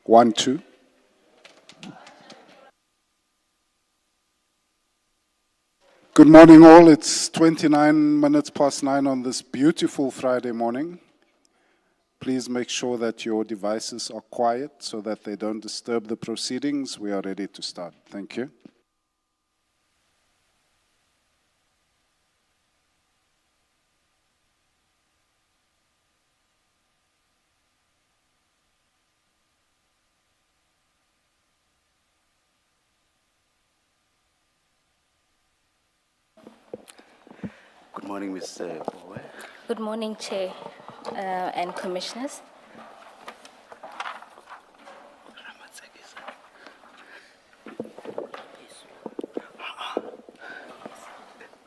1, 2. Good morning all. It's 29 minutes past 9 on this beautiful Friday morning. Please make sure that your devices are quiet so that they don't disturb the proceedings. We are ready to start. Thank you. Good morning, Mr. Bowe. Good morning, Chair and Commissioners.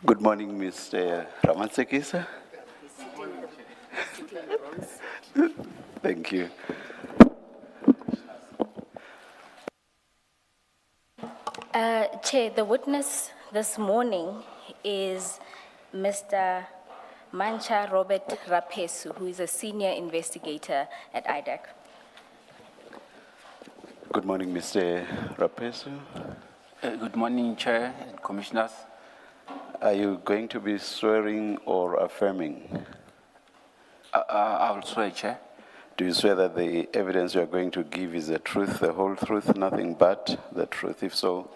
Good morning, Mr. Ramatsekisa. Thank you. Chair, the witness this morning is Mr. Mantsha Raphesu, who is a senior investigator at Idac. Good morning, Mr. Raphesu. Good morning, Chair and Commissioners. Are you going to be swearing or affirming? I will swear, Chair. Do you swear that the evidence you are going to give is the truth, the whole truth, nothing but the truth? If so,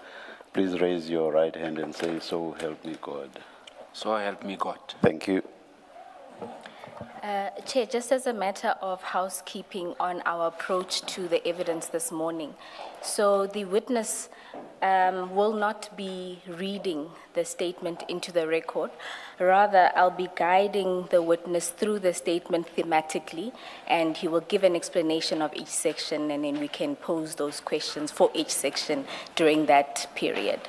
please raise your right hand and say, "So help me God." So help me God. Thank you. Chair, just as a matter of housekeeping on our approach to the evidence this morning. So the witness will not be reading the statement into the record. Rather, I'll be guiding the witness through the statement thematically, and he will give an explanation of each section, and then we can pose those questions for each section during that period.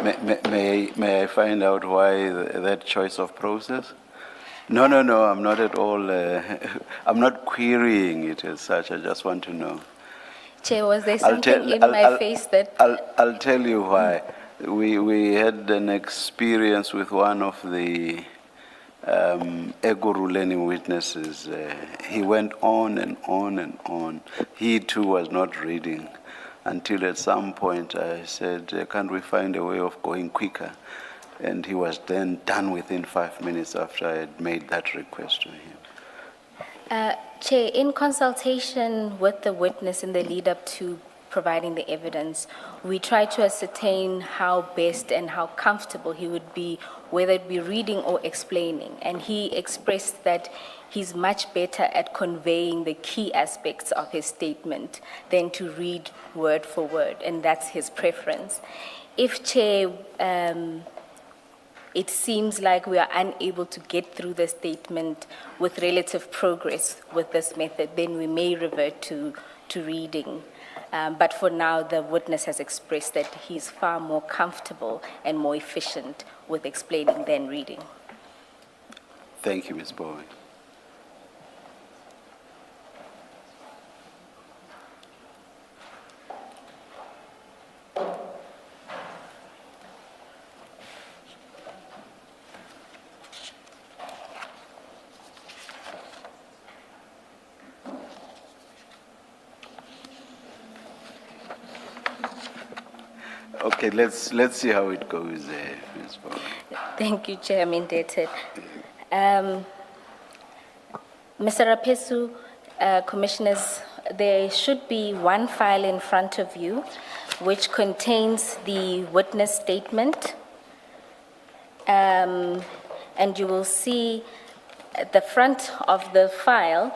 May I find out why that choice of process? No, I'm not at all, I'm not querying it as such, I just want to know. Chair, was there something in my face that... I'll tell you why. We had an experience with one of the Egoruleni witnesses. He went on and on and on. He too was not reading until at some point I said, can't we find a way of going quicker? And he was then done within 5 minutes after I had made that request to him. Chair, in consultation with the witness in the lead up to providing the evidence, we tried to ascertain how best and how comfortable he would be, whether it be reading or explaining. And he expressed that he's much better at conveying the key aspects of his statement than to read word for word, and that's his preference. If, Chair, it seems like we are unable to get through the statement with relative progress with this method, then we may revert to reading. But for now, the witness has expressed that he's far more comfortable and more efficient with explaining than reading. Thank you, Ms. Bowen. Okay, let's see how it goes, Ms. Bowen. Thank you, Chair. I'm indebted. Mr. Raphesu, Commissioners, there should be one file in front of you which contains the witness statement. And you will see at the front of the file,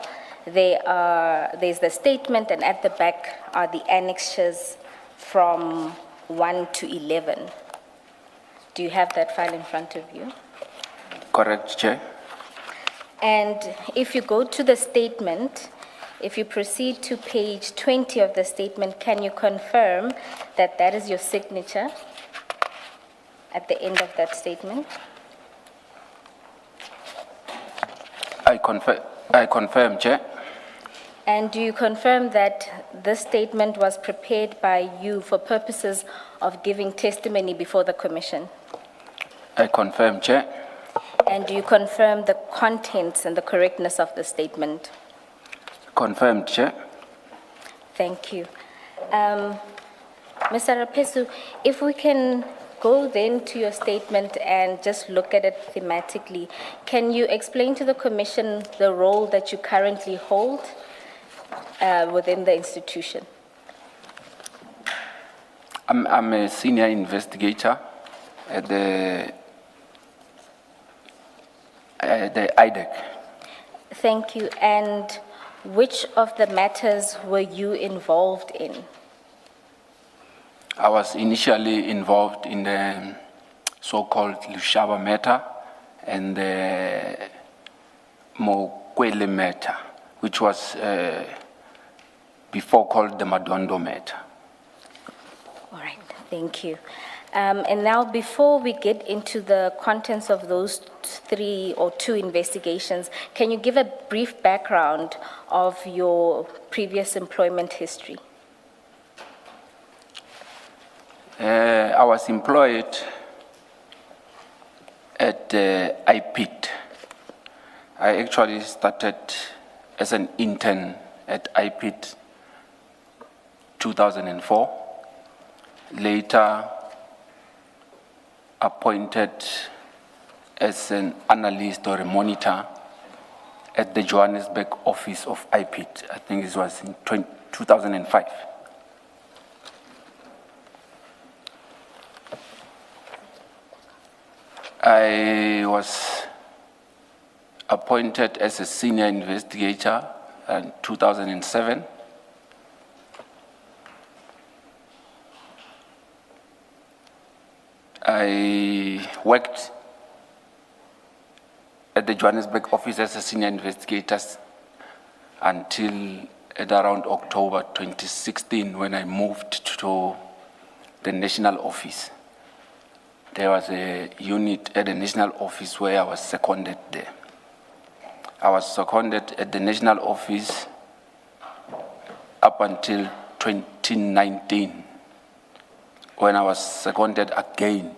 there's the statement, and at the back are the annexures from 1 to 11. Do you have that file in front of you? Correct, Chair. And if you go to the statement, if you proceed to page 20 of the statement, can you confirm that that is your signature at the end of that statement? I confirm, Chair. And do you confirm that this statement was prepared by you for purposes of giving testimony before the Commission? I confirm, Chair. And do you confirm the contents and the correctness of the statement? Confirmed, Chair. Thank you. Mr. Raphesu, if we can go then to your statement and just look at it thematically, can you explain to the Commission the role that you currently hold within the institution? I'm a senior investigator at the Idac. Thank you. And which of the matters were you involved in? I was initially involved in the so-called Lushaba matter and the Mokwele matter, which was before called the Madondo matter. All right, thank you. And now, before we get into the contents of those 3 or 2 investigations, can you give a brief background of your previous employment history? I was employed at IPIT. I actually started as an intern at IPIT 2004. Later appointed as an analyst or a monitor at the Johannesburg office of IPIT. I think it was in 2005. I was appointed as a senior investigator in 2007. I worked at the Johannesburg office as a senior investigator until at around October 2016 when I moved to the national office. There was a unit at the national office where I was seconded there. I was seconded at the national office up until 2019 when I was seconded again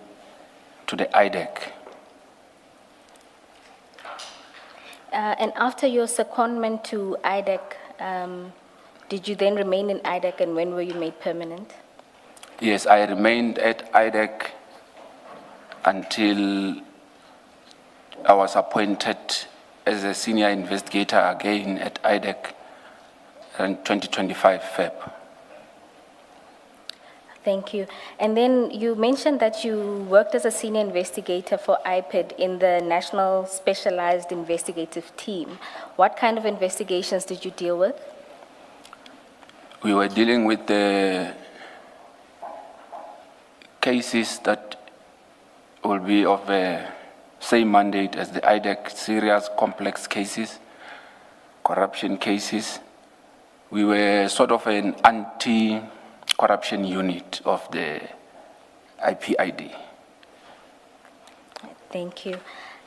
to the Idac. And after your secondment to Idac, did you then remain in Idac, and when were you made permanent? Yes, I remained at Idac until I was appointed as a senior investigator again at Idac in 2025 Feb. Thank you. And then you mentioned that you worked as a senior investigator for IPID in the National Specialized Investigative Team. What kind of investigations did you deal with? We were dealing with the cases that will be of the same mandate as the Idac, serious, complex cases, corruption cases. We were sort of an anti-corruption unit of the IPID. Thank you.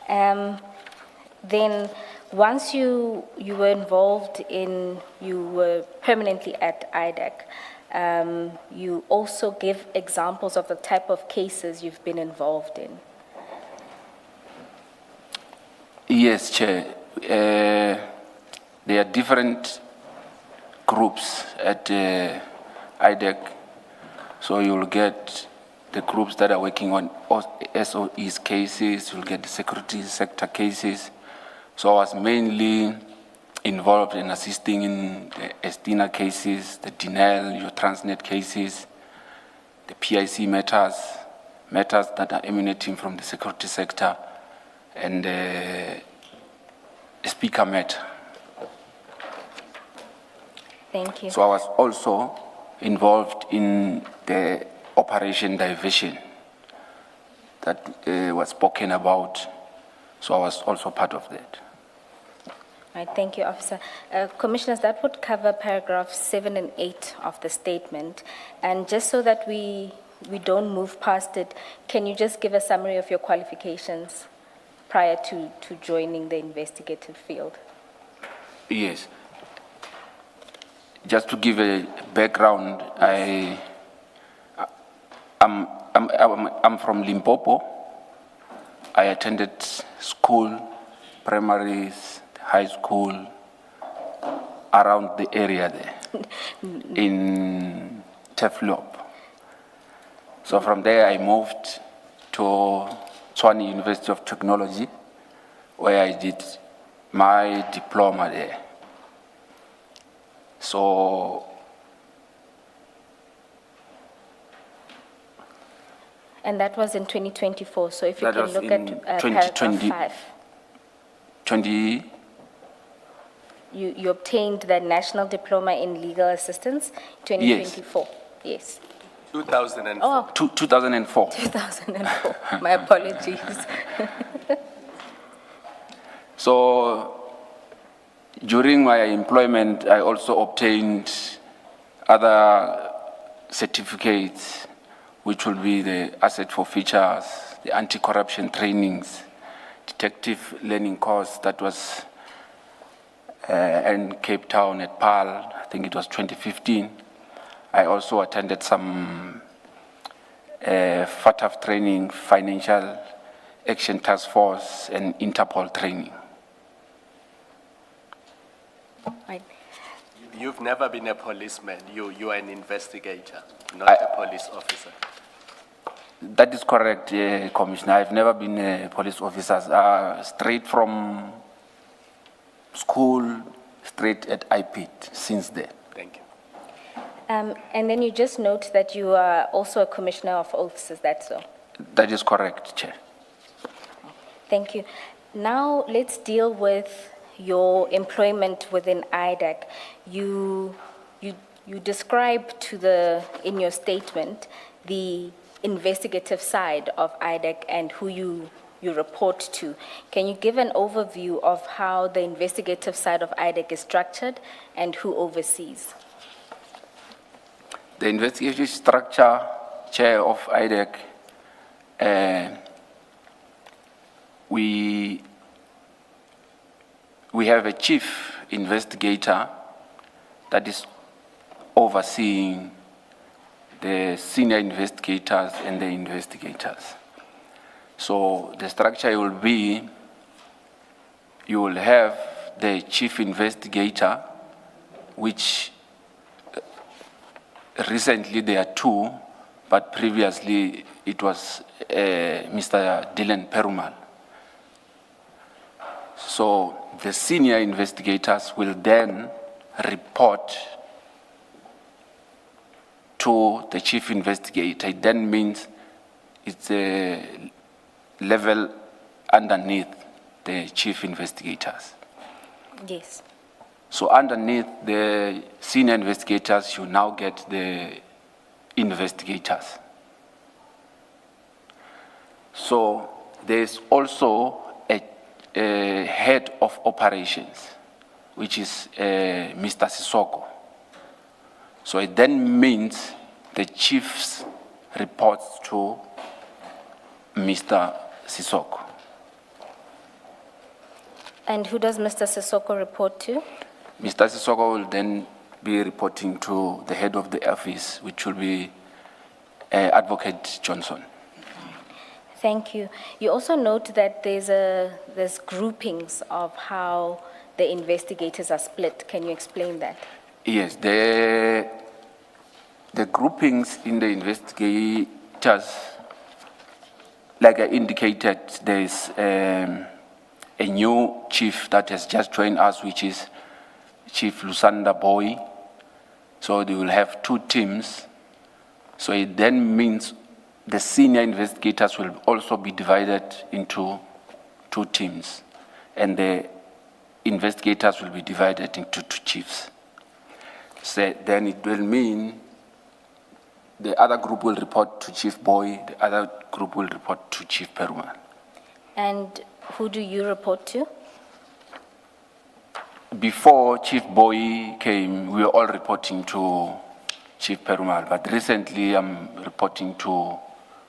Then, once you were involved in, you were permanently at Idac, you also give examples of the type of cases you've been involved in. Yes, Chair. There are different groups at Idac, so you'll get the groups that are working on SOE's cases, you'll get the security sector cases. So I was mainly involved in assisting in the Estina cases, the Dinel, your Transnet cases, the PIC matters that are emanating from the security sector, and the speaker matter. Thank you. So I was also involved in the Operation Diversion that was spoken about, so I was also part of that. All right, thank you, Officer. Commissioners, that would cover paragraphs 7 and 8 of the statement. And just so that we don't move past it, can you just give a summary of your qualifications prior to joining the investigative field? Yes. Just to give a background, I'm from Limpopo. I attended school, primaries, high school, around the area there. in Teflop. So from there, I moved to Tshwane University of Technology, where I did my diploma there. So, And that was in 2024. So if you that can was look in at 2020 paragraph 5. 20, You obtained the National Diploma in Legal Assistance, 2024. Yes. 2004. Oh, 2004. 2004. My apologies. So during my employment, I also obtained other certificates, which will be the asset forfeitures, the anti-corruption trainings, detective learning course that was in Cape Town at PAL, I think it was 2015. I also attended some FATF training, Financial Action Task Force, and Interpol training. Right. You've never been a policeman. You are an investigator, not a police officer. That is correct, Commissioner. I've never been a police officer. Straight from school, straight at IPIT since then. Thank you. And then you just note that you are also a commissioner of oaths, is that so? That is correct, Chair. Thank you. Now let's deal with your employment within Idac. You describe in your statement the investigative side of Idac and who you report to. Can you give an overview of how the investigative side of Idac is structured and who oversees? The investigative structure, Chair of Idac, we have a chief investigator that is overseeing the senior investigators and the investigators. So the structure will be, you will have the chief investigator, which recently there are two, but previously it was Mr. Dylan Perumal. So the senior investigators will then report to the chief investigator. It then means it's a level underneath the chief investigators. Yes. So underneath the senior investigators, you now get the investigators. So there's also a head of operations, which is Mr. Sissoko. So it then means the chiefs reports to Mr. Sissoko. And who does Mr. Sissoko report to? Mr. Sissoko will then be reporting to the head of the office, which will be Advocate Johnson. Thank you. You also note that there's groupings of how the investigators are split. Can you explain that? Yes, the groupings in the investigators, like I indicated, there is a new chief that has just joined us, which is Chief Lusanda Boy. So they will have two teams. So it then means the senior investigators will also be divided into two teams, and the investigators will be divided into two chiefs. So then it will mean the other group will report to Chief Boy, the other group will report to Chief Perumal. And who do you report to? Before Chief Boy came, we were all reporting to Chief Perumal, but recently I'm reporting to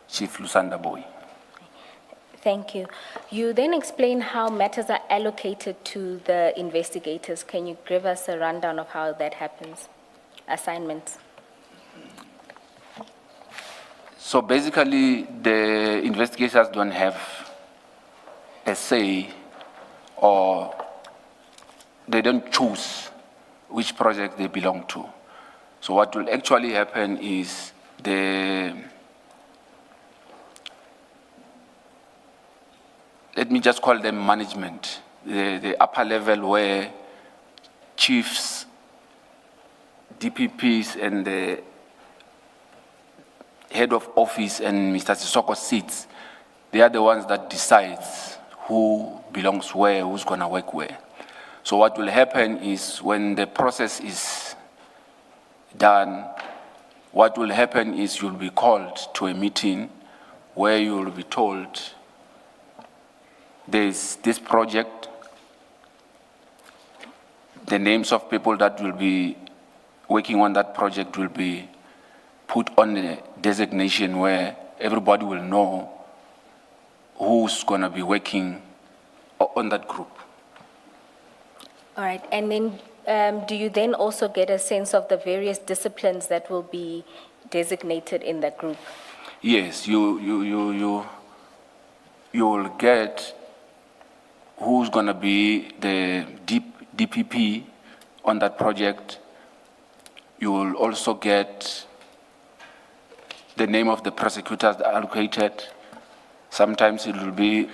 Chief Lusanda Boy. Thank you. You then explain how matters are allocated to the investigators. Can you give us a rundown of how that happens? Assignments. So basically, the investigators don't have a say, or they don't choose which project they belong to. So what will actually happen is let me just call them management, the upper level where chiefs, DPPs, and the head of office and Mr. Sissoko sits, they are the ones that decides who belongs where, who's gonna work where. So what will happen is when the process is done, what will happen is you'll be called to a meeting where you will be told there's this project, the names of people that will be working on that project will be put on a designation where everybody will know who's going to be working on that group. All right, and then do you then also get a sense of the various disciplines that will be designated in that group? Yes, you will get who's going to be the DPP on that project. You will also get the name of the prosecutors allocated. Sometimes it will be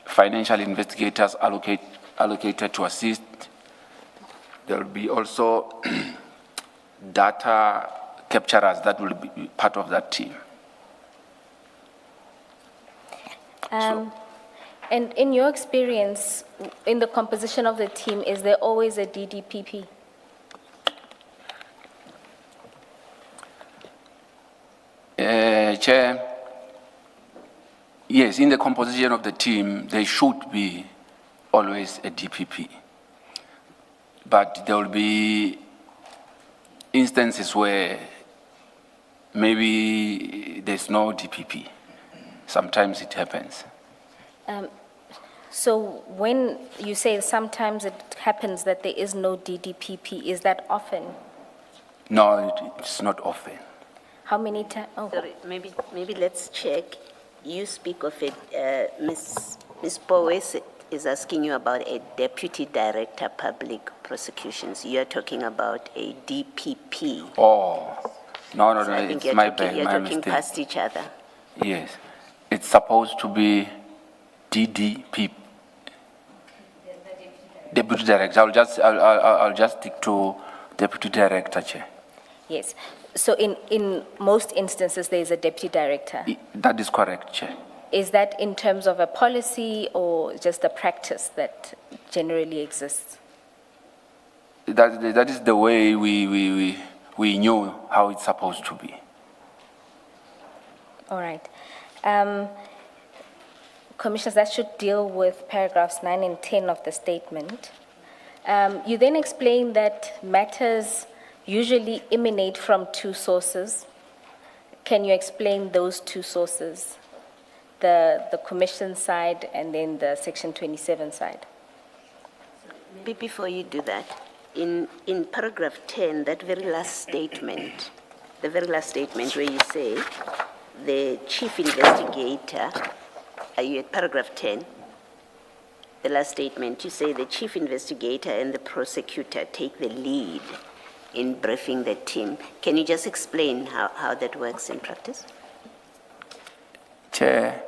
financial investigators allocated to assist. There will be also data capturers that will be part of that team. And in your experience, in the composition of the team, is there always a DDPP? Chair, yes, in the composition of the team, there should be always a DPP. But there will be instances where maybe there's no DPP. Sometimes it happens. So when you say sometimes it happens that there is no DDPP, is that often? No, it's not often. How many times? Oh. Sorry, maybe let's check. You speak of it, Ms. Powes is asking you about a Deputy Director Public Prosecutions. You're talking about a DPP. Oh, no, So I think it's my you're talking mistake. past each other. Yes, it's supposed to be DDP, Deputy Director. I'll just stick to Deputy Director, Chair. Yes. So in most instances, there is a deputy director. That is correct, Chair. Is that in terms of a policy or just a practice that generally exists? That is the way we knew how it's supposed to be. All right. Commissioners, that should deal with paragraphs 9 and 10 of the statement. You then explain that matters usually emanate from two sources. Can you explain those two sources? The commission side and then the section 27 side. Before you do that, in paragraph 10, that very last statement, the very last statement where you say the chief investigator, are you at paragraph 10? The last statement, you say the chief investigator and the prosecutor take the lead in briefing the team. Can you just explain how that works in practice? Chair,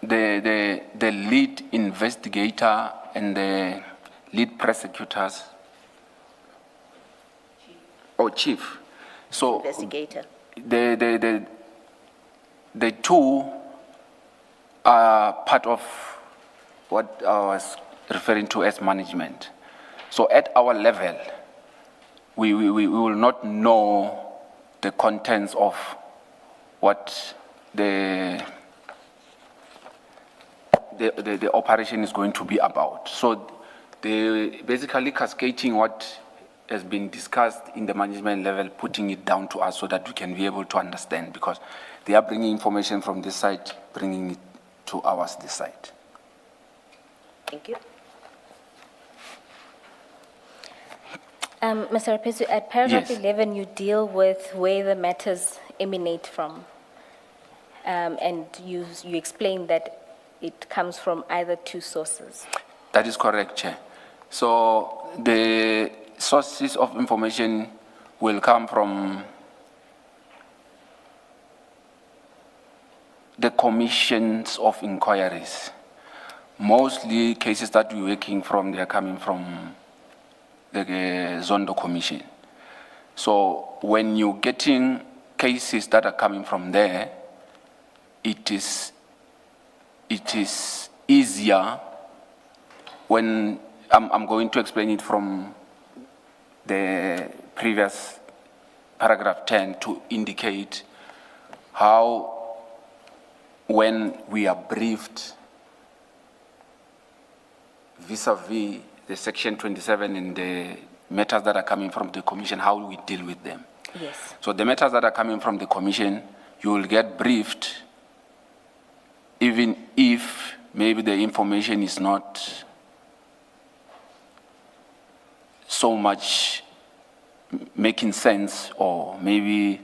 the lead investigator and the lead prosecutors, or chief. So Investigator. the two are part of what I was referring to as management. So at our level, we will not know the contents of what the operation is going to be about. So they basically cascading what has been discussed in the management level, putting it down to us so that we can be able to understand, because they are bringing information from this side, bringing it to ours this side. Thank you. Mr. Raphesu, at paragraph Yes. 11, you deal with where the matters emanate from. And you explain that it comes from either two sources. That is correct, Chair. So the sources of information will come from the commissions of inquiries. Mostly cases that we're working from, they are coming from the Zondo Commission. So when you're getting cases that are coming from there, it is easier when I'm going to explain it from the previous paragraph 10 to indicate how, when we are briefed vis-a-vis the section 27 and the matters that are coming from the commission, how we deal with them. Yes. So the matters that are coming from the commission, you will get briefed even if maybe the information is not so much making sense, or maybe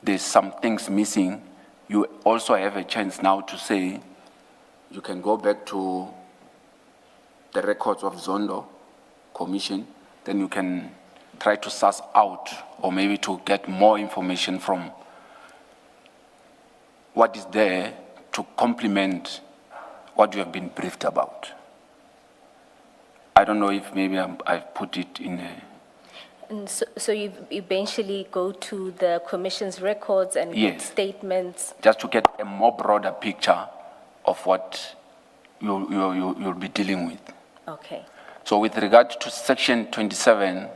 there's some things missing. You also have a chance now to say, you can go back to the records of Zondo Commission, then you can try to suss out, or maybe to get more information from what is there to complement what you have been briefed about. I don't know if maybe I've put it in a... And so you eventually go to the commission's records and get Yes. statements? Just to get a more broader picture of what you'll be dealing with. Okay. So with regard to section 27,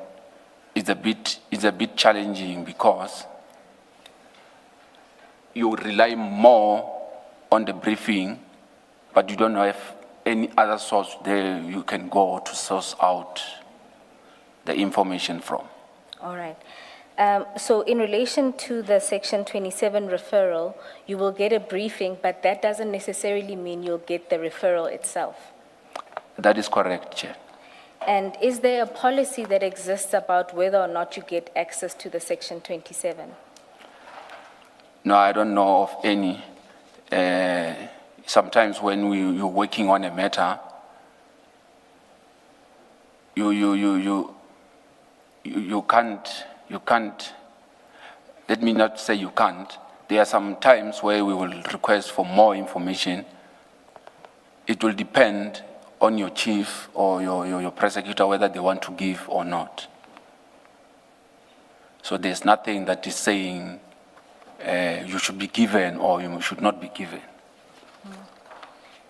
it's a bit challenging because you rely more on the briefing, but you don't have any other source there you can go to source out the information from. All right. So in relation to the section 27 referral, you will get a briefing, but that doesn't necessarily mean you'll get the referral itself. That is correct, Chair. And is there a policy that exists about whether or not you get access to the section 27? No, I don't know of any. Sometimes when you're working on a matter, you can't, let me not say you can't. There are some times where we will request for more information. It will depend on your chief or your prosecutor whether they want to give or not. So there's nothing that is saying you should be given or you should not be given.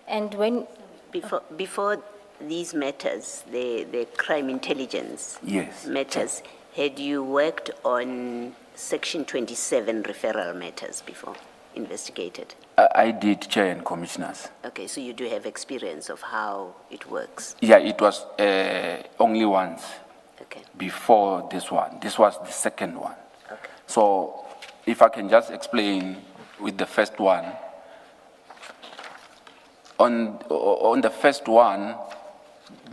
And when... Before these matters, the crime intelligence Yes. matters, had you worked on section 27 referral matters before, investigated? I did, Chair and Commissioners. Okay, so you do have experience of how it works. Yeah, it was only once Okay. before this one. This was the second one. Okay. So if I can just explain with the first one. On the first one,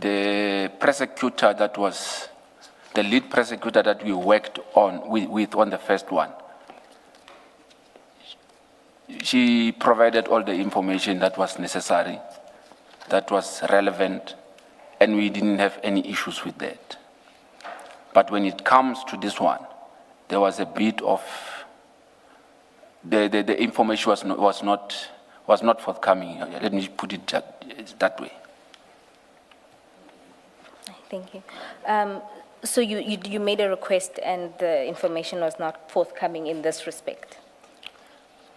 the prosecutor that was, the lead prosecutor that we worked on with on the first one, she provided all the information that was necessary, that was relevant, and we didn't have any issues with that. But when it comes to this one, there was a bit of, the information was not forthcoming. Let me put it that way. Thank you. So you made a request and the information was not forthcoming in this respect?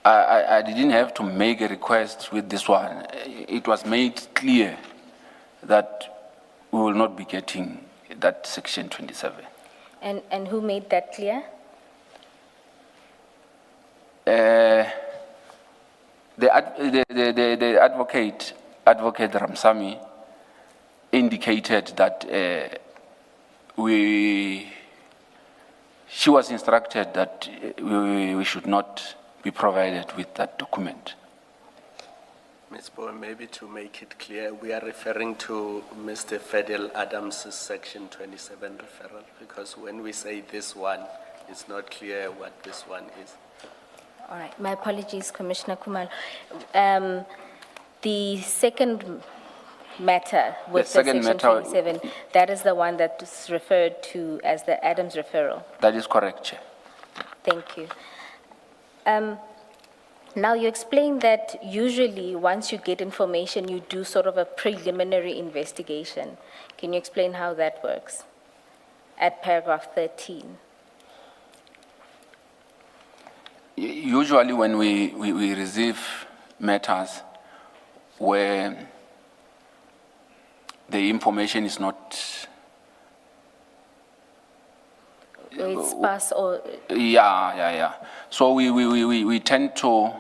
I didn't have to make a request with this one. It was made clear that we will not be getting that section 27. And who made that clear? The advocate Ramsamy indicated that she was instructed that we should not be provided with that document. Ms. Bowen, maybe to make it clear, we are referring to Mr. Fidel Adams' section 27 referral, because when we say this one, it's not clear what this one is. All right, my apologies, Commissioner Kumalo. The second matter with the second section matter- 27, that is the one that is referred to as the Adams referral. That is correct, Chair. Thank you. Now, you explained that usually once you get information, you do sort of a preliminary investigation. Can you explain how that works? At paragraph 13. Usually when we receive matters where the information is not, It's sparse or, yeah. So we tend to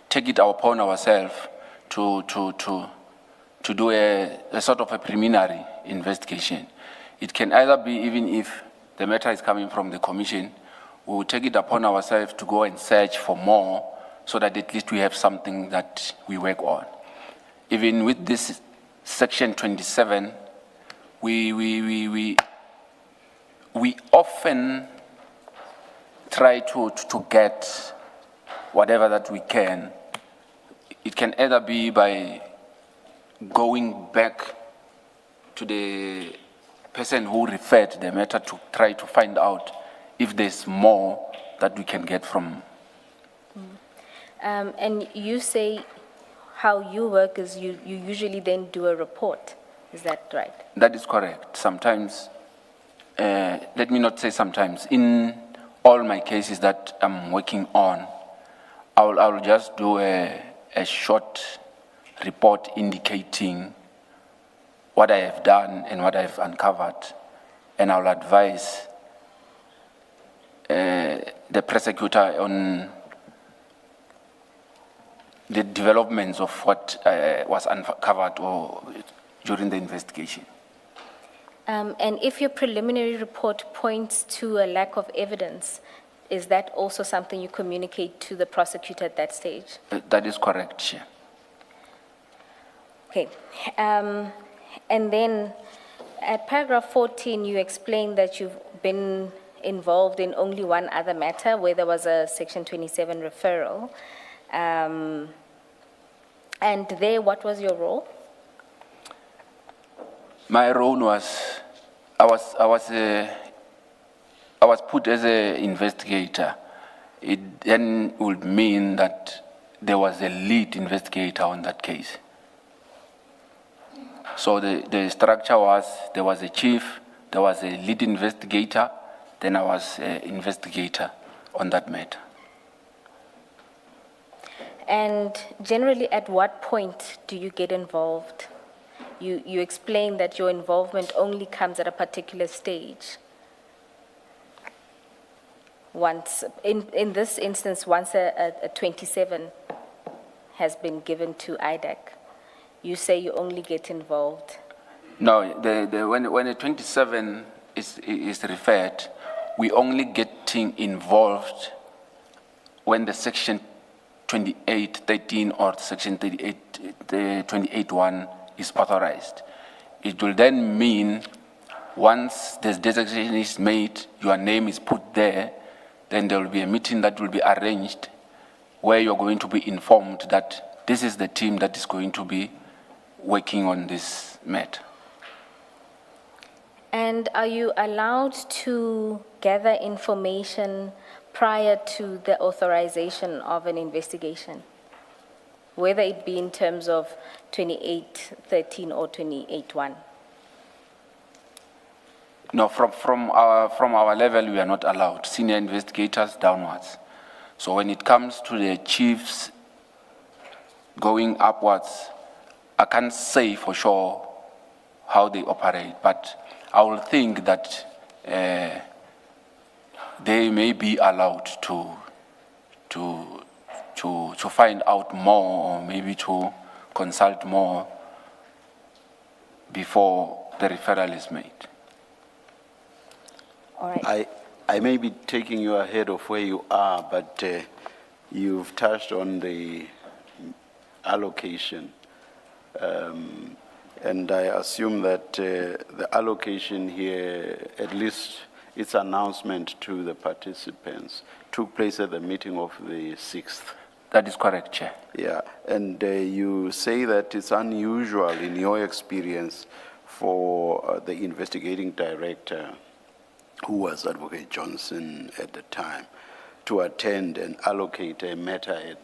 take it upon ourselves to do a sort of a preliminary investigation. It can either be, even if the matter is coming from the commission, we will take it upon ourselves to go and search for more so that at least we have something that we work on. Even with this section 27, we often try to get whatever that we can. It can either be by going back to the person who referred the matter to try to find out if there's more that we can get from. and you say how you work is you usually then do a report. Is that right? That is correct. Sometimes, let me not say sometimes, in all my cases that I'm working on, I'll just do a short report indicating what I have done and what I've uncovered, and I'll advise the prosecutor on the developments of what was uncovered or during the investigation. And if your preliminary report points to a lack of evidence, is that also something you communicate to the prosecutor at that stage? That is correct, Chair. Okay. And then at paragraph 14, you explain that you've been involved in only one other matter where there was a section 27 referral. And there, what was your role? My role was, I was put as an investigator. It then would mean that there was a lead investigator on that case. So the structure was, there was a chief, there was a lead investigator, then I was an investigator on that matter. And generally, at what point do you get involved? You explain that your involvement only comes at a particular stage. Once, in this instance, once a 27 has been given to Idac, you say you only get involved. No, when a 27 is referred, we only getting involved when the section 2813 or section 28.1 is authorized. It will then mean once this designation is made, your name is put there, then there will be a meeting that will be arranged where you're going to be informed that this is the team that is going to be working on this matter. And are you allowed to gather information prior to the authorization of an investigation, whether it be in terms of 2813 or 28.1? No, from our level, we are not allowed, senior investigators downwards. So when it comes to the chiefs going upwards, I can't say for sure how they operate, but I will think that they may be allowed to find out more, or maybe to consult more before the referral is made. All right. I may be taking you ahead of where you are, but you've touched on the allocation. And I assume that the allocation here, at least its announcement to the participants, took place at the meeting of the 6th. That is correct, Chair. Yeah, and you say that it's unusual in your experience for the investigating director, who was Advocate Johnson at the time, to attend and allocate a matter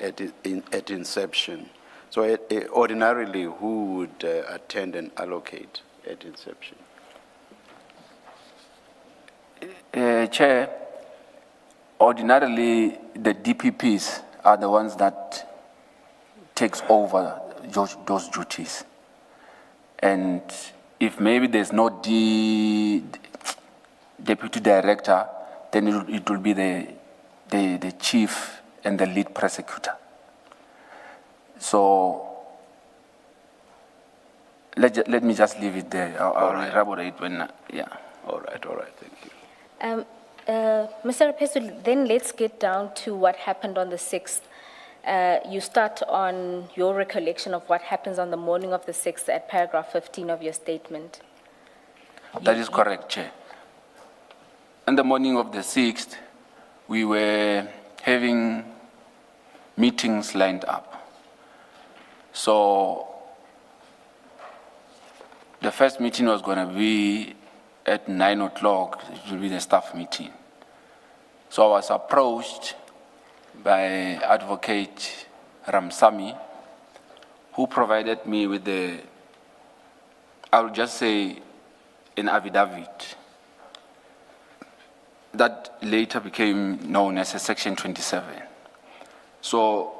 at inception. So ordinarily, who would attend and allocate at inception? Chair, ordinarily the DPPs are the ones that takes over those duties. And if maybe there's no deputy director, then it will be the chief and the lead prosecutor. So let me just leave it there. I'll elaborate when, yeah. All right, thank you. Mr. Raphesu, then let's get down to what happened on the 6th. You start on your recollection of what happens on the morning of the 6th at paragraph 15 of your statement. That is correct, Chair. On the morning of the 6th, we were having meetings lined up. So the first meeting was going to be at 9 o'clock. It will be the staff meeting. So I was approached by Advocate Ramsamy, who provided me with I'll just say, an affidavit that later became known as a Section 27. So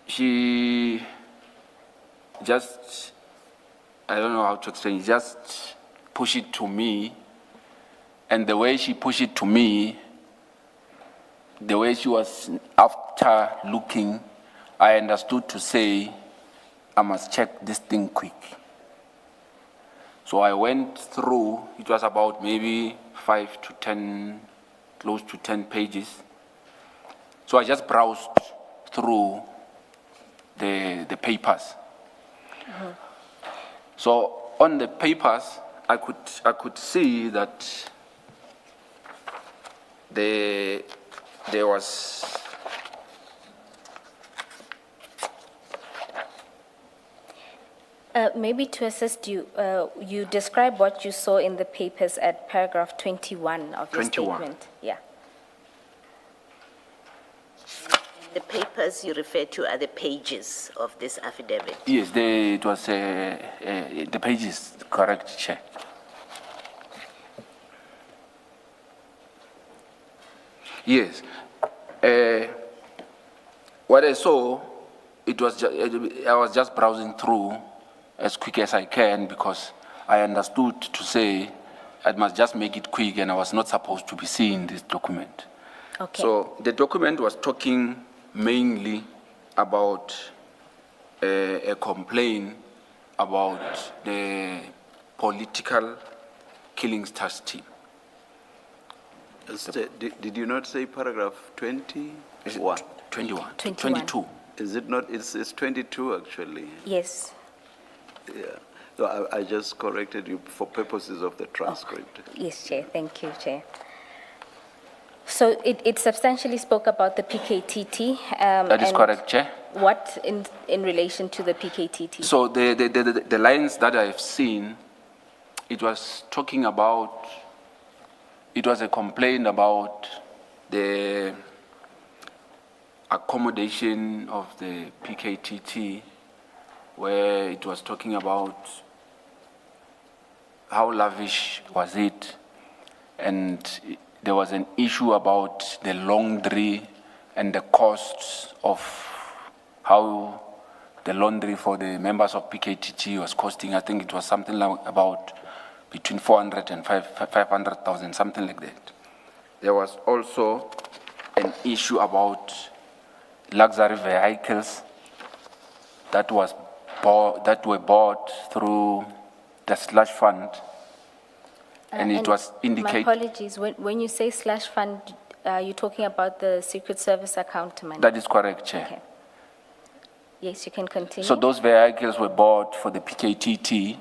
she just, I don't know how to explain, just pushed it to me. And the way she pushed it to me, the way she was after looking, I understood to say, I must check this thing quick. So I went through, it was about maybe 5 to 10, close to 10 pages. So I just browsed through the papers. Mm-hmm. So on the papers, I could see that there was maybe to assist you, you describe what you saw in the papers at paragraph 21 of your 21. statement. Yeah. The papers you refer to are the pages of this affidavit. Yes, it was the pages, correct, Chair. Yes. What I saw, I was just browsing through as quick as I can because I understood to say I must just make it quick and I was not supposed to be seeing this document. Okay. So the document was talking mainly about a complaint about the political killings task team. Did you not say paragraph 21? 21. 21. 22. Is it not? It's 22 actually. Yes. Yeah. So I just corrected you for purposes of the transcript. Yes, Chair. Thank you, Chair. So it substantially spoke about the PKTT. That is and correct, Chair. What in relation to the PKTT? So the lines that I've seen, it was talking about, it was a complaint about the accommodation of the PKTT, where it was talking about how lavish was it, and there was an issue about the laundry and the costs of how the laundry for the members of PKTT was costing. I think it was something like about between 400 and 500,000, something like that. There was also an issue about luxury vehicles that were bought through the slush fund, and it was indicated. My apologies. When you say slush fund, you're talking about the Secret Service account money. That is correct, Chair. Okay. Yes, you can continue. So those vehicles were bought for the PKTT,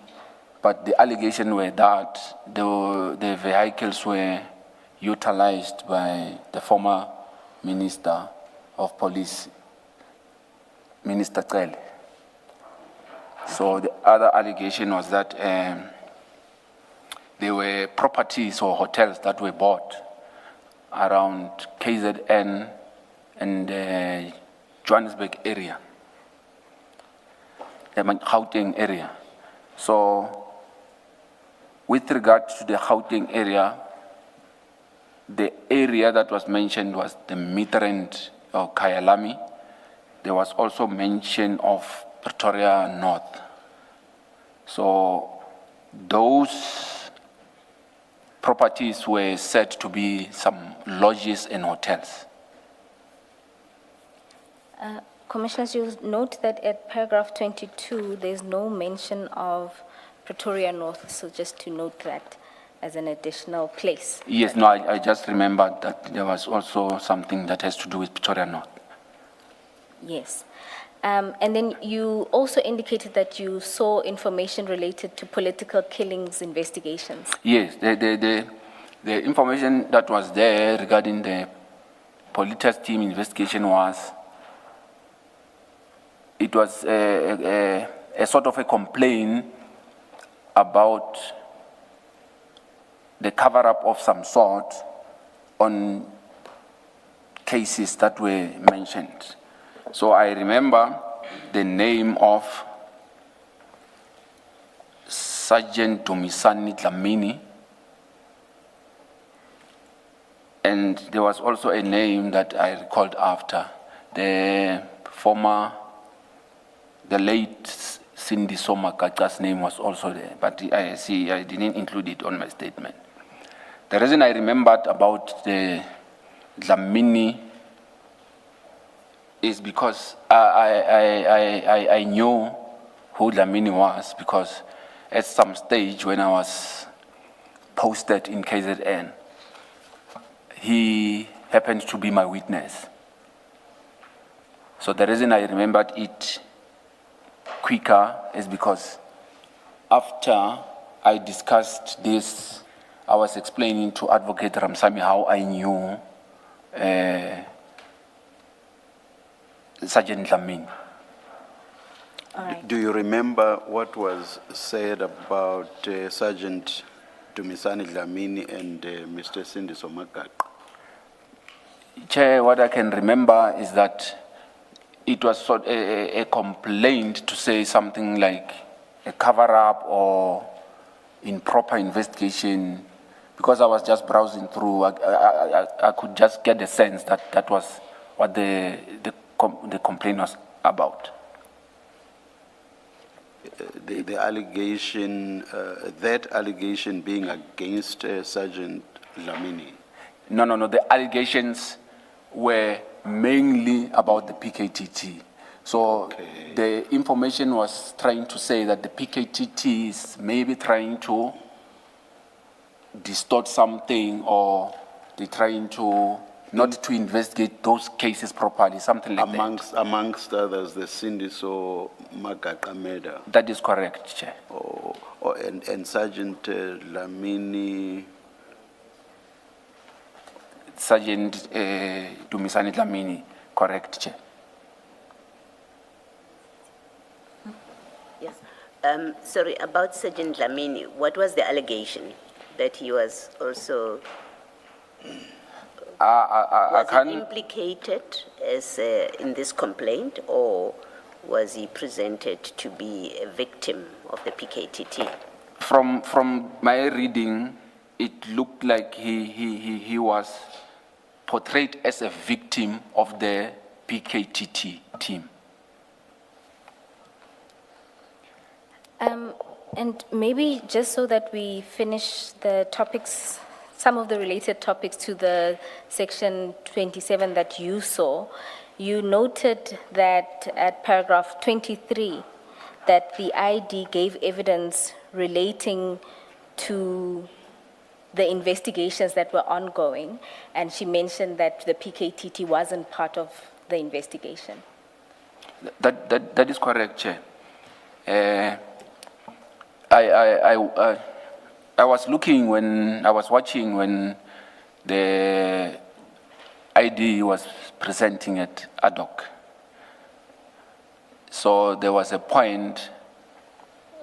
but the allegation were that the vehicles were utilized by the former Minister of Police, Minister Cele. So the other allegation was that there were properties or hotels that were bought around KZN and Johannesburg area, the Gauteng area. So with regard to the Gauteng area, the area that was mentioned was the Midrand or Kyalami. There was also mention of Pretoria North. So those properties were said to be some lodges and hotels. Commissioners, you note that at paragraph 22, there's no mention of Pretoria North, so just to note that as an additional place. Yes, no, I just remembered that there was also something that has to do with Pretoria North. Yes. And then you also indicated that you saw information related to political killings investigations. Yes, the information that was there regarding the Politas team investigation was, it was a sort of a complaint about the cover-up of some sort on cases that were mentioned. So I remember the name of Sergeant Dumisani Dlamini, and there was also a name that I recalled after, the late Cindy Somakaka's name was also there, but I didn't include it on my statement. The reason I remembered about the Dlamini is because I knew who Dlamini was, because at some stage when I was posted in KZN, he happened to be my witness. So the reason I remembered it quicker is because after I discussed this, I was explaining to Advocate Ramsamy how I knew Sergeant Dlamini. All right. Do you remember what was said about Sergeant Dumisani Dlamini and Mr. Cindy Somakaka? Chair, what I can remember is that it was sort a complaint to say something like a cover-up or improper investigation. Because I was just browsing through, I could just get the sense that that was what the complaint was about. The allegation, that allegation being against Sergeant Dlamini? No. The allegations were mainly about the PKTT. So Okay. the information was trying to say that the PKTT is maybe trying to distort something, or they're trying to not to investigate those cases properly, something like Amongst others, the Cindy Somakaka murder. that. That is correct, Chair. And Sergeant Dlamini. Sergeant Dumisani Dlamini, correct, Chair. Yes. Sorry, about Sergeant Dlamini, what was the allegation? That he was also I was can't. he implicated as in this complaint, or was he presented to be a victim of the PKTT? From my reading, it looked like he was portrayed as a victim of the PKTT team. And maybe just so that we finish the topics, some of the related topics to the section 27 that you saw, you noted that at paragraph 23, that the ID gave evidence relating to the investigations that were ongoing, and she mentioned that the PKTT wasn't part of the investigation. That is correct, Chair. I was looking when I was watching when the ID was presenting it ad hoc. So there was a point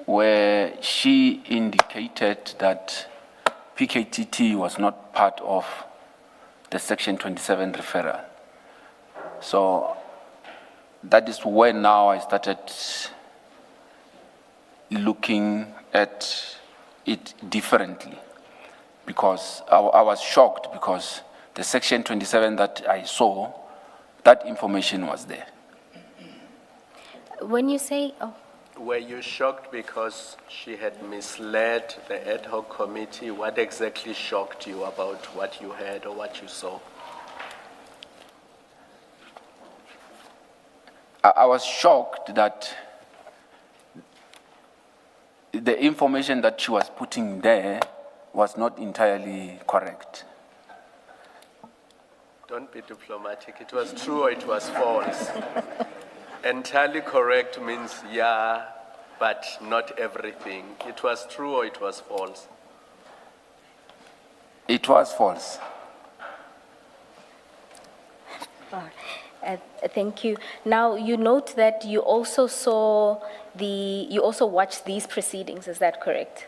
where she indicated that PKTT was not part of the Section 27 referral. So that is when now I started looking at it differently, because I was shocked because the Section 27 that I saw, that information was there. When you say, oh, Were you shocked because she had misled the ad hoc committee? What exactly shocked you about what you heard or what you saw? I was shocked that the information that she was putting there was not entirely correct. Don't be diplomatic. It was true or it was false? Entirely correct means yeah, but not everything. It was true or it was false? It was false. thank you. Now, you note that you also you also watched these proceedings, is that correct?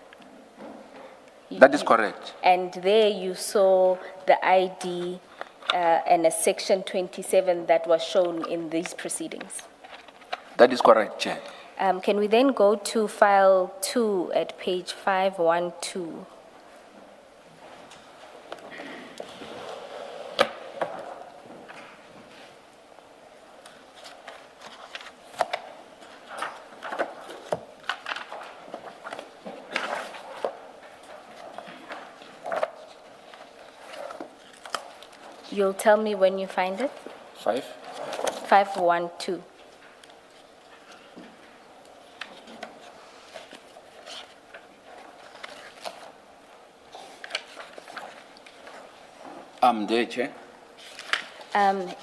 That is correct. And there you saw the ID and a Section 27 that was shown in these proceedings. That is correct, Chair. Can we then go to file 2 at page 512? You'll tell me when you find it? 512. I'm there, Chair.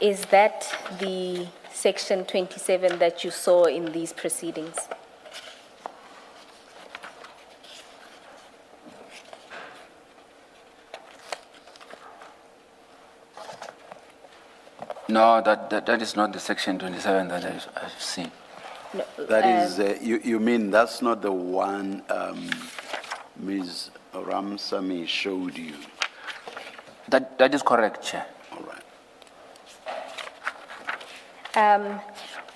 Is that the Section 27 that you saw in these proceedings? No, that is not the Section 27 that I've seen. No, That is, you mean that's not the one Ms. Ramsamy showed you? That is correct, Chair. All right.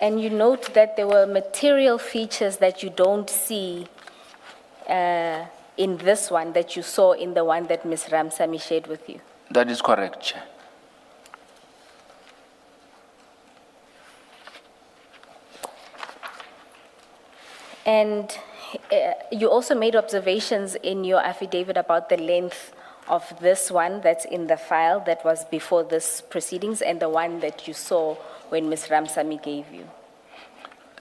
And you note that there were material features that you don't see in this one that you saw in the one that Ms. Ramsamy shared with you. That is correct, Chair. And you also made observations in your affidavit about the length of this one that's in the file that was before this proceedings and the one that you saw when Ms. Ramsamy gave you.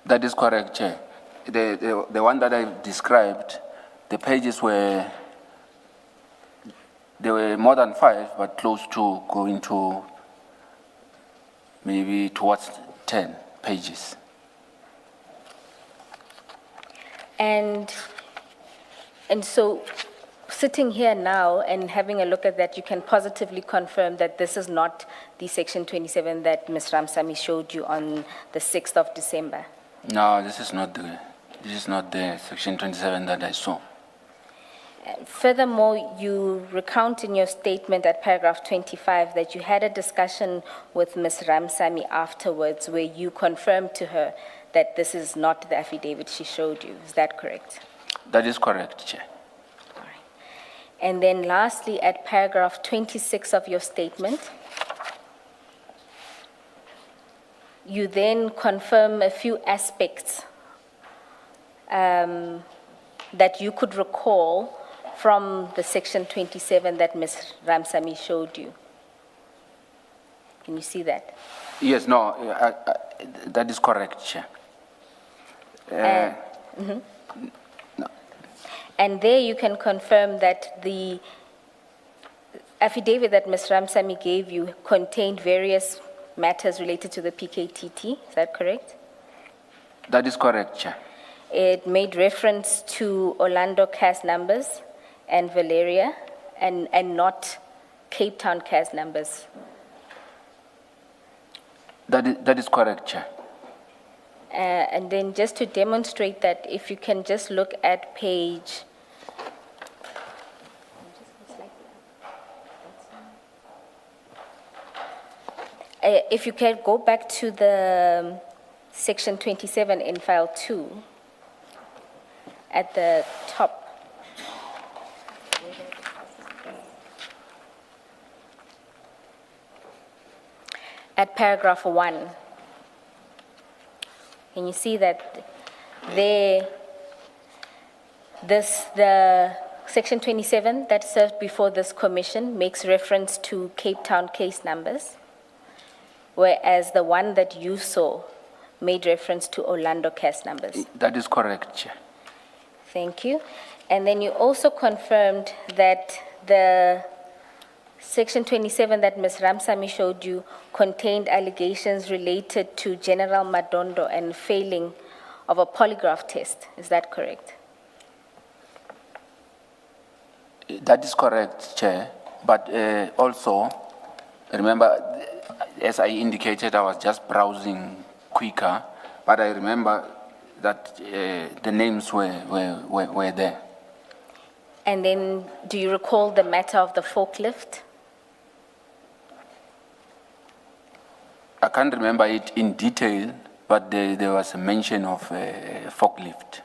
That is correct, Chair. The one that I described, the pages were more than 5, but close to going to maybe towards 10 pages. And so, sitting here now and having a look at that, you can positively confirm that this is not the Section 27 that Ms. Ramsamy showed you on the 6th of December. No, this is not the Section 27 that I saw. Furthermore, you recount in your statement at paragraph 25 that you had a discussion with Ms. Ramsamy afterwards where you confirmed to her that this is not the affidavit she showed you. Is that correct? That is correct, Chair. All right. And then lastly, at paragraph 26 of your statement, you then confirm a few aspects that you could recall from the Section 27 that Ms. Ramsamy showed you. Can you see that? Yes, no, that is correct, Chair. No. And there you can confirm that the affidavit that Ms. Ramsamy gave you contained various matters related to the PKTT. Is that correct? That is correct, Chair. It made reference to Orlando cast numbers and Valeria and not Cape Town case numbers. That is correct, Chair. And then just to demonstrate that, if you can just look at page. If you can go back to the section 27 in file 2, at the top. At paragraph 1. Can you see that there, the section 27 that served before this commission makes reference to Cape Town case numbers, whereas the one that you saw made reference to Orlando case numbers? That is correct, Chair. Thank you. And then you also confirmed that the section 27 that Ms. Ramsamy showed you contained allegations related to General Madondo and failing of a polygraph test. Is that correct? That is correct, Chair. But also, remember, as I indicated, I was just browsing quicker, but I remember that the names were there. And then, do you recall the matter of the forklift? I can't remember it in detail, but there was a mention of forklift.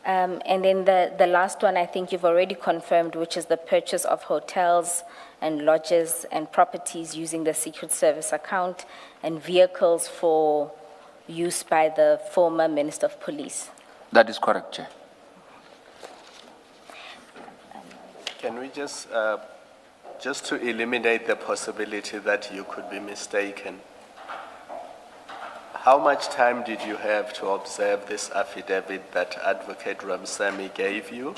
And then the last one, I think you've already confirmed, which is the purchase of hotels and lodges and properties using the Secret Service account and vehicles for use by the former Minister of Police. That is correct, Chair. Can we just to eliminate the possibility that you could be mistaken, how much time did you have to observe this affidavit that Advocate Ramsamy gave you,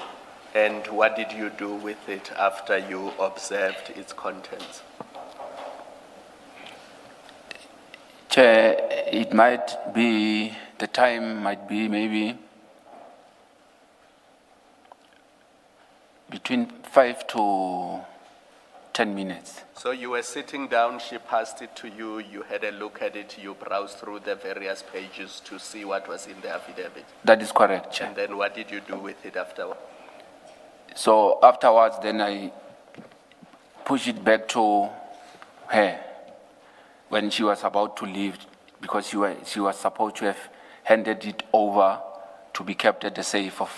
and what did you do with it after you observed its contents? Chair, it might be, the time might be maybe between 5 to 10 minutes. So you were sitting down, she passed it to you, you had a look at it, you browsed through the various pages to see what was in the affidavit. That is correct, Chair. And then what did you do with it afterward? So afterwards, then I pushed it back to her when she was about to leave, because she was supposed to have handed it over to be kept at the safe of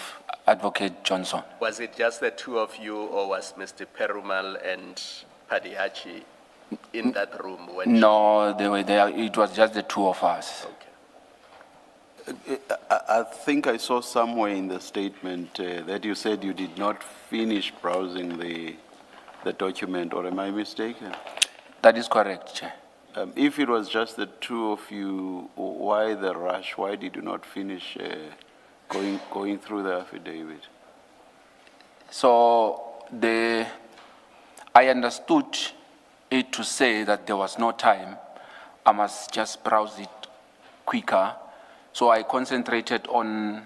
Advocate Johnson. Was it just the two of you, or was Mr. Perumal and Padiachi in that room when No, they were there. It was just the two of us. Okay. I think I saw somewhere in the statement that you said you did not finish browsing the document, or am I mistaken? That is correct, Chair. If it was just the two of you, why the rush? Why did you not finish going through the affidavit? So I understood it to say that there was no time. I must just browse it quicker. So I concentrated on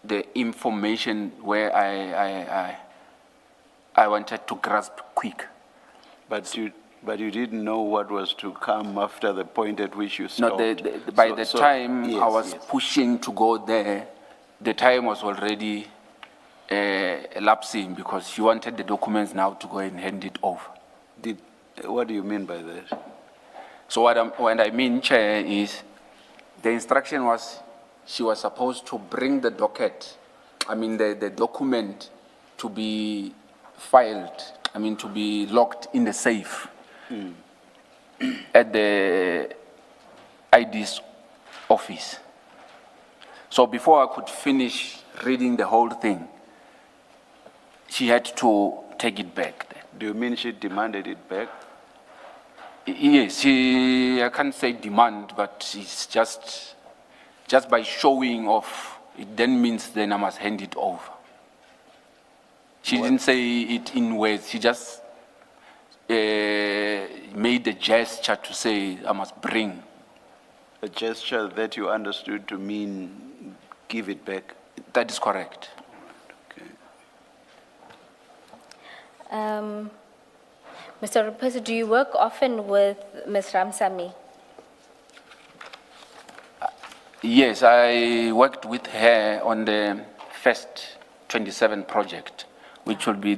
the information where I wanted to grasp quick. But you didn't know what was to come after the point at which you stopped. No, by the time I was pushing to go there, the time was already elapsing, because she wanted the documents now to go and hand it over. What do you mean by that? So what I mean, Chair, is the instruction was she was supposed to bring the docket, the document to be filed, to be locked in the safe at the ID's office. So before I could finish reading the whole thing, she had to take it back. Do you mean she demanded it back? Yes, I can't say demand, but it's just by showing off, it then means then I must hand it over. She didn't say it in words, she just made a gesture to say I must bring. A gesture that you understood to mean give it back? That is correct. Okay. Mr. Raphesu, do you work often with Ms. Ramsamy? Yes, I worked with her on the first 27 project, which will be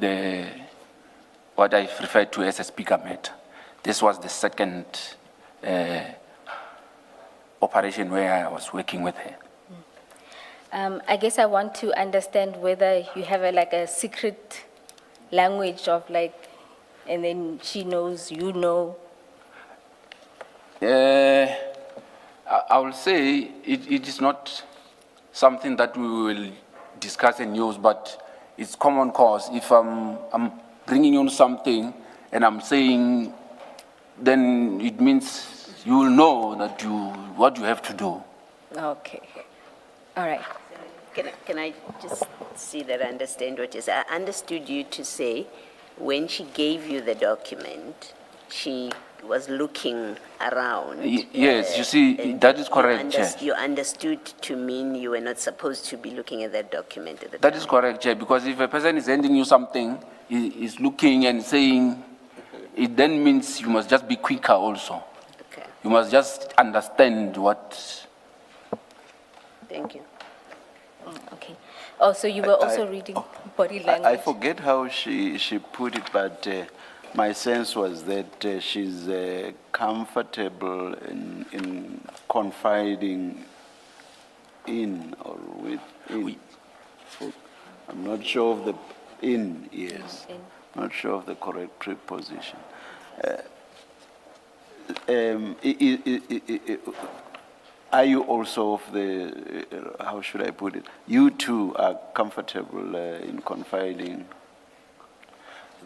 what I refer to as a speaker matter. This was the second operation where I was working with her. I guess I want to understand whether you have a secret language of and then she knows, you know. I will say it is not something that we will discuss and use, but it's common cause. If I'm bringing you something and I'm saying, then it means you will know that what you have to do. Okay. All right. Can I just see that I understand what you say? I understood you to say when she gave you the document, she was looking around. Yes, you see, that is correct, Chair. You understood to mean you were not supposed to be looking at that document at the time. That is correct, Chair, because if a person is handing you something, he is looking and saying, it then means you must just be quicker also. Okay, You must just understand what... thank you. Okay. Oh, so you were also reading body language? I forget how she put it, but my sense was that she's comfortable in confiding in or within. I'm not sure of the in, yes. Not sure of the correct preposition. Are you also of the, how should I put it? You too are comfortable in confiding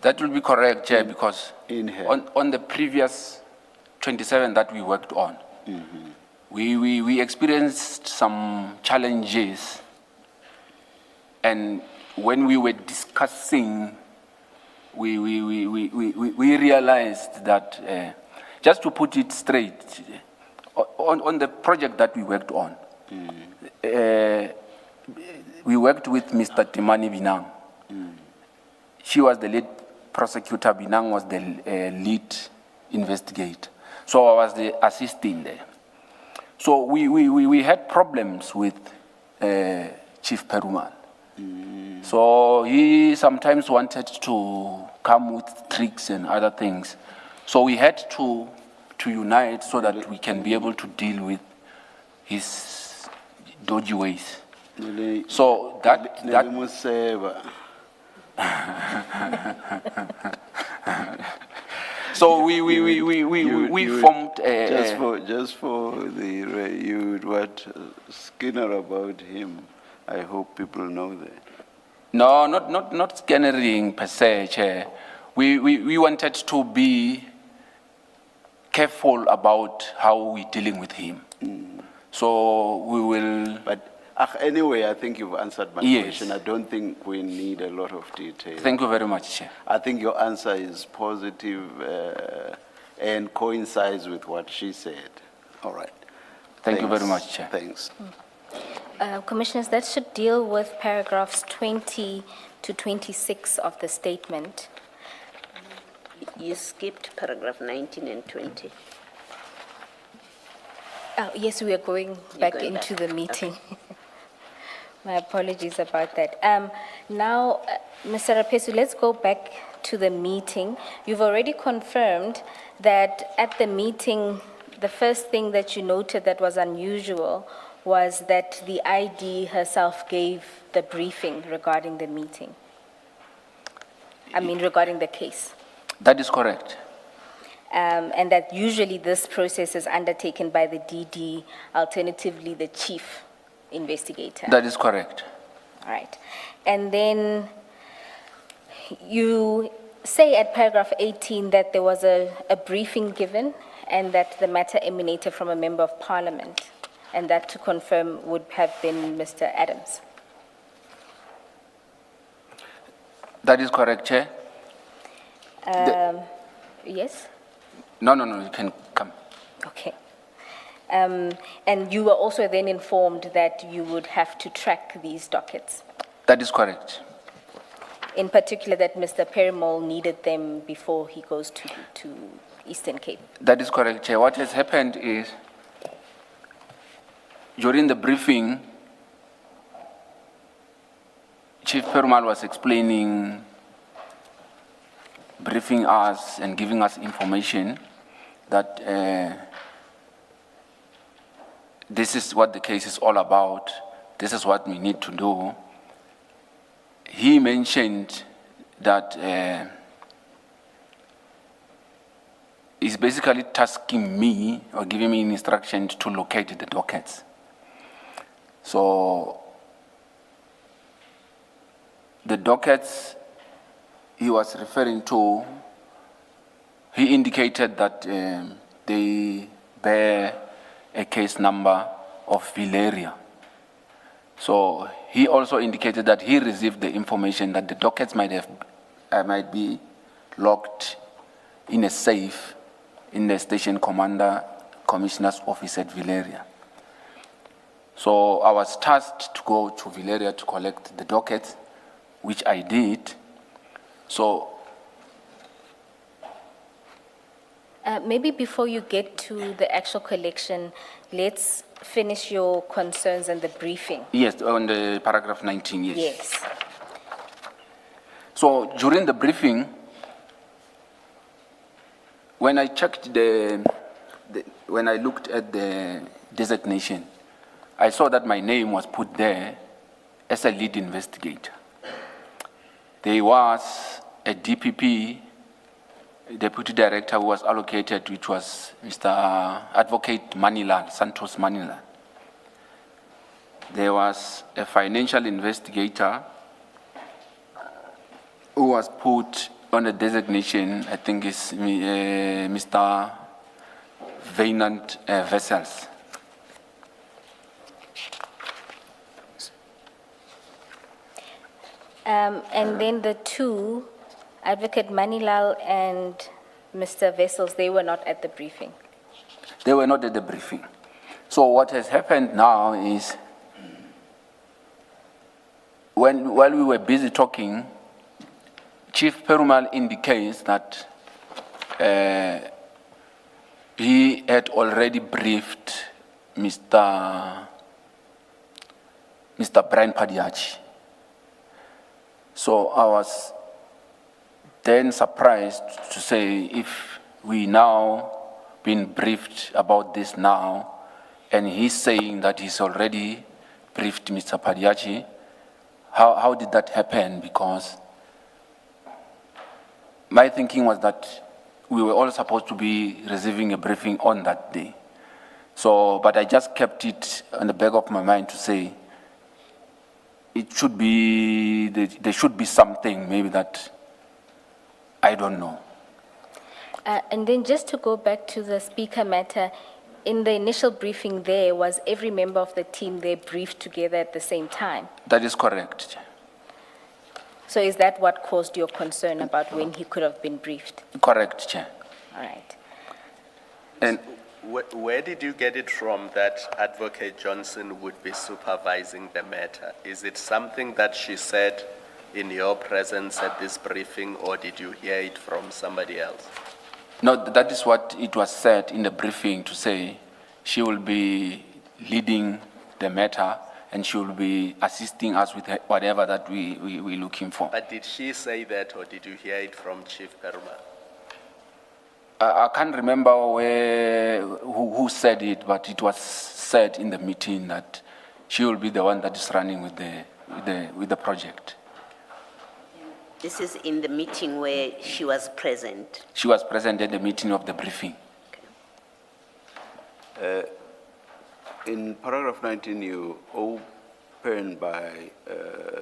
That will be correct, Chair, because in her? on the previous 27 that we worked on, we experienced some challenges, and when we were discussing, we realized that, just to put it straight, on the project that we worked on, we worked with Mr. Timani Binang. She was the lead prosecutor, Binang was the lead investigator. So I was the assistant there. So we had problems with Chief Perumal. So he sometimes wanted to come with tricks and other things. So we had to unite so that we can be able to deal with his dodgy ways. So that so we formed just for the you what Skinner about him. I hope people know that. No, not scannering per se, Chair. We wanted to be careful about how we're dealing with him. So we will... But anyway, I think you've answered my Yes. question. I don't think we need a lot of detail. Thank you very much, Chair. I think your answer is positive and coincides with what she said. All right. Thank you Thanks. very much, Chair. Thanks. Commissioners, that should deal with paragraphs 20 to 26 of the statement. You skipped paragraph 19 and 20. Oh, yes, we are going back going into back. the meeting. My apologies about that. Now, Mr. Raphesu, let's go back to the meeting. You've already confirmed that at the meeting, the first thing that you noted that was unusual was that the ID herself gave the briefing regarding the meeting. Regarding the case. That is correct. And that usually this process is undertaken by the DD, alternatively the chief investigator. That is correct. All right. And then you say at paragraph 18 that there was a briefing given and that the matter emanated from a member of parliament, and that to confirm would have been Mr. Adams. That is correct, Chair. Yes? No, you can come. Okay. And you were also then informed that you would have to track these dockets. That is correct. in particular that Mr. Perumal needed them before he goes to Eastern Cape. That is correct, Chair. What has happened is, during the briefing, Chief Perumal was explaining, briefing us and giving us information that this is what the case is all about, this is what we need to do. He mentioned that he's basically tasking me or giving me instructions to locate the dockets. So the dockets he was referring to, he indicated that they bear a case number of Valeria. So he also indicated that he received the information that the dockets might be locked in a safe in the station commander commissioner's office at Valeria. So I was tasked to go to Valeria to collect the dockets, which I did. So maybe before you get to the actual collection, let's finish your concerns and the briefing. yes, on the paragraph 19, yes. Yes. So during the briefing, when I checked when I looked at the designation, I saw that my name was put there as a lead investigator. There was a DPP, deputy director, who was allocated, which was Mr. Advocate Manilal, Santos Manilal. There was a financial investigator who was put on the designation, I think is Mr. Vainant Vessels. And then the two, Advocate Manilal and Mr. Vessels, they were not at the briefing. They were not at the briefing. So what has happened now is, while we were busy talking, Chief Perumal indicates that he had already briefed Mr. Brian Padiachi. So I was then surprised to say, if we now been briefed about this now, and he's saying that he's already briefed Mr. Padiachi, how did that happen? Because my thinking was that we were all supposed to be receiving a briefing on that day. So, but I just kept it on the back of my mind to say, it should be, there should be something maybe that I don't know. And then just to go back to the speaker matter, in the initial briefing there, was every member of the team there briefed together at the same time? That is correct. So is that what caused your concern about when he could have been briefed? Correct, Chair. All right. And Where did you get it from that Advocate Johnson would be supervising the matter? Is it something that she said in your presence at this briefing, or did you hear it from somebody else? no, that is what it was said in the briefing, to say she will be leading the matter and she will be assisting us with whatever that we're looking for. But did she say that, or did you hear it from Chief Perumal? I can't remember who said it, but it was said in the meeting that she will be the one that is running with the project. This is in the meeting where she was present. She was present at the meeting of the briefing. In paragraph 19, you open by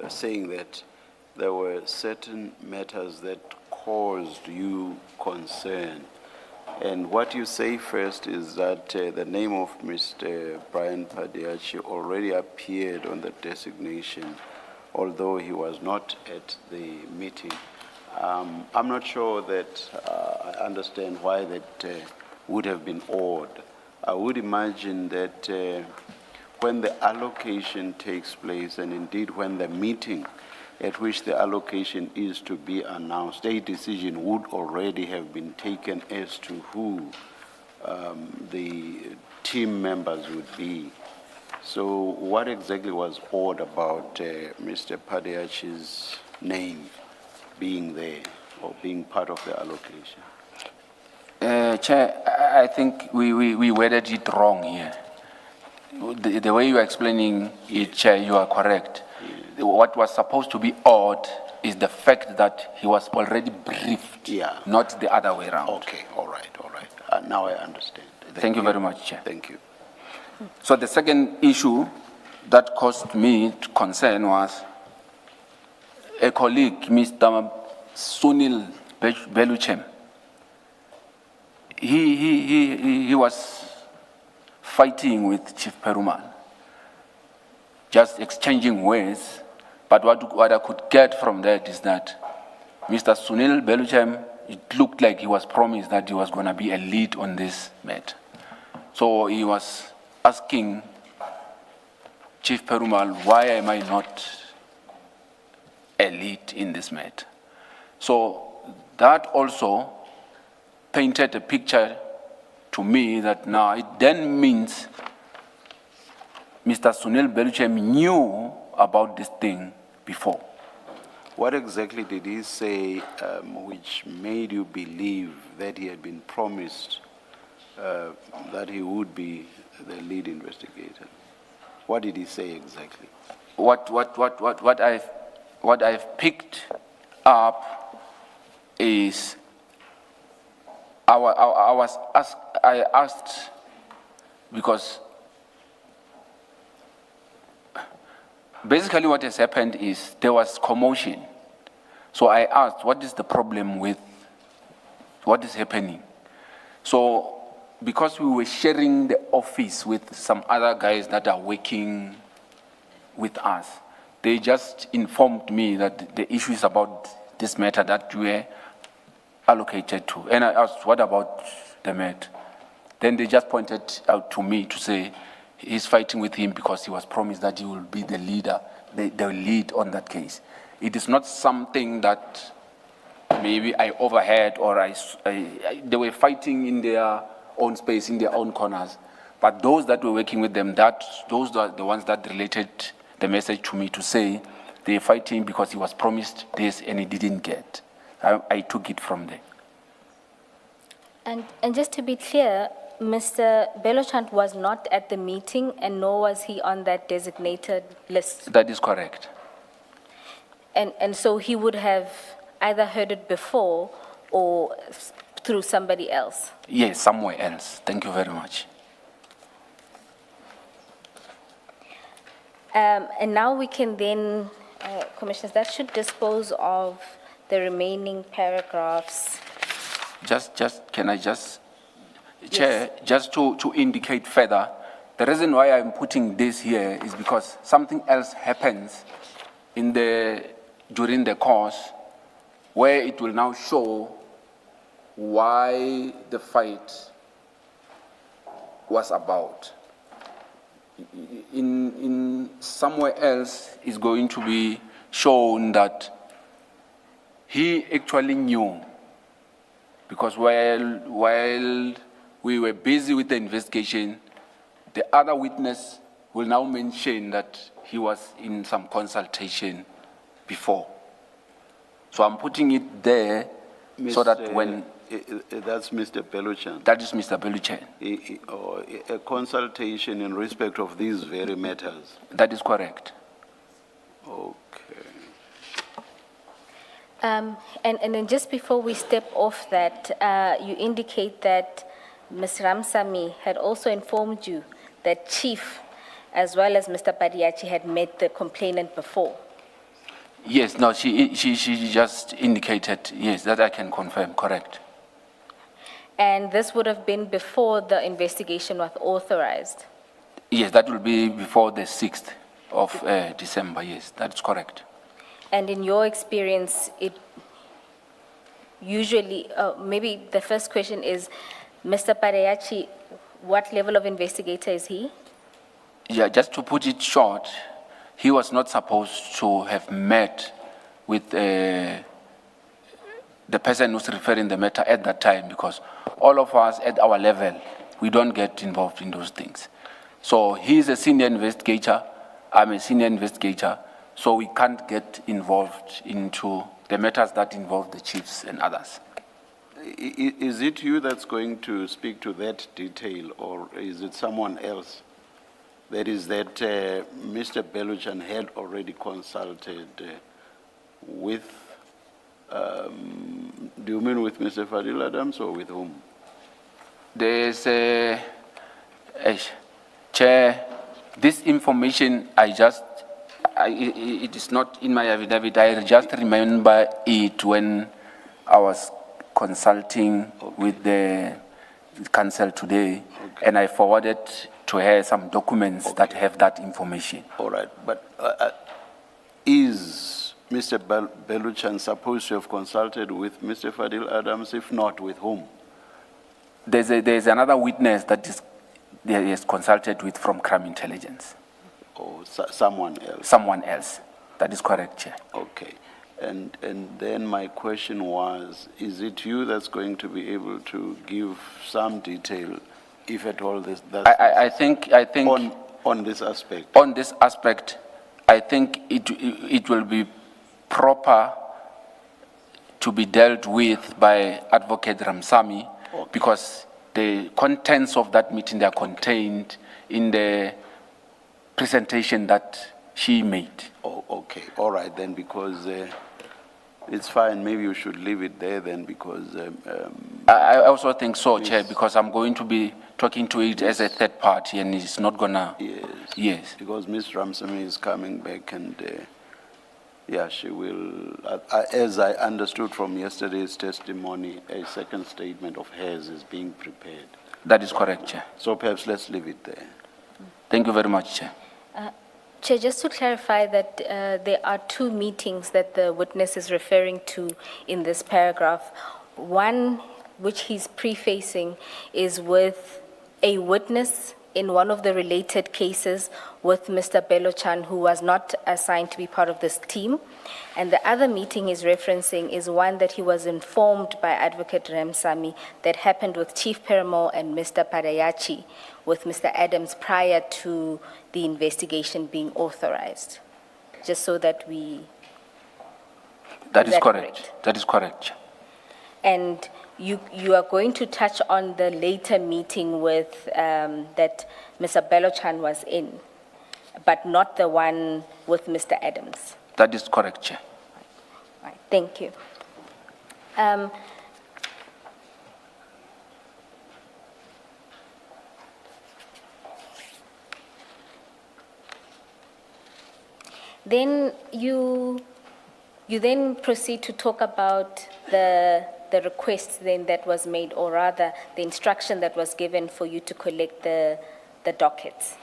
saying that there were certain matters that caused you concern. And what you say first is that the name of Mr. Brian Padiachi already appeared on the designation, although he was not at the meeting. I'm not sure that I understand why that would have been odd. I would imagine that when the allocation takes place, and indeed when the meeting at which the allocation is to be announced, a decision would already have been taken as to who the team members would be. So what exactly was odd about Mr. Padeachi's name being there or being part of the allocation? Chair, I think we worded it wrong here. The way you are explaining it, Chair, you are correct. What was supposed to be odd is the fact that he was already briefed, not the other way around. Okay, all right. Now I understand. Thank you very much, Chair. Thank you. So the second issue that caused me concern was a colleague, Mr. Sunil Beluchem. He was fighting with Chief Perumal, just exchanging words. But what I could get from that is that Mr. Sunil Beluchem, it looked like he was promised that he was going to be a lead on this matter. So he was asking Chief Perumal, why am I not a lead in this matter? So that also painted a picture to me that now it then means Mr. Sunil Beluchem knew about this thing before. What exactly did he say which made you believe that he had been promised that he would be the lead investigator? What did he say exactly? What I've picked up is I asked because basically what has happened is there was commotion. So I asked, what is the problem with what is happening? So because we were sharing the office with some other guys that are working with us, they just informed me that the issue is about this matter that we were allocated to. And I asked, what about the matter? Then they just pointed out to me to say he's fighting with him because he was promised that he will be the leader, the lead on that case. It is not something that maybe I overheard or they were fighting in their own space, in their own corners. But those that were working with them, those are the ones that related the message to me to say they're fighting because he was promised this and he didn't get. I took it from there. And just to be clear, Mr. Beluchem was not at the meeting and nor was he on that designated list. That is correct. And so he would have either heard it before or through somebody else. Yes, somewhere else. Thank you very much. And now we can then, Commissioners, that should dispose of the remaining paragraphs. Chair, just to indicate further, the reason why I'm putting this here is because something else happens during the course where it will now show why the fight was about. In somewhere else is going to be shown that he actually knew, because while we were busy with the investigation, the other witness will now mention that he was in some consultation before. So I'm putting it there so that when... That's Mr. Beluchem. That is Mr. Beluchem. A consultation in respect of these very matters. That is correct. Okay. And then just before we step off that, you indicate that Ms. Ramsamy had also informed you that Chief, as well as Mr. Padeachi, had met the complainant before. Yes, no, she just indicated, yes, that I can confirm, correct. And this would have been before the investigation was authorized? Yes, that will be before the 6th of December, yes, that's correct. And in your experience, it usually, maybe the first question is, Mr. Padeachi, what level of investigator is he? Yeah, just to put it short, he was not supposed to have met with the person who's referring the matter at that time, because all of us at our level, we don't get involved in those things. So he's a senior investigator, I'm a senior investigator, so we can't get involved into the matters that involve the chiefs and others. Is it you that's going to speak to that detail, or is it someone else? That is that Mr. Beluchan had already consulted with, do you mean with Mr. Fadil Adams or with whom? There's Chair, this information it is not in my affidavit. I just remember it when I was consulting with the council today, and I forwarded to her some documents that have that information. All right, but is Mr. Beluchan supposed to have consulted with Mr. Fadil Adams? If not, with whom? There's another witness that he is consulted with from crime intelligence. Or someone else? Someone else. That is correct, Chair. Okay. And then my question was, is it you that's going to be able to give some detail, if at all, I think on this aspect? On this aspect, I think it will be proper to be dealt with by Advocate Ramsamy, okay, because the contents of that meeting, they are contained in the presentation that she made. Oh, okay. All right, then, because it's fine. Maybe you should leave it there then, because... I also think so, Chair, because I'm going to be talking to it as a third party, and it's not going to... Yes. Yes. Because Ms. Ramsamy is coming back, and yeah, she will... as I understood from yesterday's testimony, a second statement of hers is being prepared. That is correct, Chair. So perhaps let's leave it there. Thank you very much, Chair. Chair, just to clarify that there are two meetings that the witness is referring to in this paragraph. One, which he's prefacing, is with a witness in one of the related cases with Mr. Beluchan, who was not assigned to be part of this team. And the other meeting he's referencing is one that he was informed by Advocate Ramsamy that happened with Chief Peramo and Mr. Padayachi with Mr. Adams prior to the investigation being authorized. Just so that we... That is correct. That is correct. And you are going to touch on the later meeting with that Mr. Beluchan was in, but not the one with Mr. Adams. That is correct, Chair. Right. Thank you. Then you then proceed to talk about the request then that was made, or rather the instruction that was given for you to collect the dockets.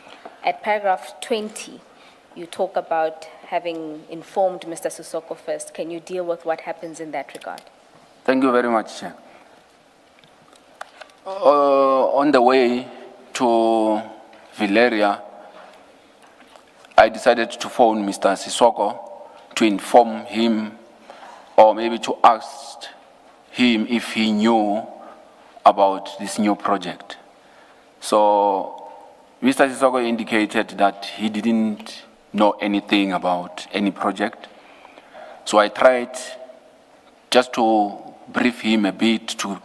At paragraph 20, you talk about having informed Mr. Sisoko first. Can you deal with what happens in that regard? Thank you very much, Chair. On the way to Valeria, I decided to phone Mr. Sisoko to inform him, or maybe to ask him if he knew about this new project. So Mr. Sisoko indicated that he didn't know anything about any project. So I tried just to brief him a bit to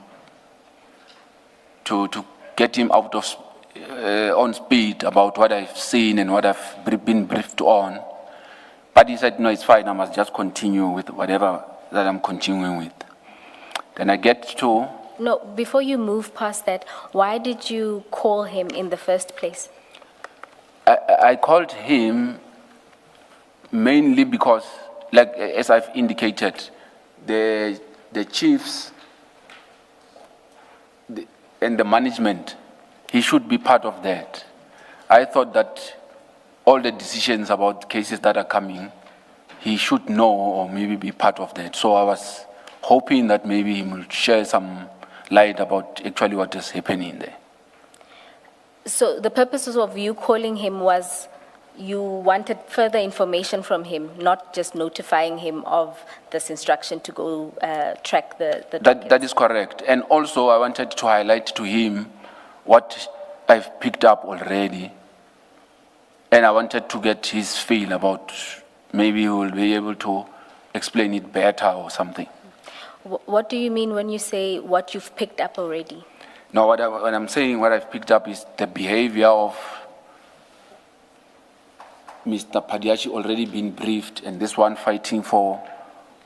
get him out of on speed about what I've seen and what I've been briefed on. But he said, no, it's fine, I must just continue with whatever that I'm continuing with. Then I get to... No, before you move past that, why did you call him in the first place? I called him mainly because, like as I've indicated, the chiefs and the management, he should be part of that. I thought that all the decisions about cases that are coming, he should know or maybe be part of that. So I was hoping that maybe he will share some light about actually what is happening there. So the purposes of you calling him was you wanted further information from him, not just notifying him of this instruction to go track the dockets. That is correct. And also, I wanted to highlight to him what I've picked up already. And I wanted to get his feel about maybe he will be able to explain it better or something. What do you mean when you say what you've picked up already? No, when I'm saying what I've picked up is the behavior of Mr. Padiachi already been briefed, and this one fighting for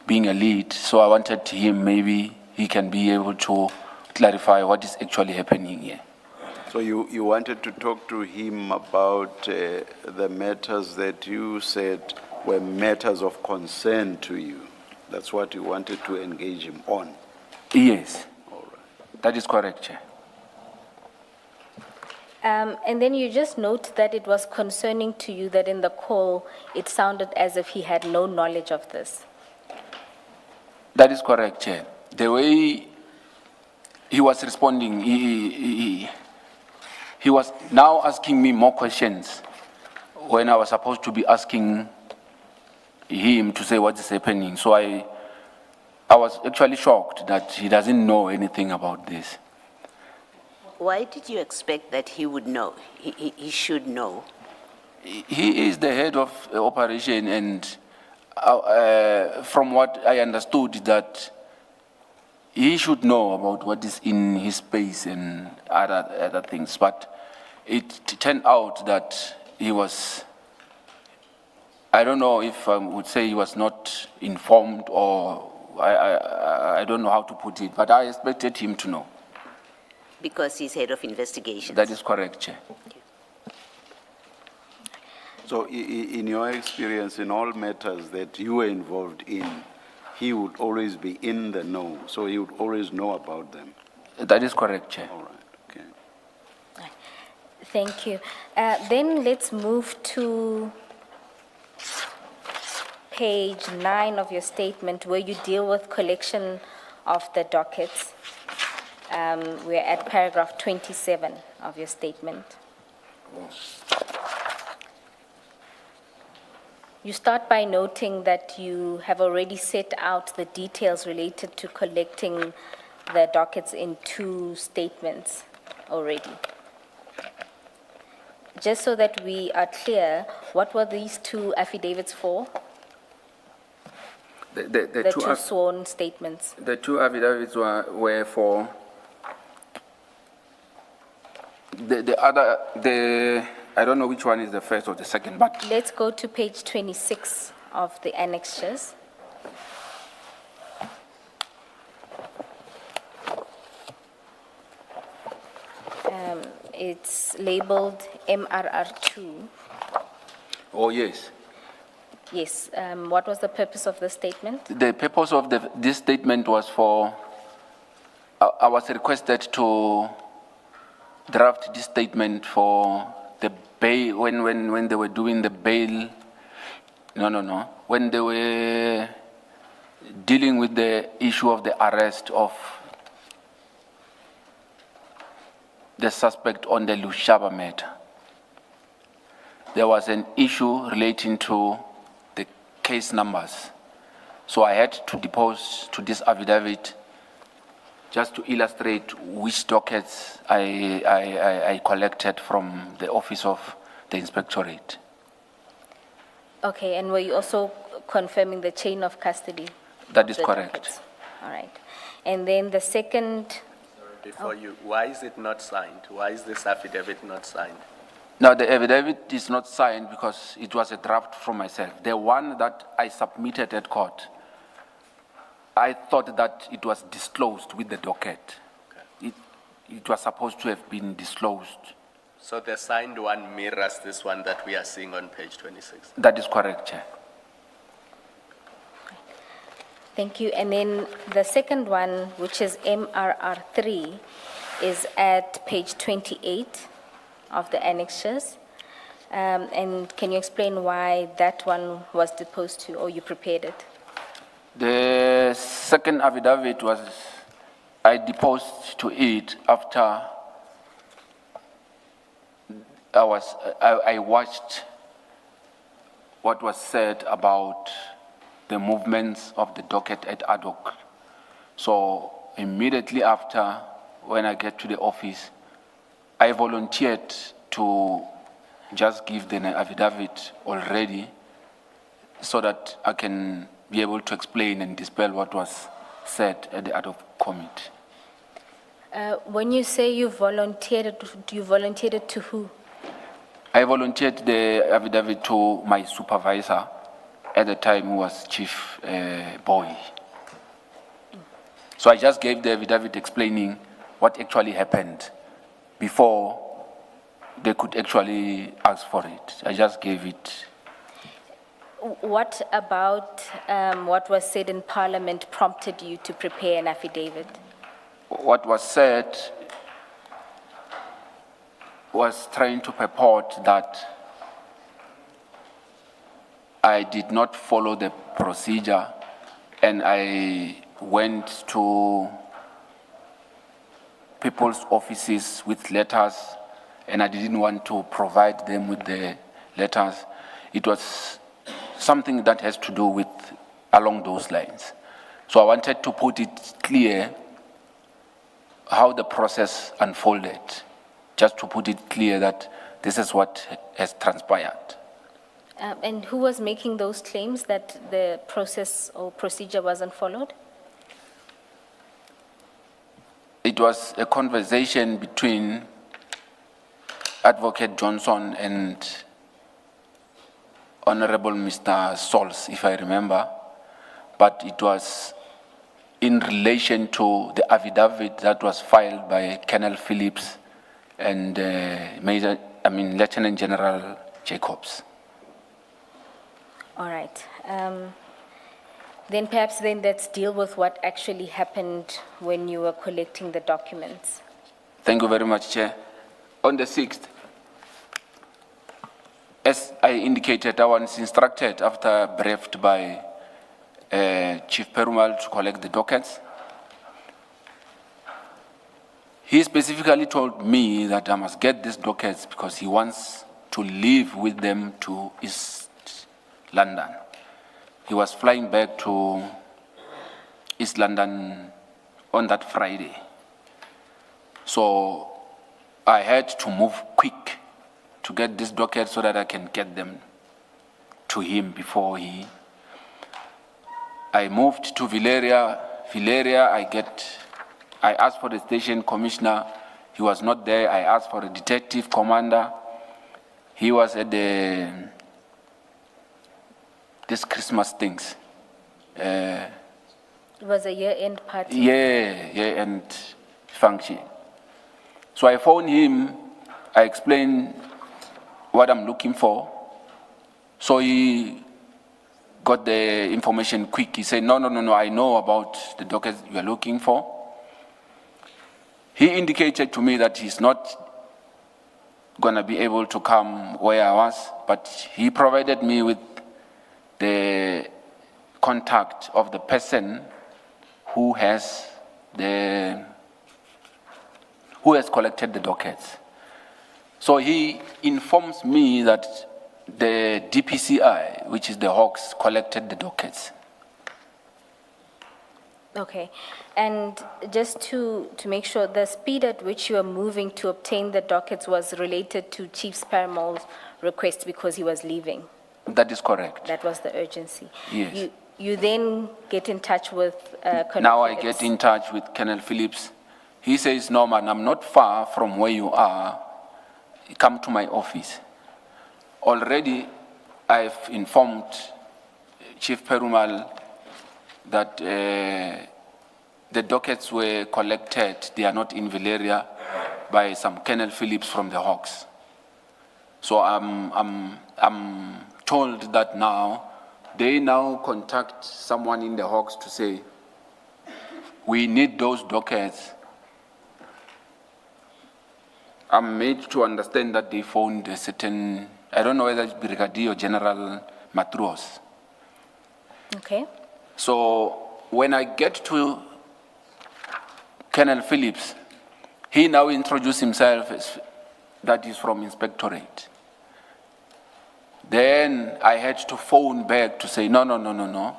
being a lead. So I wanted him, maybe he can be able to clarify what is actually happening here. So you wanted to talk to him about the matters that you said were matters of concern to you. That's what you wanted to engage him on. Yes. All right. That is correct, Chair. And then you just note that it was concerning to you that in the call, it sounded as if he had no knowledge of this. That is correct, Chair. The way he was responding, he was now asking me more questions when I was supposed to be asking him to say what is happening. So I was actually shocked that he doesn't know anything about this. Why did you expect that he would know? He should know. He is the head of operation, and from what I understood, that he should know about what is in his space and other things. But it turned out that he was, I don't know if I would say he was not informed, or I don't know how to put it, but I expected him to know. Because he's head of investigations. That is correct, Chair. So in your experience, in all matters that you were involved in, he would always be in the know, so he would always know about them. That is correct, Chair. All right, okay. Thank you. Then let's move to page 9 of your statement, where you deal with collection of the dockets. We're at paragraph 27 of your statement. You start by noting that you have already set out the details related to collecting the dockets in 2 statements already. Just so that we are clear, what were these 2 affidavits for? The two sworn statements. The 2 affidavits were for I don't know which one is the first or the second, but Let's go to page 26 of the annexures. It's labeled MRR2. oh yes. Yes, what was the purpose of this statement? The purpose of this statement was for, I was requested to draft this statement for the bail, when they were doing the bail, when they were dealing with the issue of the arrest of the suspect on the Lushaba matter. There was an issue relating to the case numbers. So I had to depose to this affidavit just to illustrate which dockets I collected from the office of the inspectorate. Okay, and were you also confirming the chain of custody? That of is the correct. dockets? All right. And then the second, Before you, why is it not signed? Why is this affidavit not signed? Now, the affidavit is not signed because it was a draft from myself. The one that I submitted at court, I thought that it was disclosed with the docket. Okay. It was supposed to have been disclosed. So the signed one mirrors this one that we are seeing on page 26. That is correct, Chair. thank you. And then the second one, which is MRR3, is at page 28 of the annexures. And can you explain why that one was deposed to, or you prepared it? The second affidavit was, I deposed to it after I watched what was said about the movements of the docket at Idac. So immediately after, when I get to the office, I volunteered to just give them an affidavit already so that I can be able to explain and dispel what was said at the Idac committee. When you say you volunteered it to who? I volunteered the affidavit to my supervisor at the time, who was Chief Boy. So I just gave the affidavit explaining what actually happened before they could actually ask for it. I just gave it. What about what was said in Parliament prompted you to prepare an affidavit? What was said was trying to purport that I did not follow the procedure and I went to people's offices with letters and I didn't want to provide them with the letters. It was something that has to do with along those lines. So I wanted to put it clear how the process unfolded, just to put it clear that this is what has transpired. And who was making those claims that the process or procedure wasn't followed? It was a conversation between Advocate Johnson and Honorable Mr. Sols, if I remember, but it was in relation to the affidavit that was filed by Colonel Phillips and Lieutenant General Jacobs. All right. Then perhaps let's deal with what actually happened when you were collecting the documents. Thank you very much, Chair. On the 6th, as I indicated, I was instructed after briefed by Chief Perumal to collect the dockets. He specifically told me that I must get these dockets because he wants to leave with them to East London. He was flying back to East London on that Friday. So I had to move quick to get this docket so that I can get them to him before I moved to Valeria. I asked for the station commissioner. He was not there. I asked for a detective commander. He was at this Christmas things. It was a year-end party. Year-end function. So I phoned him. I explained what I'm looking for. So he got the information quick. He said, no, I know about the dockets you are looking for. He indicated to me that he's not going to be able to come where I was, but he provided me with the contact of the person who has collected the dockets. So he informs me that the DPCI, which is the Hawks, collected the dockets. Okay. And just to make sure, the speed at which you were moving to obtain the dockets was related to Chief Perumal's request because he was leaving? That is correct. That was the urgency. Yes. You then get in touch with Colonel Now Phillips. I get in touch with Colonel Phillips. He says, no, man, I'm not far from where you are. Come to my office. Already, I've informed Chief Perumal that the dockets were collected. They are not in Valeria by some Colonel Phillips from the Hawks. So I'm told that now they now contact someone in the Hawks to say, we need those dockets. I'm made to understand that they found a certain, I don't know whether it's Brigadier or General Matros. Okay. So when I get to Colonel Phillips, he now introduced himself as that he's from Inspectorate. Then I had to phone back to say, no.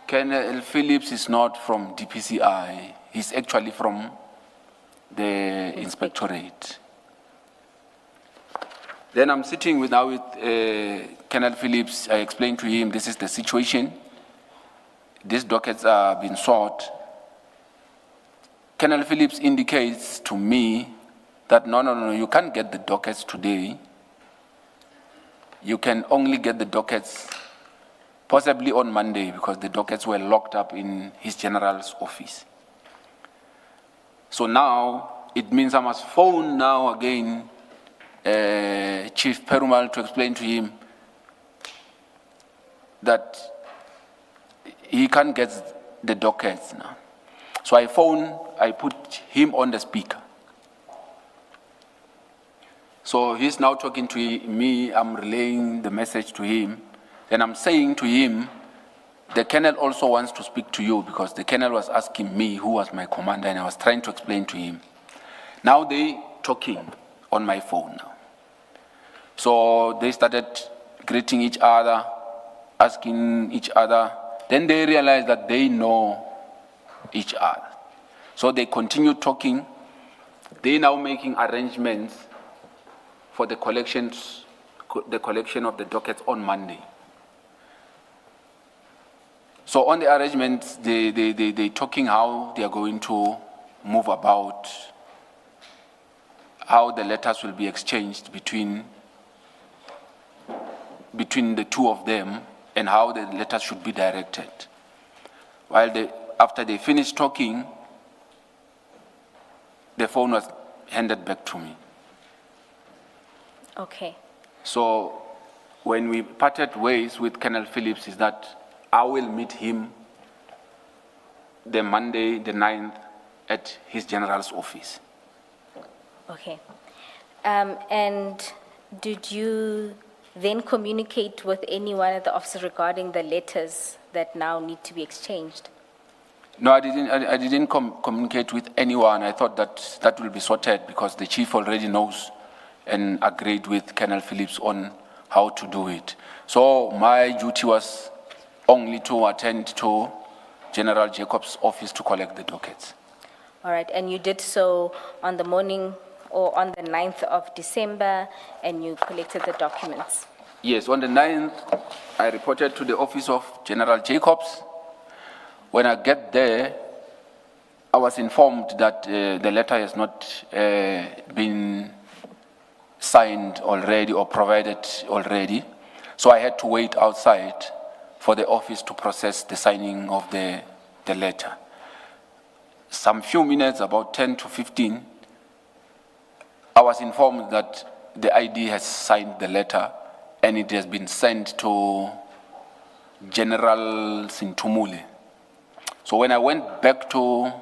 Colonel Phillips is not from DPCI. He's actually from the inspectorate. Then I'm sitting with Colonel Phillips. I explained to him, this is the situation. These dockets are being sought. Colonel Phillips indicates to me that no, you can't get the dockets today. You can only get the dockets possibly on Monday because the dockets were locked up in his general's office. So now it means I must phone now again Chief Perumal to explain to him that he can't get the dockets now. So I put him on the speaker. So he's now talking to me, I'm relaying the message to him. Then I'm saying to him, the colonel also wants to speak to you because the colonel was asking me who was my commander and I was trying to explain to him. Now they talking on my phone now. So they started greeting each other, asking each other. Then they realized that they know each other. So they continue talking. They now making arrangements for the collection of the dockets on Monday. So on the arrangements, they talking how they are going to move about, how the letters will be exchanged between the two of them and how the letters should be directed. After they finished talking, the phone was handed back to me. Okay. So when we parted ways with Colonel Phillips is that I will meet him the Monday, the 9th, at his general's office. Okay. And did you then communicate with any one of the officers regarding the letters that now need to be exchanged? No, I didn't communicate with anyone. I thought that will be sorted because the chief already knows and agreed with Colonel Phillips on how to do it. So my duty was only to attend to General Jacob's office to collect the dockets. All right, and you did so on the morning or on the 9th of December, and you collected the documents? Yes, on the 9th, I reported to the office of General Jacobs. When I get there, I was informed that the letter has not been signed already or provided already. So I had to wait outside for the office to process the signing of the letter. Some few minutes, about 10 to 15, I was informed that the ID has signed the letter and it has been sent to General Sintumule. So when I went back to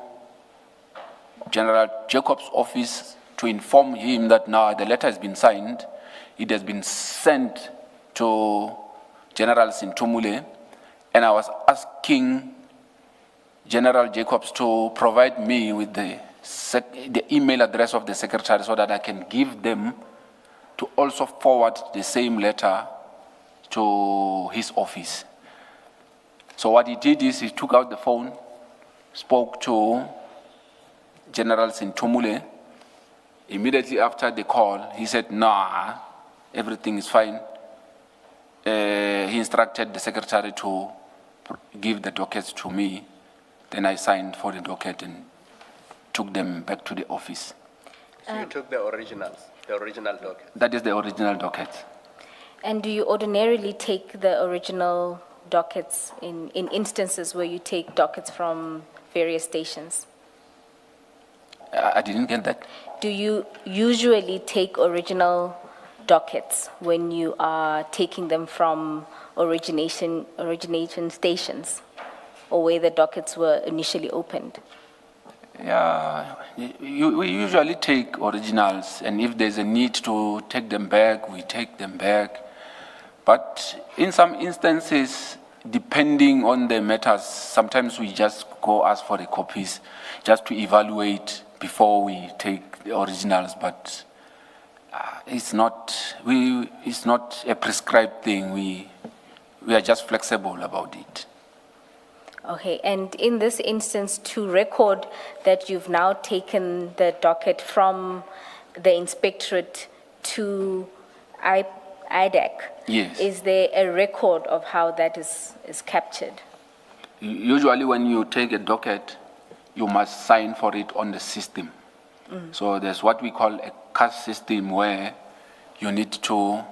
General Jacob's office to inform him that now the letter has been signed, it has been sent to General Sintumule, and I was asking General Jacobs to provide me with the email address of the secretary so that I can give them to also forward the same letter to his office. So what he did is he took out the phone, spoke to General Sintumule. Immediately after the call, he said, nah, everything is fine. He instructed the secretary to give the dockets to me. Then I signed for the docket and took them back to the office. So you took the original docket? That is the original docket. And do you ordinarily take the original dockets in instances where you take dockets from various stations? I didn't get that. Do you usually take original dockets when you are taking them from origination stations or where the dockets were initially opened? Yeah, we usually take originals, and if there's a need to take them back, we take them back. But in some instances, depending on the matters, sometimes we just go ask for the copies just to evaluate before we take the originals. But It's not a prescribed thing. We are just flexible about it. Okay, and in this instance, to record that you've now taken the docket from the inspectorate to Idac. Yes. Is there a record of how that is captured? Usually when you take a docket, you must sign for it on the system. So there's what we call a CAS system where you need to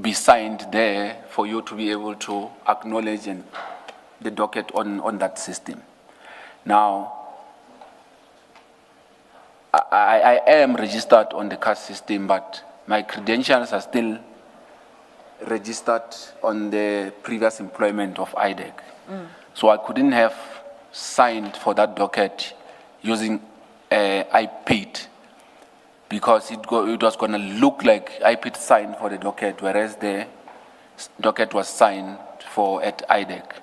be signed there for you to be able to acknowledge the docket on that system. Now, I am registered on the CAS system, but my credentials are still registered on the previous employment of Idac. So I couldn't have signed for that docket using IPID because it was going to look like IPID signed for the docket, whereas the docket was signed for at Idac.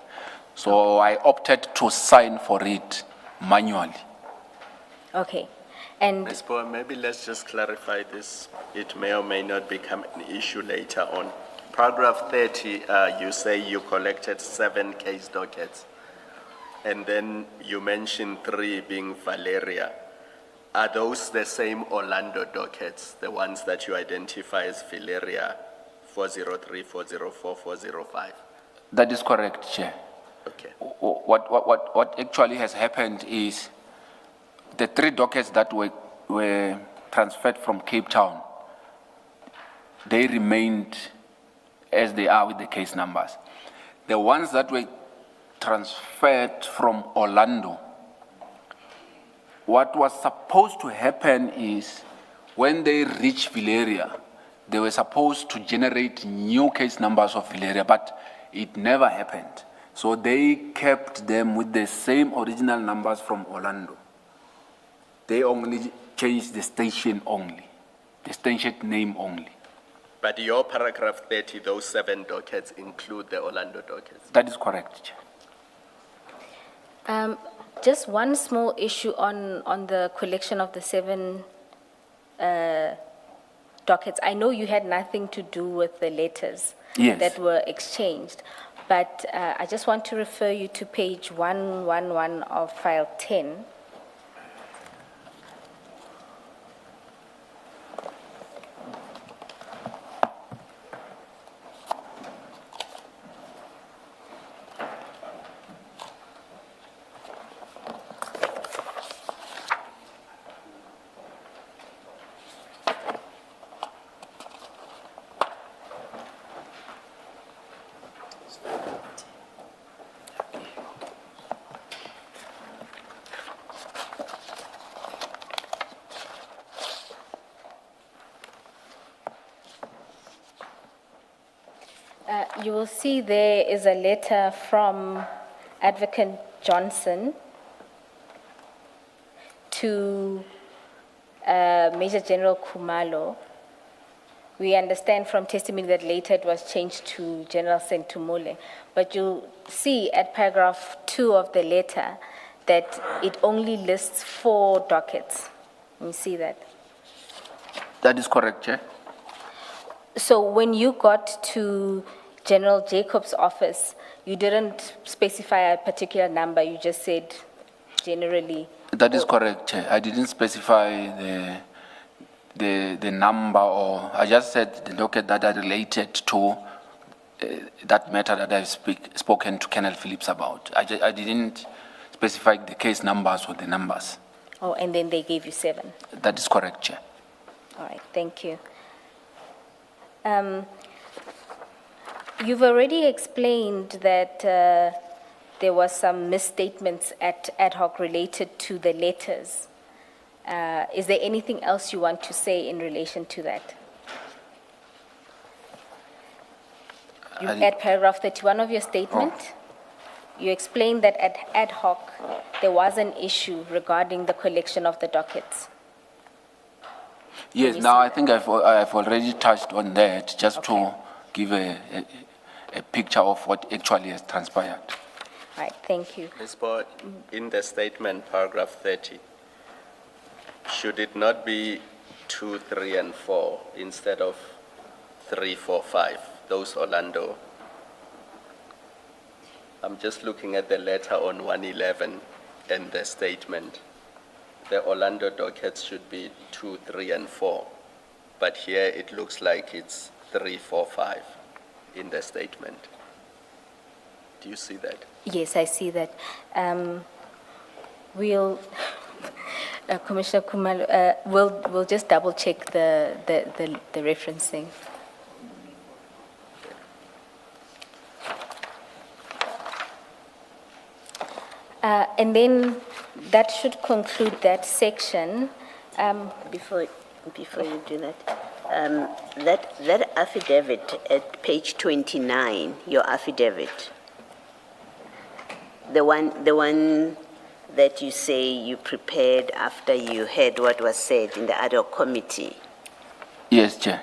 So I opted to sign for it manually. Okay, and Ms. Bowen, maybe let's just clarify this. It may or may not become an issue later on. Paragraph 30, you say you collected 7 case dockets, and then you mentioned 3 being Valeria. Are those the same Orlando dockets, the ones that you identify as Valeria 403, 404, 405? That is correct, Chair. Okay. What actually has happened is the 3 dockets that were transferred from Cape Town, they remained as they are with the case numbers. The ones that were transferred from Orlando, what was supposed to happen is when they reached Valeria, they were supposed to generate new case numbers of Valeria, but it never happened. So they kept them with the same original numbers from Orlando. They only changed the station only, the station name only. But your paragraph 30, those 7 dockets include the Orlando dockets? That is correct, Chair. just one small issue on the collection of the 7 dockets. I know you had nothing to do with the letters Yes. that were exchanged, but I just want to refer you to page 111 of file 10. You will see there is a letter from Advocate Johnson to Major General Khumalo. We understand from testimony that later it was changed to General Sentumule. But you'll see at paragraph 2 of the letter that it only lists 4 dockets. You see that? That is correct, Chair. So when you got to General Jacob's office, you didn't specify a particular number, you just said generally. That is correct, Chair. I didn't specify the number, or I just said the docket that are related to that matter that I've spoken to Colonel Phillips about. I didn't specify the case numbers or the numbers. Oh, and then they gave you 7. That is correct, Chair. All right, thank you. You've already explained that there was some misstatements at ad hoc related to the letters. Is there anything else you want to say in relation to that? At paragraph 31 of your statement, you explained that at ad hoc, there was an issue regarding the collection of the dockets. Yes, you now see I think I've already touched on that, just to give a picture of what actually has transpired. All right, thank you. Ms. Boyd, in the statement, paragraph 30, should it not be 2, 3, and 4 instead of 3, 4, 5, those Orlando. I'm just looking at the letter on 111 and the statement. The Orlando dockets should be 2, 3, and 4, but here it looks like it's 3, 4, 5 in the statement. Do you see that? Yes, I see that. We'll, Commissioner Khumalo, we'll just double check the referencing. And then that should conclude that section. Before you do that, that affidavit at page 29, your affidavit, the one that you say you prepared after you heard what was said in the ad hoc committee. Yes, Chair.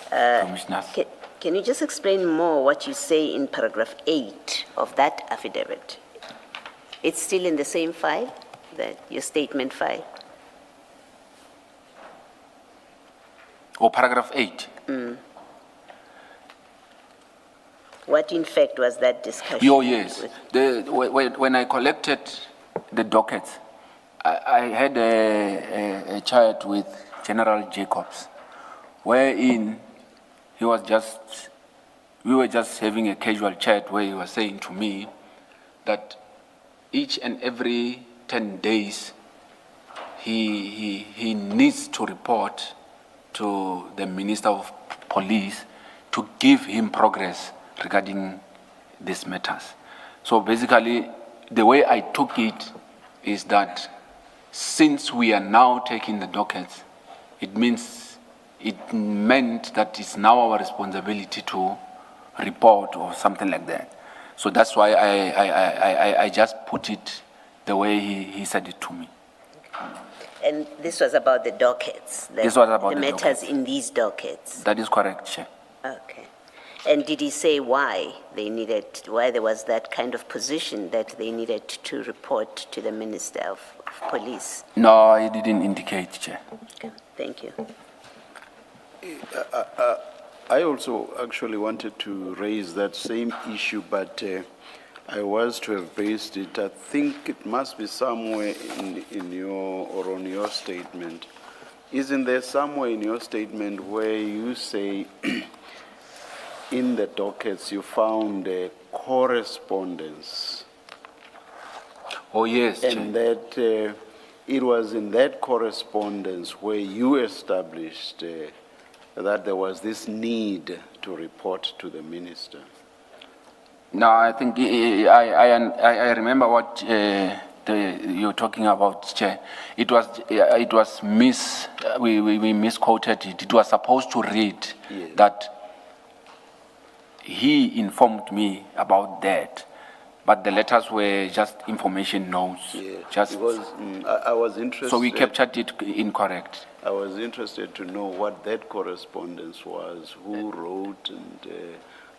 Commissioner. Can you just explain more what you say in paragraph 8 of that affidavit? It's still in the same file, your statement file? Or paragraph 8? What in fact was that discussion? Oh, yes. When I collected the dockets, I had a chat with General Jacobs, wherein we were just having a casual chat where he was saying to me that each and every 10 days he needs to report to the Minister of Police to give him progress regarding these matters. So basically, the way I took it is that since we are now taking the dockets, it meant that it's now our responsibility to report or something like that. So that's why I just put it the way he said it to me. And this was about the dockets? This was about the matters dockets. In these dockets? That is correct, Chair. Okay. And did he say why there was that kind of position that they needed to report to the Minister of Police? No, he didn't indicate, Chair. Okay, thank you. I also actually wanted to raise that same issue, but I was to have based it. I think it must be somewhere in your or on your statement. Isn't there somewhere in your statement where you say in the dockets you found a correspondence? Oh, yes, Chair. And that it was in that correspondence where you established that there was this need to report to the minister. No, I think I remember what you're talking about, Chair. It was we misquoted it. It was supposed to read that he informed me about that, but the letters were just information notes. Just because I was interested. So we captured it incorrect. I was interested to know what that correspondence was, who wrote, and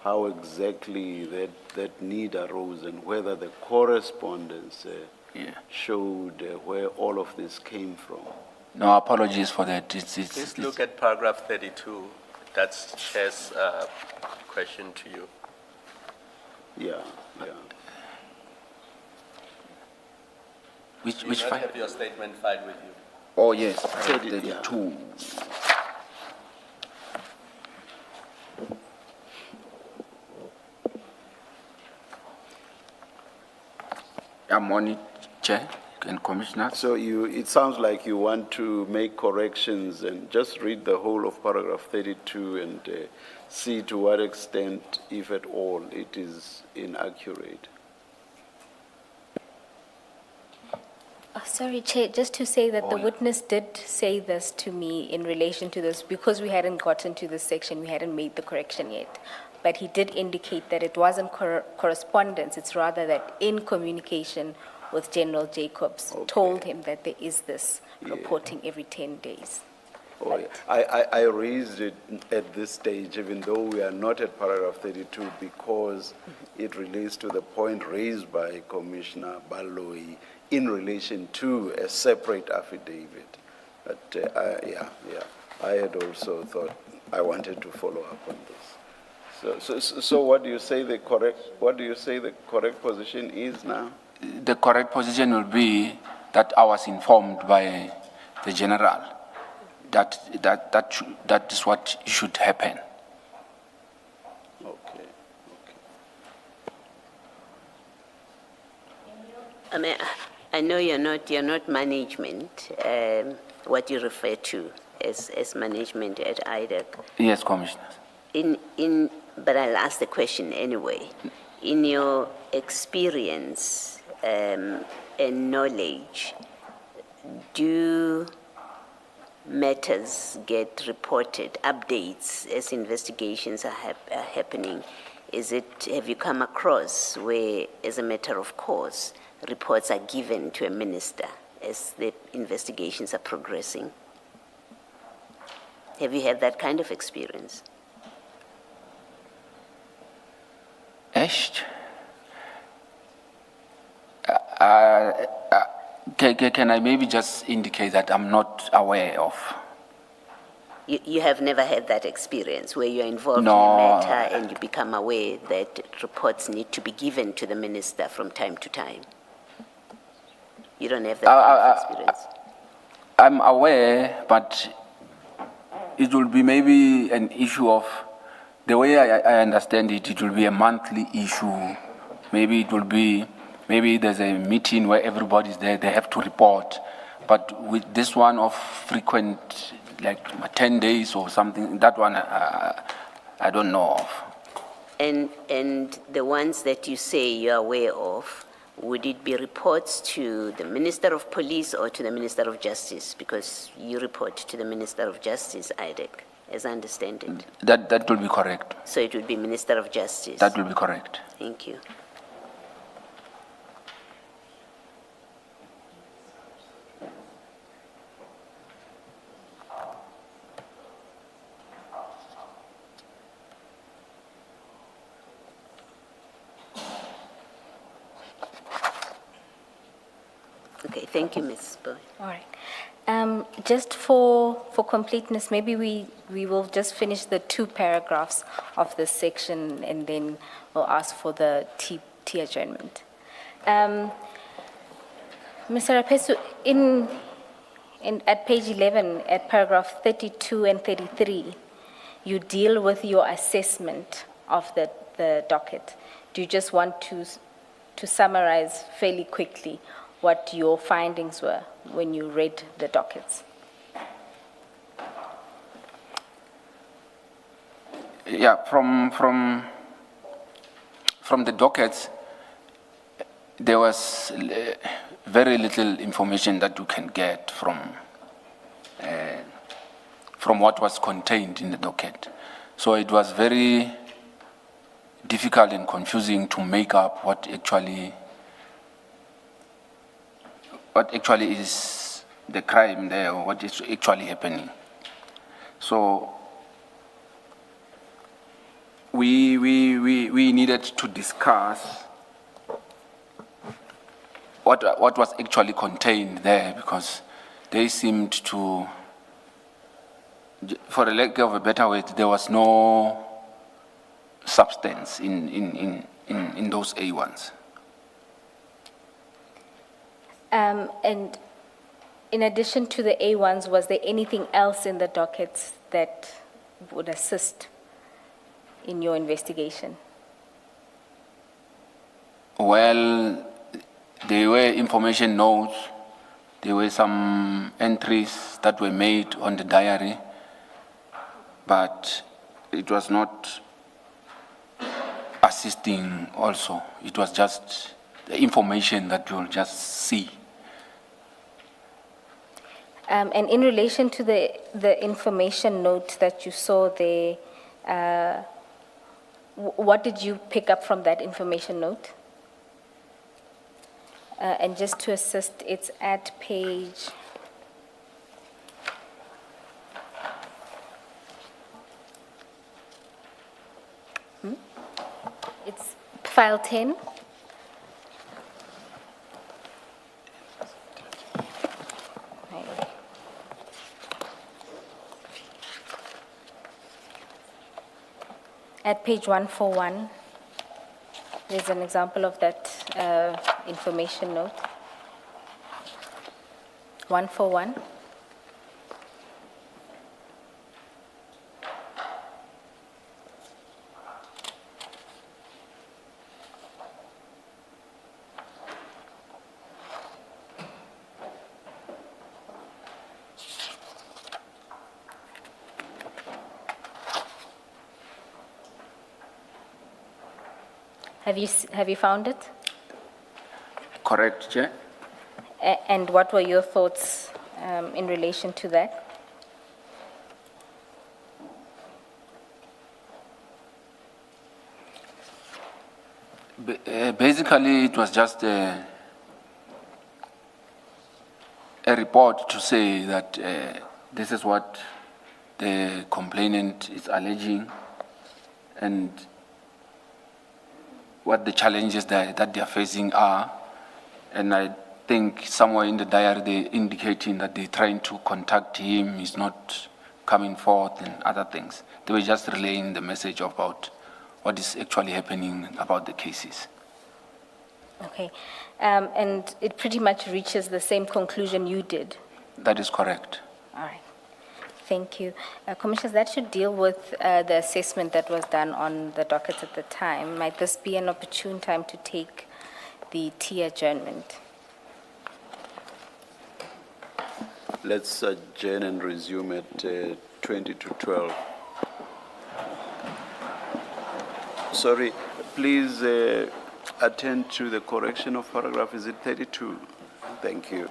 how exactly that need arose, and whether the correspondence showed where all of this came from. No, apologies for that. Please look at paragraph 32. That's Chair's question to you. Yeah. Do you Which not file? have your statement filed with you? Oh, yes. 32. 32. I'm on it, Chair and Commissioner. So it sounds like you want to make corrections and just read the whole of paragraph 32 and see to what extent, if at all, it is inaccurate. Sorry, Chair, just to say that the witness did say this to me in relation to this, because we hadn't gotten to this section, we hadn't made the correction yet. But he did indicate that it wasn't correspondence, it's rather that in communication with General Jacobs, told him that there is this reporting every 10 days. I raised it at this stage, even though we are not at paragraph 32, because it relates to the point raised by Commissioner Baloyi in relation to a separate affidavit. But I had also thought I wanted to follow up on this. So what do you say the correct position is now? The correct position will be that I was informed by the general that is what should happen. Okay. I mean, I know you're not management, what you refer to as management at Idac. Yes, Commissioner. But I'll ask the question anyway. In your experience and knowledge, do matters get reported, updates as investigations are happening? Have you come across where, as a matter of course, reports are given to a minister as the investigations are progressing? Have you had that kind of experience? Can I maybe just indicate that I'm not aware of? You have never had that experience where you're involved No. in a matter and you become aware that reports need to be given to the minister from time to time? You don't have that kind of experience? I'm aware, but it will be maybe an issue of, the way I understand it, it will be a monthly issue. Maybe it will be, maybe there's a meeting where everybody's there, they have to report. But with this one of frequent, like 10 days or something, that one I don't know of. And the ones that you say you're aware of, would it be reports to the Minister of Police or to the Minister of Justice? Because you report to the Minister of Justice, Idac, as I understand it. That will be correct. So it would be Minister of Justice. That will be correct. Thank you. Okay, thank you, Ms. Boy. All right. Just for completeness, maybe we will just finish the 2 paragraphs of this section and then we'll ask for the T adjournment. Mr. Raphesu, at page 11, at paragraph 32 and 33, you deal with your assessment of the docket. Do you just want to summarize fairly quickly what your findings were when you read the dockets? Yeah, from the dockets, there was very little information that you can get from what was contained in the docket. So it was very difficult and confusing to make up what actually is the crime there, or what is actually happening. So we needed to discuss what was actually contained there, because they seemed to, for the lack of a better word, there was no substance in those A1s. And in addition to the A1s, was there anything else in the dockets that would assist in your investigation? Well, there were information notes, there were some entries that were made on the diary, but it was not assisting also. It was just the information that you'll just see. And in relation to the information note that you saw there, what did you pick up from that information note? And just to assist, it's at page... It's file 10. At page 141, there's an example of that information note. 141. Have you found it? Correct, Chair? And what were your thoughts in relation to that? Basically, it was just a report to say that this is what the complainant is alleging and what the challenges that they are facing are. And I think somewhere in the diary they're indicating that they're trying to contact him, he's not coming forth and other things. They were just relaying the message about what is actually happening about the cases. Okay. And it pretty much reaches the same conclusion you did. That is correct. All right. Thank you. Commissioners, that should deal with the assessment that was done on the docket at the time. Might this be an opportune time to take the T adjournment? Let's adjourn and resume at 20 to 12. Sorry, please attend to the correction of paragraph, is it 32? Thank you.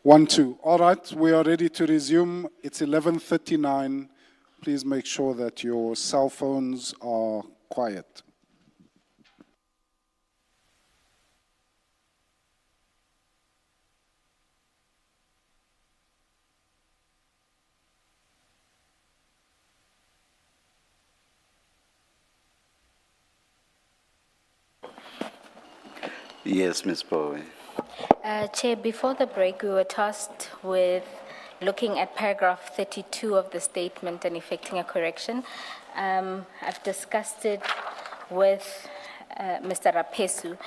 1-2. All right, we are ready to resume. It's 11:39. Please make sure that your cell phones are quiet. Yes, Ms. Bowie. Chair, before the break, we were tasked with looking at paragraph 32 of the statement and effecting a correction. I've discussed it with Mr. Raphesu.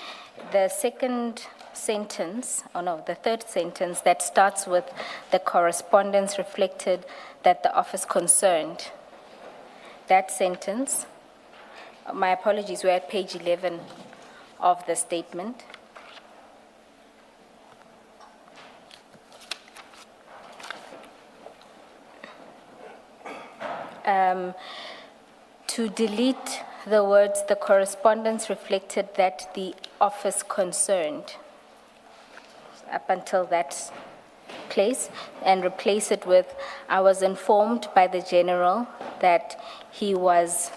The second sentence, the third sentence that starts with the correspondence reflected that the office concerned. That sentence, my apologies, we're at page 11 of the statement. To delete the words, the correspondence reflected that the office concerned, up until that place, and replace it with, I was informed by the general that he was,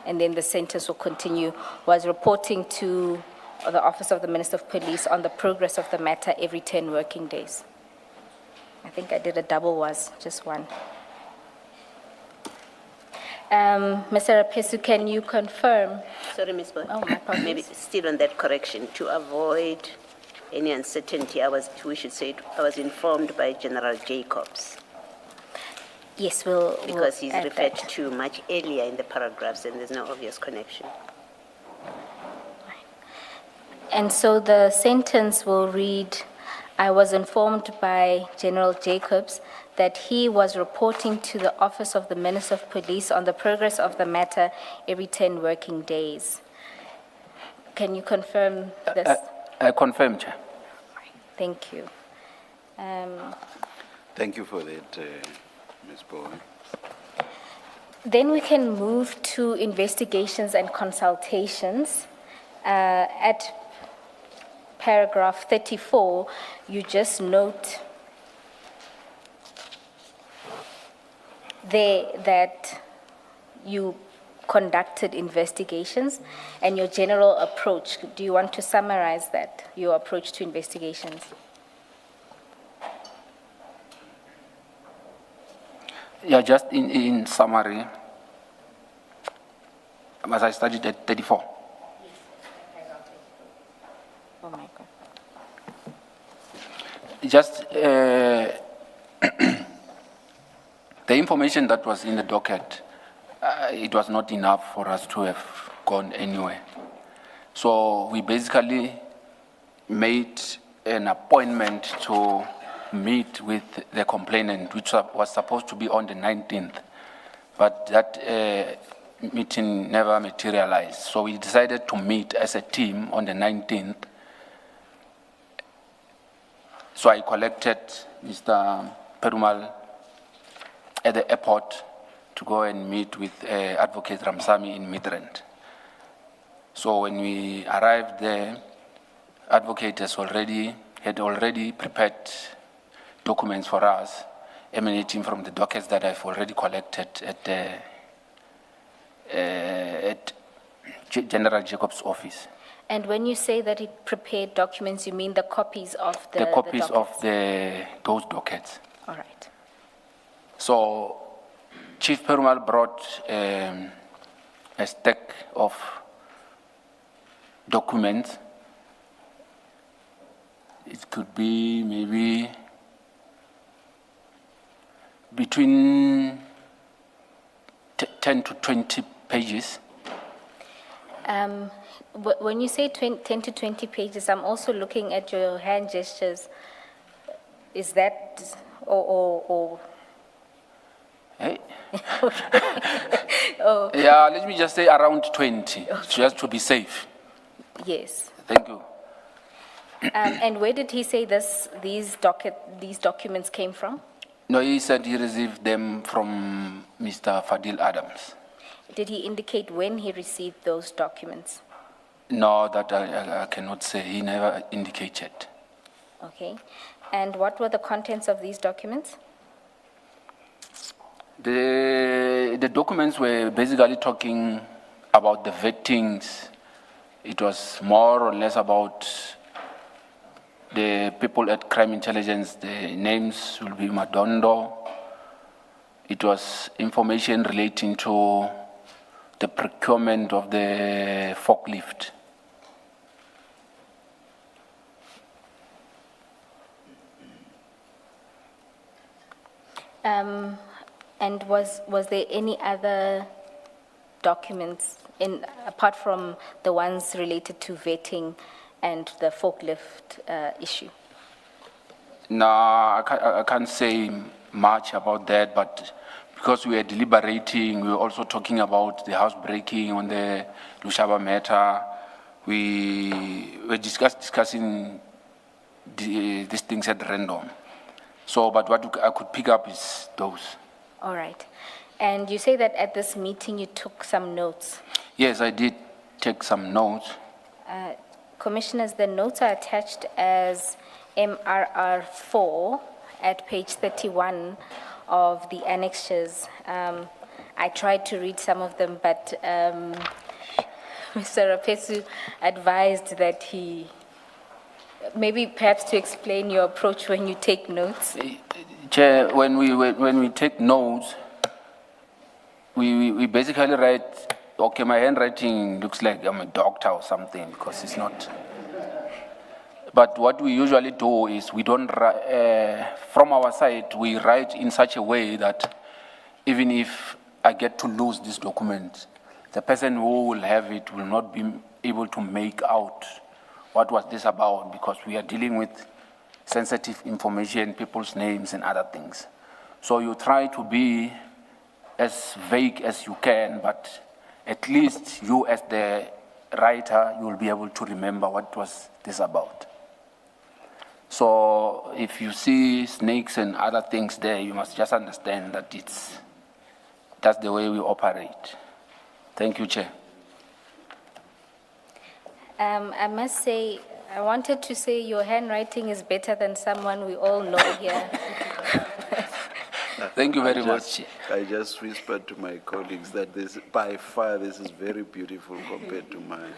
and then the sentence will continue, was reporting to the Office of the Minister of Police on the progress of the matter every 10 working days. I think I did a double was, just one. Mr. Raphesu, can you confirm? Sorry, Ms. Boyd. Oh, my apologies. Maybe still on that correction, to avoid any uncertainty, we should say, I was informed by General Jacobs, Yes, we'll because he's add referred that. to much earlier in the paragraphs, and there's no obvious connection. And so the sentence will read, I was informed by General Jacobs that he was reporting to the Office of the Minister of Police on the progress of the matter every 10 working days. Can you confirm this? I confirm, Chair. Thank you. Thank you for that, Ms. Bowie. Then we can move to investigations and consultations. At paragraph 34, you just note there that you conducted investigations and your general approach. Do you want to summarize that, your approach to investigations? Yeah, just in summary, as I studied at 34. Oh my God. Just the information that was in the docket, it was not enough for us to have gone anywhere. So we basically made an appointment to meet with the complainant, which was supposed to be on the 19th, but that meeting never materialized. So we decided to meet as a team on the 19th. So I collected Mr. Perumal at the airport to go and meet with Advocate Ramsamy in Midrand. So when we arrived there, Advocate had already prepared documents for us emanating from the dockets that I've already collected at General Jacobs' office. And when you say that he prepared documents, you mean the copies of the copies of dockets? those dockets. All right. So Chief Perumal brought a stack of documents. It could be maybe between 10 to 20 pages. When you say 10 to 20 pages, I'm also looking at your hand gestures. Is that, or Hey. Oh. Yeah, let me just say around 20, just to be safe. Yes. Thank you. And where did he say these documents came from? No, he said he received them from Mr. Fadil Adams. Did he indicate when he received those documents? No, that I cannot say. He never indicated. Okay. And what were the contents of these documents? The documents were basically talking about the victims. It was more or less about the people at Crime Intelligence. The names will be Madondo. It was information relating to the procurement of the forklift. And was there any other documents apart from the ones related to vetting and the forklift issue? No, I can't say much about that, but because we were deliberating, we were also talking about the housebreaking on the Lushaba matter. We were discussing these things at random. So, but what I could pick up is those. All right. And you say that at this meeting you took some notes. Yes, I did take some notes. Commissioners, the notes are attached as MRR4 at page 31 of the annexures. I tried to read some of them, but Mr. Raphesu advised that he, maybe perhaps to explain your approach when you take notes. Chair, when we take notes, we basically write, okay, my handwriting looks like I'm a doctor or something, because it's not. But what we usually do is we don't, from our side, we write in such a way that even if I get to lose this document, the person who will have it will not be able to make out what was this about, because we are dealing with sensitive information, people's names and other things. So you try to be as vague as you can, but at least you as the writer, you will be able to remember what was this about. So if you see snakes and other things there, you must just understand that that's the way we operate. Thank you, Chair. I must say, I wanted to say your handwriting is better than someone we all know here. Thank you very much. I just whispered to my colleagues that this, by far, this is very beautiful compared to mine.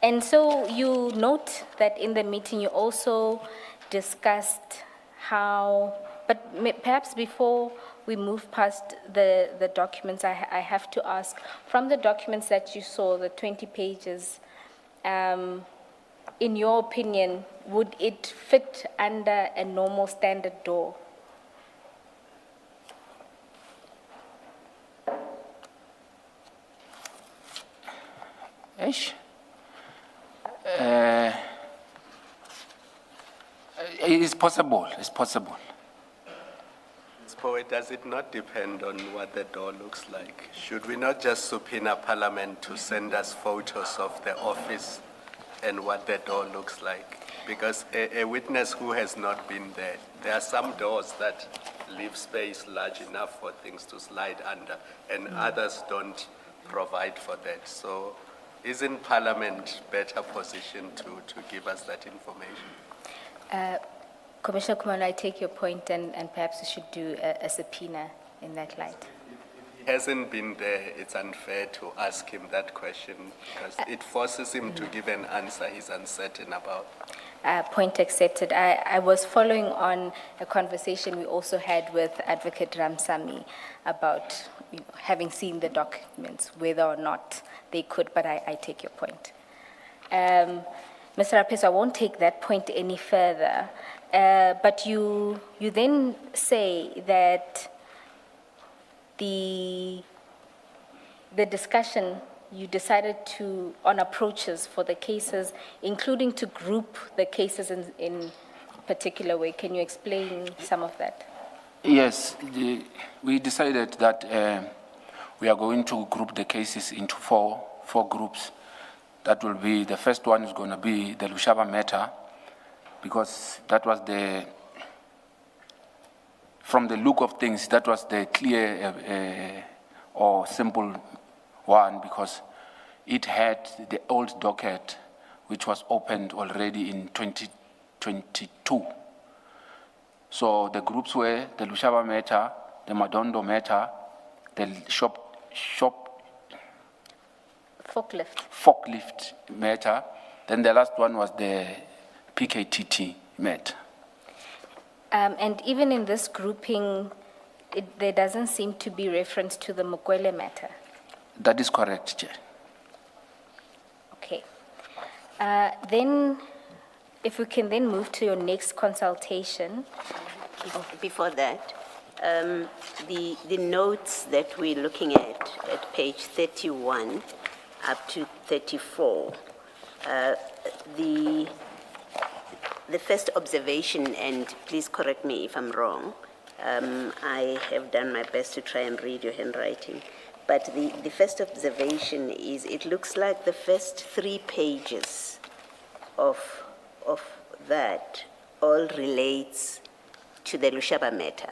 And so you note that in the meeting you also discussed how, but perhaps before we move past the documents, I have to ask, from the documents that you saw, the 20 pages, in your opinion, would it fit under a normal standard door? Ish. It's possible, it's possible. Ms. Poet, does it not depend on what the door looks like? Should we not just subpoena Parliament to send us photos of the office and what the door looks like? Because a witness who has not been there, there are some doors that leave space large enough for things to slide under, and others don't provide for that. So isn't Parliament better positioned to give us that information? Commissioner Kumalo, I take your point, and perhaps we should do a subpoena in that light. If he hasn't been there, it's unfair to ask him that question because it forces him to give an answer he's uncertain about. Point accepted. I was following on a conversation we also had with Advocate Ramsamy about having seen the documents, whether or not they could, but I take your point. Mr. Raphesu, I won't take that point any further, but you then say that the discussion, you decided to, on approaches for the cases, including to group the cases in particular way. Can you explain some of that? Yes, we decided that we are going to group the cases into four groups. That will be, the first one is going to be the Lushaba matter, because that was from the look of things, that was the clear or simple one, because it had the old docket which was opened already in 2022. So the groups were the Lushaba matter, the Madondo matter, the forklift matter, then the last one was the PKTT matter. And even in this grouping, there doesn't seem to be reference to the Mukwele matter. That is correct, Chair. Okay. Then, if we can then move to your next consultation. Before that, the notes that we're looking at page 31 up to 34, the first observation, and please correct me if I'm wrong, I have done my best to try and read your handwriting, but the first observation is it looks like the first 3 pages of that all relates to the Lushaba matter.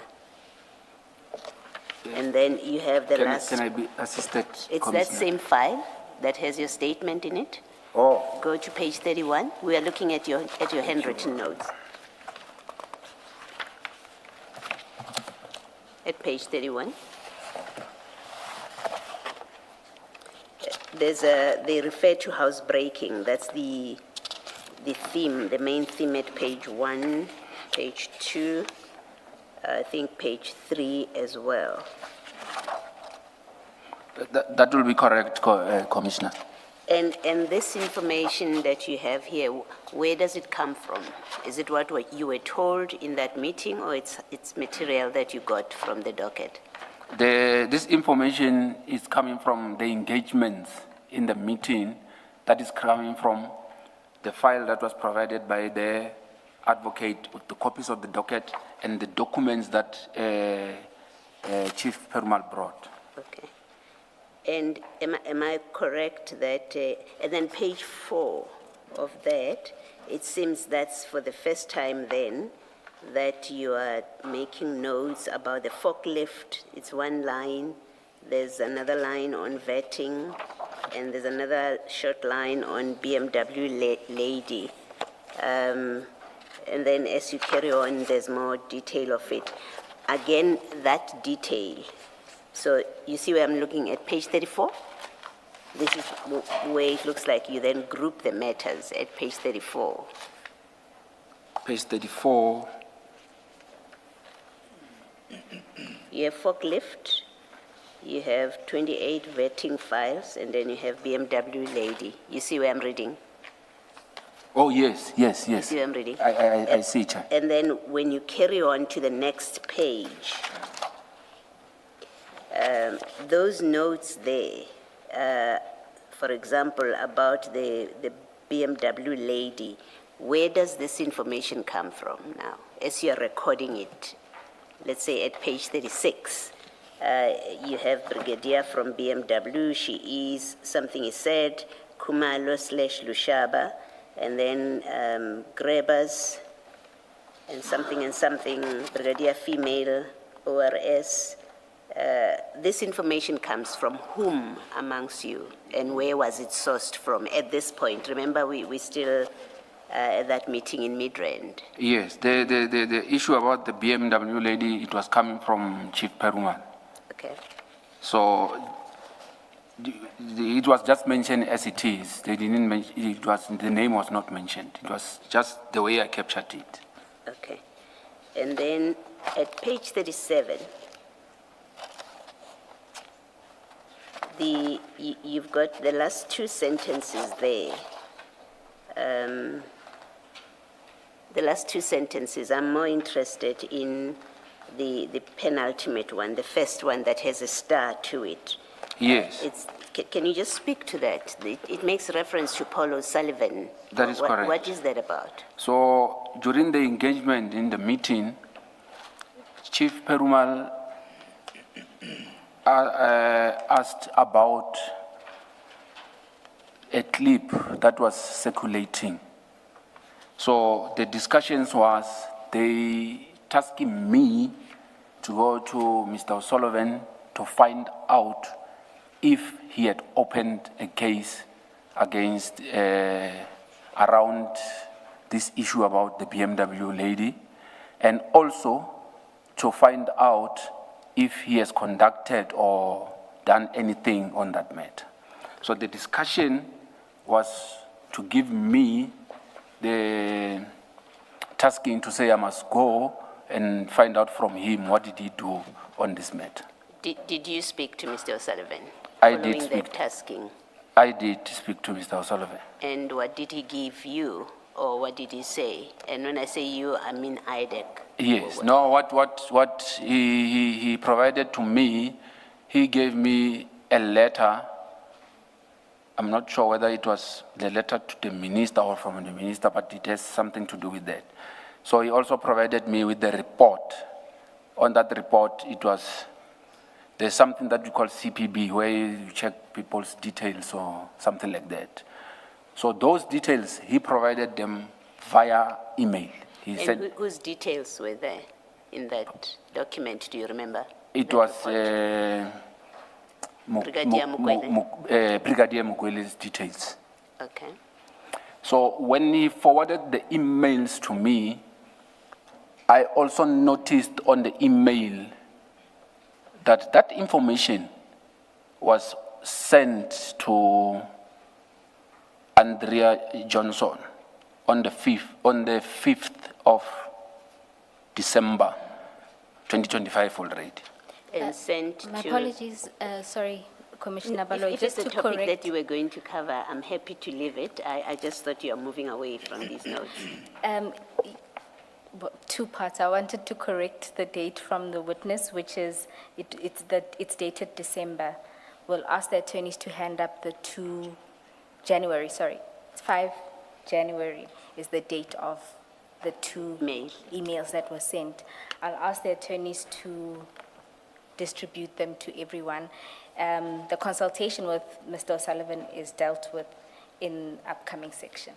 And then you have the last... Can I be assisted, It's Commissioner? that same file that has your statement in it. Oh, Go to page 31. We are looking at your handwritten notes. At page 31. They refer to housebreaking. That's the theme, the main theme at page 1, page 2, I think page 3 as well. that will be correct, Commissioner. And this information that you have here, where does it come from? Is it what you were told in that meeting, or it's material that you got from the docket? This information is coming from the engagements in the meeting, that is coming from the file that was provided by the advocate, with the copies of the docket and the documents that Chief Perumal brought. Okay. And am I correct that, and then page 4 of that, it seems that's for the first time then that you are making notes about the forklift. It's one line, there's another line on vetting, and there's another short line on BMW lady. And then as you carry on, there's more detail of it. Again, that detail. So you see where I'm looking at page 34? This is where it looks like you then group the matters at page 34. Page 34. You have forklift, you have 28 vetting files, and then you have BMW lady. You see where I'm reading? Oh, yes. You see where I'm reading? I see, Chair. And then when you carry on to the next page, those notes there, for example, about the BMW lady, where does this information come from now? As you're recording it, let's say at page 36, you have Brigadier from BMW, she is, something is said, Kumalo / Lushaba, and then Grabbers, and something, Brigadier female, ORS. This information comes from whom amongst you, and where was it sourced from at this point? Remember, we still at that meeting in Midrand. Yes, the issue about the BMW lady, it was coming from Chief Perumal. Okay. So it was just mentioned as it is. They didn't mention, the name was not mentioned. It was just the way I captured it. Okay. And then at page 37, you've got the last 2 sentences there. The last 2 sentences, I'm more interested in the penultimate one, the first one that has a star to it. Yes. Can you just speak to that? It makes reference to Paul O'Sullivan. That is correct. What is that about? So during the engagement in the meeting, Chief Perumal asked about a clip that was circulating. So the discussions was they tasking me to go to Mr. O'Sullivan to find out if he had opened a case against around this issue about the BMW lady, and also to find out if he has conducted or done anything on that matter. So the discussion was to give me the tasking to say I must go and find out from him what did he do on this matter. Did you speak to Mr. O'Sullivan? I did following speak. that tasking? I did speak to Mr. O'Sullivan. And what did he give you, or what did he say? And when I say you, I mean Idac. Yes. No. What he provided to me, he gave me a letter. I'm not sure whether it was the letter to the minister or from the minister, but it has something to do with that. So he also provided me with the report. On that report, there's something that we call CPB, where you check people's details or something like that. So those details, he provided them via email. He And said whose details were there in that document, do you remember? it That was report? Brigadier Mukwele. Brigadier Mukwele's details. Okay. So when he forwarded the emails to me, I also noticed on the email that information was sent to Andrea Johnson on the 5th of December 2025 already. And sent My to... apologies, sorry, Commissioner Baloyi, If just it's to a topic correct. that you were going to cover, I'm happy to leave it. I just thought you were moving away from these notes. Two parts. I wanted to correct the date from the witness, which is, it's dated December. We'll ask the attorneys to hand up the 2 January, sorry. It's 5 January is the date of the 2 emails that were sent. I'll ask the attorneys to distribute them to everyone. The consultation with Mr. O'Sullivan is dealt with in upcoming section.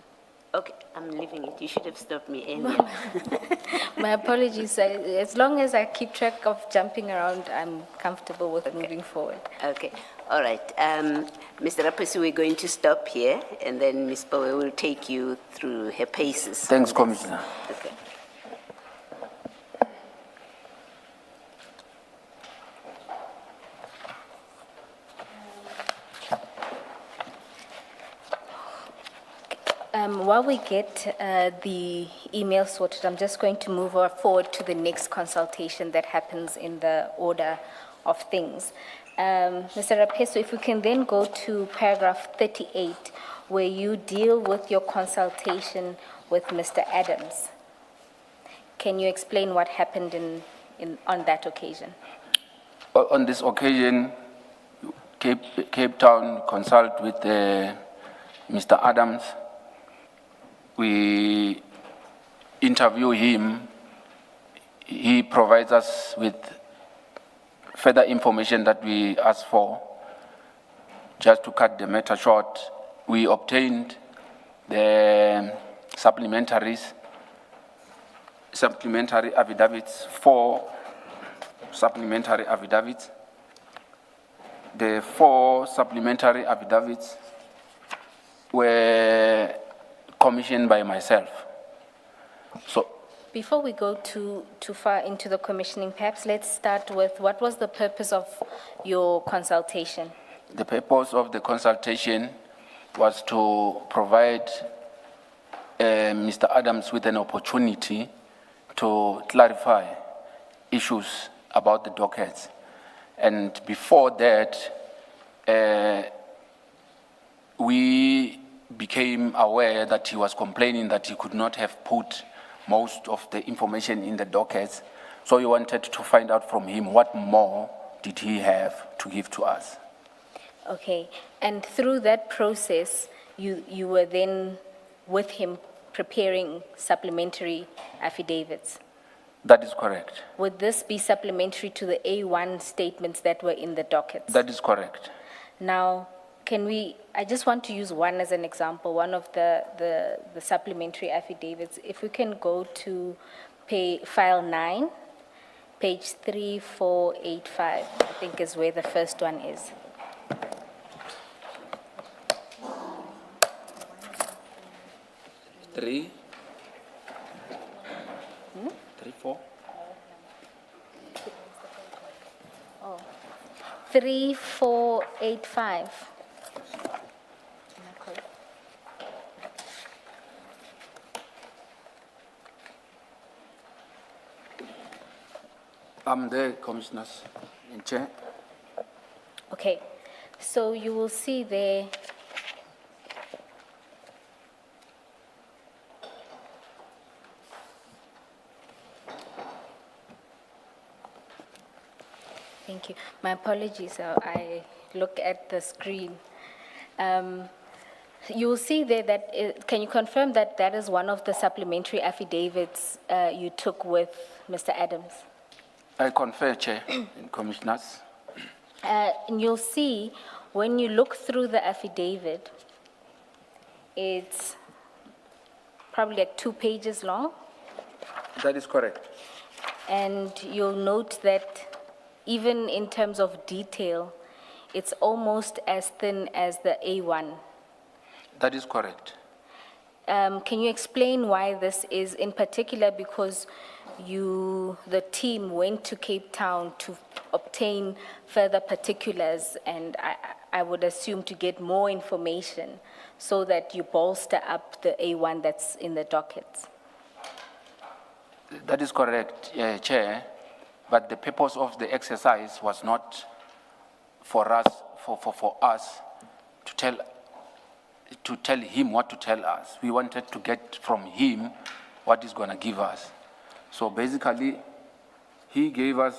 Okay, I'm leaving it. You should have stopped me earlier. My apologies. As long as I keep track of jumping around, I'm comfortable with moving forward. Okay, all right. Mr. Raphesu, we're going to stop here, and then Ms. Bowe will take you through her paces. Thanks, Commissioner. Okay. While we get the email sorted, I'm just going to move forward to the next consultation that happens in the order of things. Mr. Raphesu, if we can then go to paragraph 38, where you deal with your consultation with Mr. Adams. Can you explain what happened on that occasion? On this occasion, Cape Town consult with Mr. Adams. We interview him. He provides us with further information that we asked for. Just to cut the matter short, we obtained the supplementary affidavits, 4 supplementary affidavits. The 4 supplementary affidavits were commissioned by myself. So, before we go too far into the commissioning, perhaps let's start with what was the purpose of your consultation? The purpose of the consultation was to provide Mr. Adams with an opportunity to clarify issues about the dockets. And before that, we became aware that he was complaining that he could not have put most of the information in the dockets. So we wanted to find out from him what more did he have to give to us. Okay, and through that process, you were then with him preparing supplementary affidavits. That is correct. Would this be supplementary to the A1 statements that were in the dockets? That is correct. Now, I just want to use one as an example, one of the supplementary affidavits. If we can go to file 9, page 3485, I think is where the first one is. 3, 4. 3485. I'm there, Commissioners in Chair. Okay, so you will see there. Thank you. My apologies, I look at the screen. You will see there that, can you confirm that that is one of the supplementary affidavits you took with Mr. Adams? I confer, Chair and Commissioners. And you'll see, when you look through the affidavit, it's probably like 2 pages long. That is correct. And you'll note that even in terms of detail, it's almost as thin as the A1. That is correct. Can you explain why this is, in particular because the team went to Cape Town to obtain further particulars, and I would assume to get more information so that you bolster up the A1 that's in the dockets? That is correct, Chair. But the purpose of the exercise was not for us, for us to tell him what to tell us. We wanted to get from him what he's going to give us. So basically, he gave us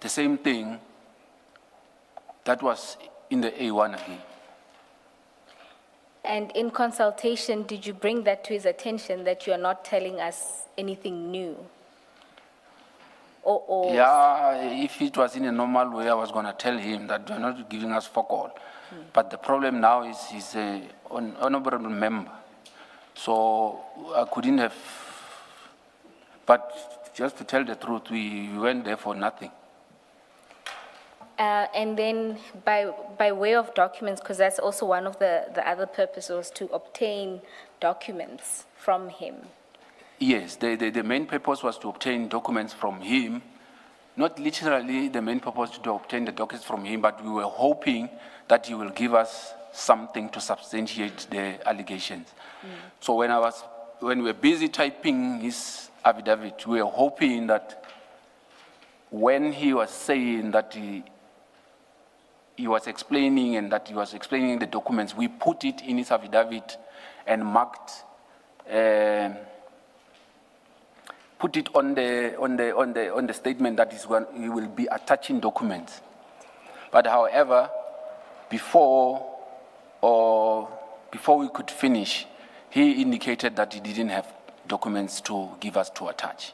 the same thing that was in the A1 again. And in consultation, did you bring that to his attention, that you are not telling us anything new? Or Yeah, if it was in a normal way, I was going to tell him that you're not giving us fuck all. But the problem now is he's an honorable member. So I couldn't have, but just to tell the truth, we went there for nothing. and then by way of documents, because that's also one of the other purposes, was to obtain documents from him. Yes, the main purpose was to obtain documents from him. Not literally the main purpose to obtain the documents from him, but we were hoping that he will give us something to substantiate the allegations. So when we were busy typing his affidavit, we were hoping that when he was saying that he was explaining and that he was explaining the documents, we put it in his affidavit and marked, put it on the statement that he will be attaching documents. But however, before we could finish, he indicated that he didn't have documents to give us to attach.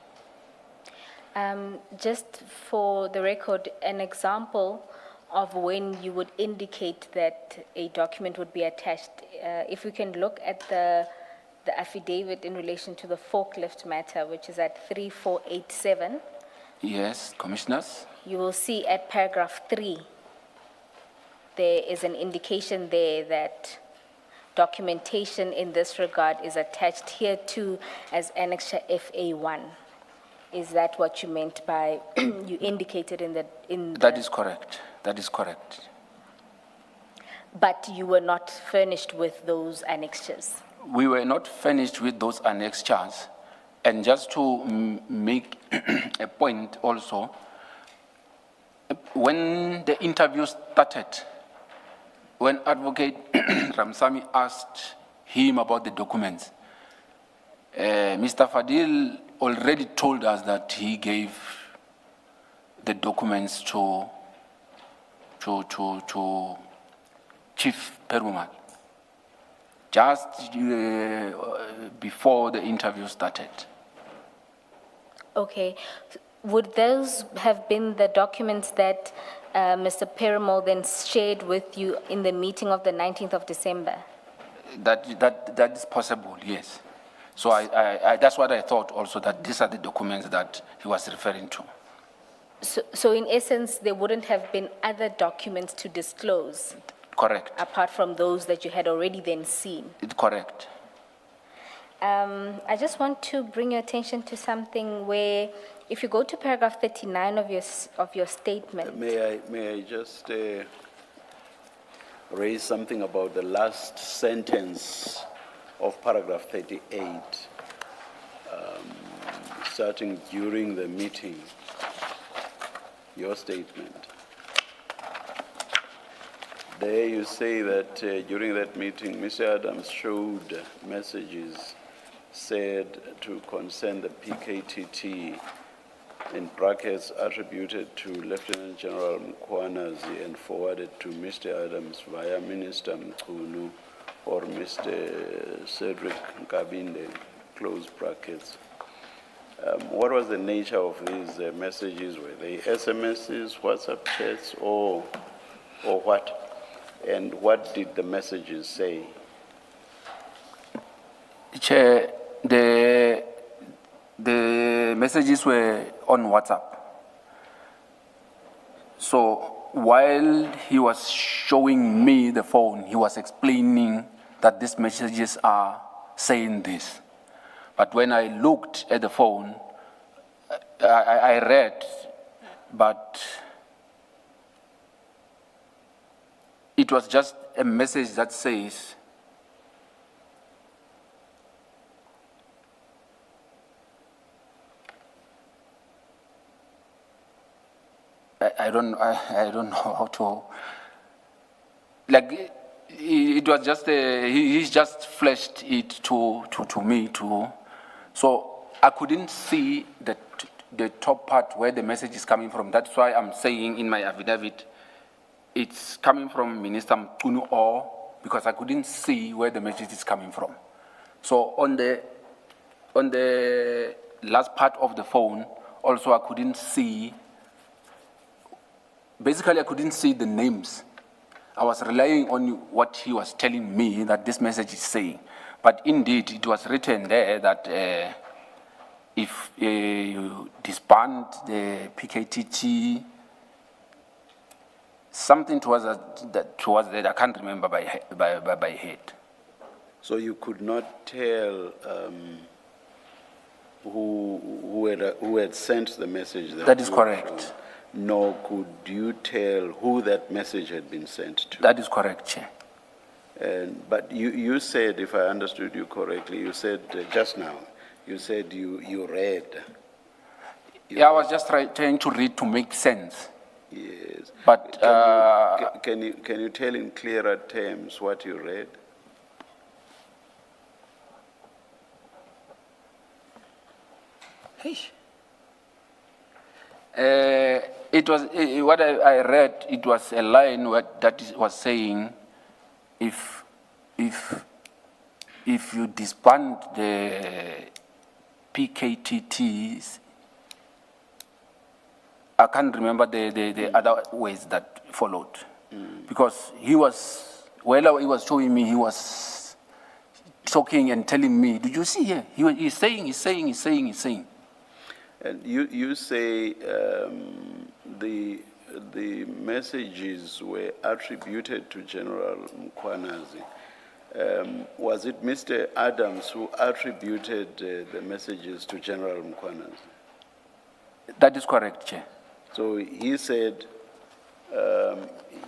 Just for the record, an example of when you would indicate that a document would be attached, if we can look at the affidavit in relation to the forklift matter, which is at 3487. Yes, Commissioners. You will see at paragraph 3, there is an indication there that documentation in this regard is attached here too as annexure FA1. Is that what you meant by, you indicated That is correct. That is correct. But you were not furnished with those annexures? We were not finished with those annexures. And just to make a point also, when the interview started, when Advocate Ramsamy asked him about the documents, Mr. Fadil already told us that he gave the documents to Chief Perumal, just before the interview started. Okay. Would those have been the documents that Mr. Perumal then shared with you in the meeting of the 19th of December? That is possible, yes. So I that's what I thought also, that these are the documents that he was referring to. So in essence, there wouldn't have been other documents to disclose? Correct. Apart from those that you had already then seen? Correct. I just want to bring your attention to something where, if you go to paragraph 39 of your statement. May I just raise something about the last sentence of paragraph 38, starting during the meeting, your statement. There you say that during that meeting, Mr. Adams showed messages said to concern the PKTT, in brackets attributed to Lieutenant General Mkhwanazi and forwarded to Mr. Adams via Minister Mkhunu or Mr. Cedric Nkabinde, close brackets. What was the nature of these messages? Were they SMSs, WhatsApp chats, or what? And what did the messages say? Chair, the messages were on WhatsApp. So while he was showing me the phone, he was explaining that these messages are saying this. But when I looked at the phone, I read, but it was just a message that says, I don't know how to, like, it was just, he just flashed it to me too. So I couldn't see the top part where the message is coming from. That's why I'm saying in my affidavit, it's coming from Minister Mkhunu, or because I couldn't see where the message is coming from. So on the last part of the phone, also I couldn't see, basically I couldn't see the names. I was relying on what he was telling me that this message is saying. But indeed, it was written there that if you disband the PKTT, something towards that I can't remember by head. So you could not tell who had sent the message? That is correct. Nor could you tell who that message had been sent to? That is correct, Chair. But you said, if I understood you correctly, you said just now, you said you read. Yeah, I was just trying to read to make sense. Yes. But can you tell in clearer terms what you read? It was what I read. It was a line was saying, if you disband the PKTTs, I can't remember the other ways that followed, because while he was showing me, he was talking and telling me, "Did you see here? He's saying." And you say the messages were attributed to General Mkhwanazi. Was it Mr. Adams who attributed the messages to General Mkhwanazi? That is correct, Chair. So he said,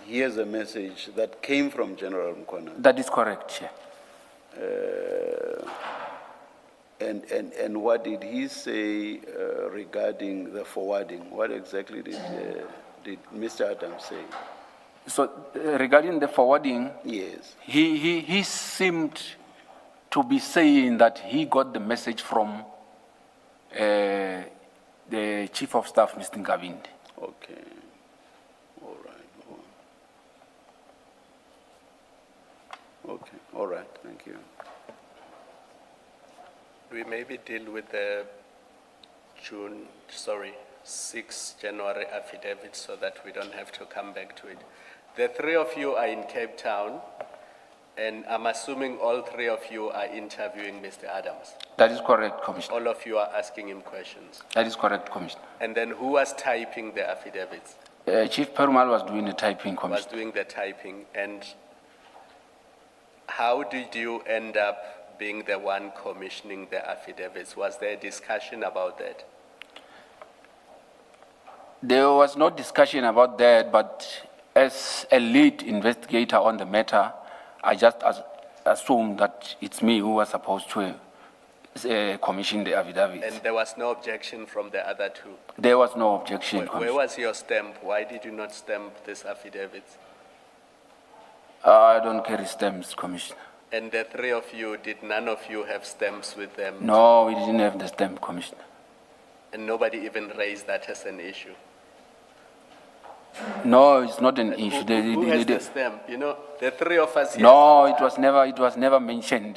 here's a message that came from General Mkhwanazi. That is correct, Chair. And what did he say regarding the forwarding? What exactly did Mr. Adams say? So regarding the forwarding, yes, he seemed to be saying that he got the message from the Chief of Staff, Mr. Nkabinde. Okay. All right. Okay. All right. Thank you. We maybe deal with the 6 January affidavit so that we don't have to come back to it. The three of you are in Cape Town, and I'm assuming all three of you are interviewing Mr. Adams. That is correct, Commissioner. All of you are asking him questions. That is correct, Commissioner. And then who was typing the affidavits? Chief Perumal was doing the typing, Commissioner. Was doing the typing. And how did you end up being the one commissioning the affidavits. Was there a discussion about that? There was no discussion about that, but as a lead investigator on the matter, I just assumed that it's me who was supposed to commission the affidavits. And there was no objection from the other two? There was no objection. Where was your stamp? Why did you not stamp this affidavits? I don't carry stamps, Commissioner. And the three of you, did none of you have stamps with them? No, we didn't have the stamp, Commissioner. And nobody even raised that as an issue? No, it's not an issue. Who has the stamp? You know, the three of us here. No, it was never mentioned.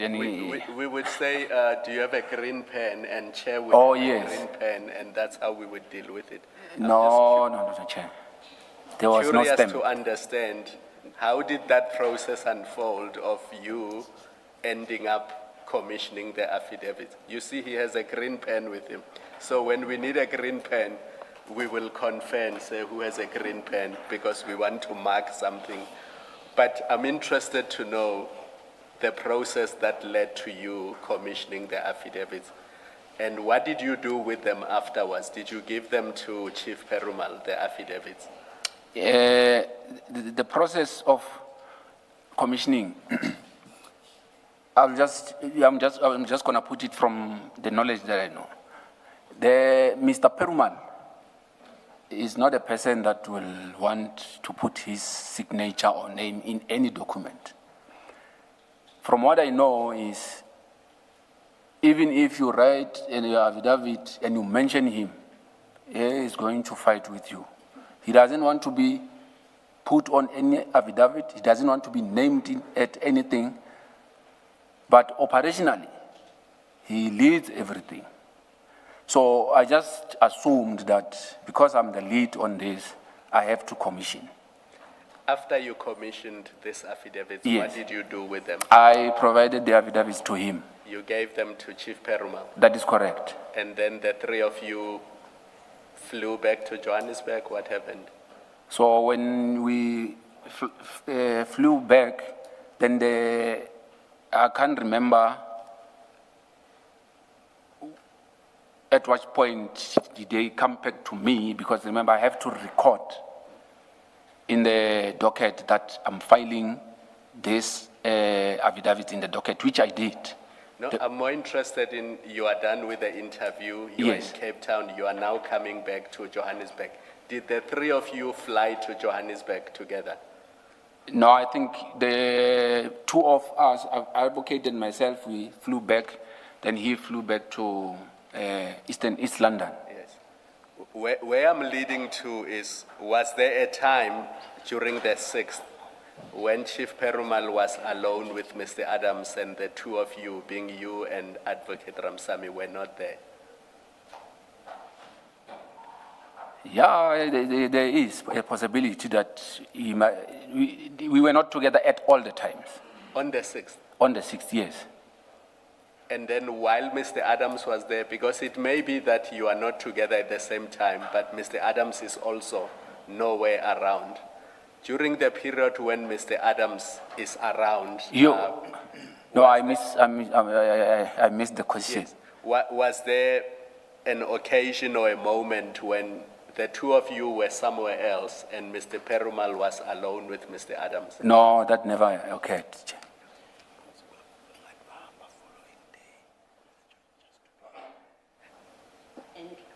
We would say, do you have a green pen? And Chair would Oh, have yes. a green pen, and that's how we would deal with it. No, Chair. There was no Curious stamp. to understand, how did that process unfold of you ending up commissioning the affidavit? You see, he has a green pen with him. So when we need a green pen, we will confer and say who has a green pen because we want to mark something. But I'm interested to know the process that led to you commissioning the affidavits. And what did you do with them afterwards? Did you give them to Chief Perumal, the affidavits? The process of commissioning, I'm just going to put it from the knowledge that I know. Mr. Perumal is not a person that will want to put his signature or name in any document. From what I know is, even if you write in your affidavit and you mention him, he is going to fight with you. He doesn't want to be put on any affidavit. He doesn't want to be named at anything. But operationally, he leads everything. So I just assumed that because I'm the lead on this, I have to commission. After you commissioned these affidavits, Yes. What did you do with them? I provided the affidavits to him. You gave them to Chief Perumal, That is correct. and then the three of you flew back to Johannesburg. What happened? So when we flew back, then I can't remember at what point did they come back to me, because remember I have to record in the docket that I'm filing this affidavit in the docket, which I did. No, I'm more interested in, you are done with the interview, you Yes. are in Cape Town, you are now coming back to Johannesburg. Did the three of you fly to Johannesburg together? No, I think the two of us, I advocated myself, we flew back, then he flew back to East London. Yes. Where I'm leading to is, was there a time during the 6th when Chief Perumal was alone with Mr. Adams and the two of you, being you and Advocate Ramsamy, were not there? Yeah, there is a possibility that we were not together at all the times. On the 6th? On the 6th, yes. And then while Mr. Adams was there, because it may be that you are not together at the same time, but Mr. Adams is also nowhere around. During the period when Mr. Adams is around... No, I missed the question. Yes. Was there an occasion or a moment when the two of you were somewhere else and Mr. Perumal was alone with Mr. Adams? No, that never occurred.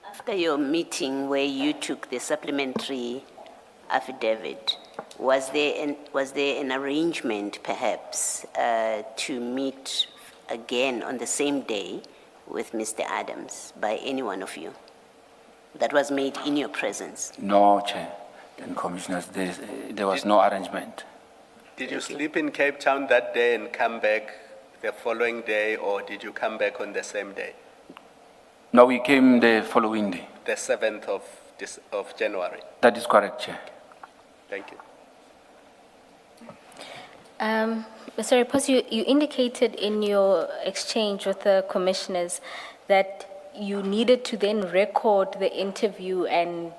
After your meeting where you took the supplementary affidavit, was there an arrangement perhaps to meet again on the same day with Mr. Adams by any one of you that was made in your presence? No, Chair and Commissioners, there was no arrangement. Did you sleep in Cape Town that day and come back the following day, or did you come back on the same day? No, we came the following day. The 7th of January. That is correct, Chair. Thank you. Mr. Raphesu, you indicated in your exchange with the commissioners that you needed to then record the interview and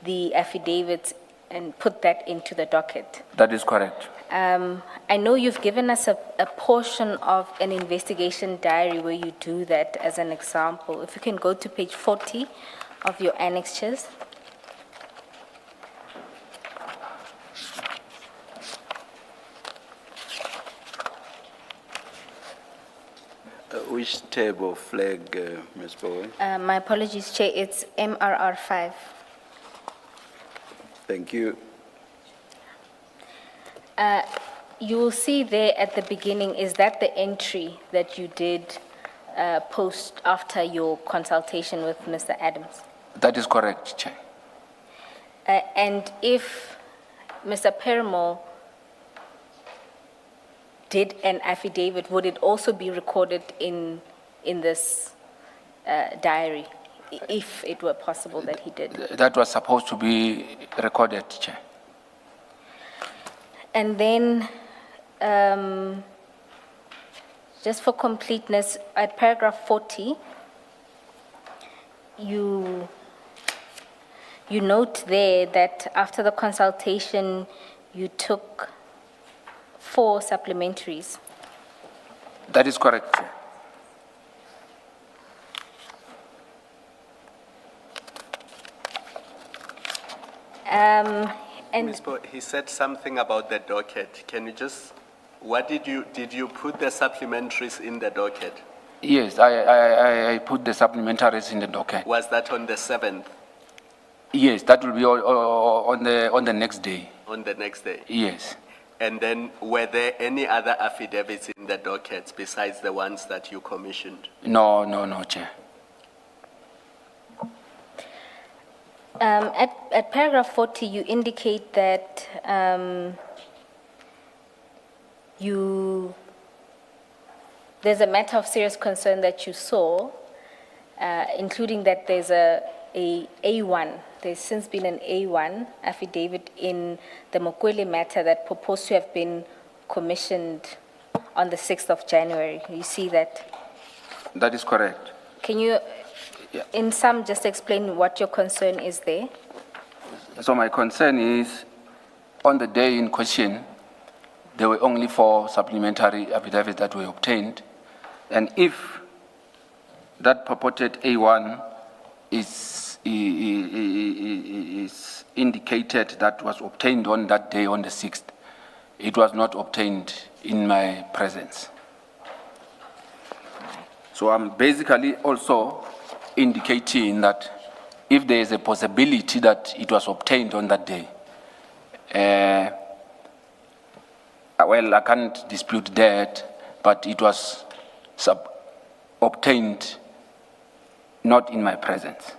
the affidavits and put that into the docket. That is correct. I know you've given us a portion of an investigation diary where you do that as an example. If you can go to page 40 of your annexures. Which table flag, Ms. Bowen? My apologies, Chair, it's MRR 5. Thank you. You will see there at the beginning, is that the entry that you did post after your consultation with Mr. Adams? That is correct, Chair. And if Mr. Paramore did an affidavit, would it also be recorded in this diary, if it were possible that he did? That was supposed to be recorded, Chair. And then, just for completeness, at paragraph 40, you note there that after the consultation, you took 4 supplementaries. That is correct, Chair. And Ms. Bo, he said something about the docket. Can you just, did you put the supplementaries in the docket? Yes, I put the supplementaries in the docket. Was that on the 7th? Yes, that will be on the next day. On the next day? Yes. And then were there any other affidavits in the docket besides the ones that you commissioned? No, Chair. At paragraph 40, you indicate that there's a matter of serious concern that you saw, including that there's there's since been an A1 affidavit in the Mokwele matter that purports to have been commissioned on the 6th of January. You see that? That is correct. Can you, in sum, just explain what your concern is there? So my concern is, on the day in question, there were only 4 supplementary affidavits that were obtained. And if that purported A1 is indicated that was obtained on that day, on the 6th, it was not obtained in my presence. So I'm basically also indicating that if there is a possibility that it was obtained on that day, well, I can't dispute that, but it was obtained not in my presence.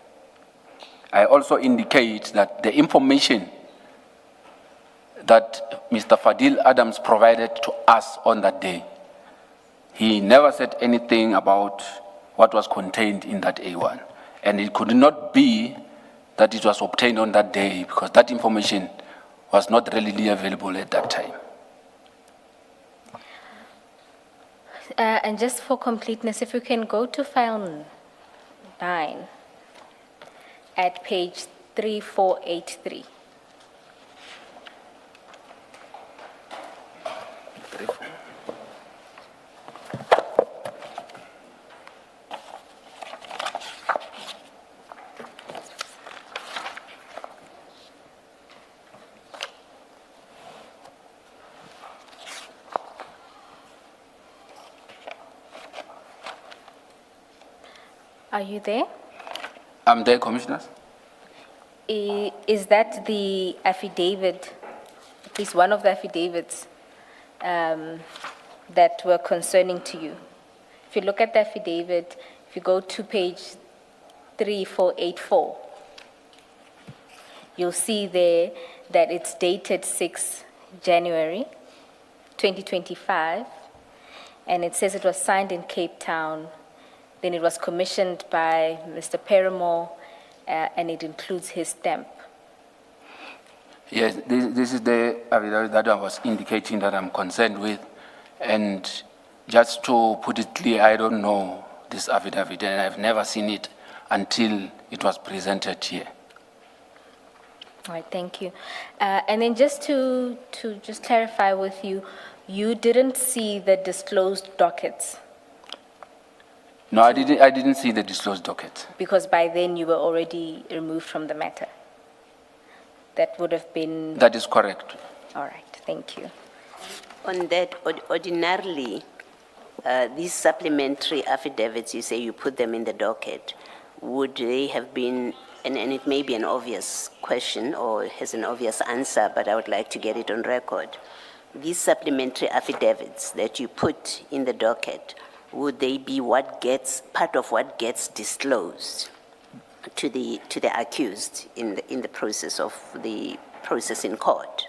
I also indicate that the information that Mr. Fadil Adams provided to us on that day, he never said anything about what was contained in that A1. And it could not be that it was obtained on that day because that information was not readily available at that time. And just for completeness, if you can go to file 9 at page 3483. Are you there? I'm there, Commissioners. Is that the affidavit, at least one of the affidavits that were concerning to you? If you look at the affidavit, if you go to page 3484, you'll see there that it's dated 6 January 2025, and it says it was signed in Cape Town. Then it was commissioned by Mr. Paramore, and it includes his stamp. Yes, this is the affidavit that I was indicating that I'm concerned with. And just to put it clear, I don't know this affidavit, and I've never seen it until it was presented here. All right, thank you. And then just to just clarify with you, you didn't see the disclosed dockets No, I didn't see the disclosed docket. because by then you were already removed from the matter. That would have been, That is correct. all right, thank you. On that, ordinarily, these supplementary affidavits, you say you put them in the docket, would they have been, and it may be an obvious question or has an obvious answer, but I would like to get it on record. These supplementary affidavits that you put in the docket, would they be part of what gets disclosed to the accused in the process of the process in court?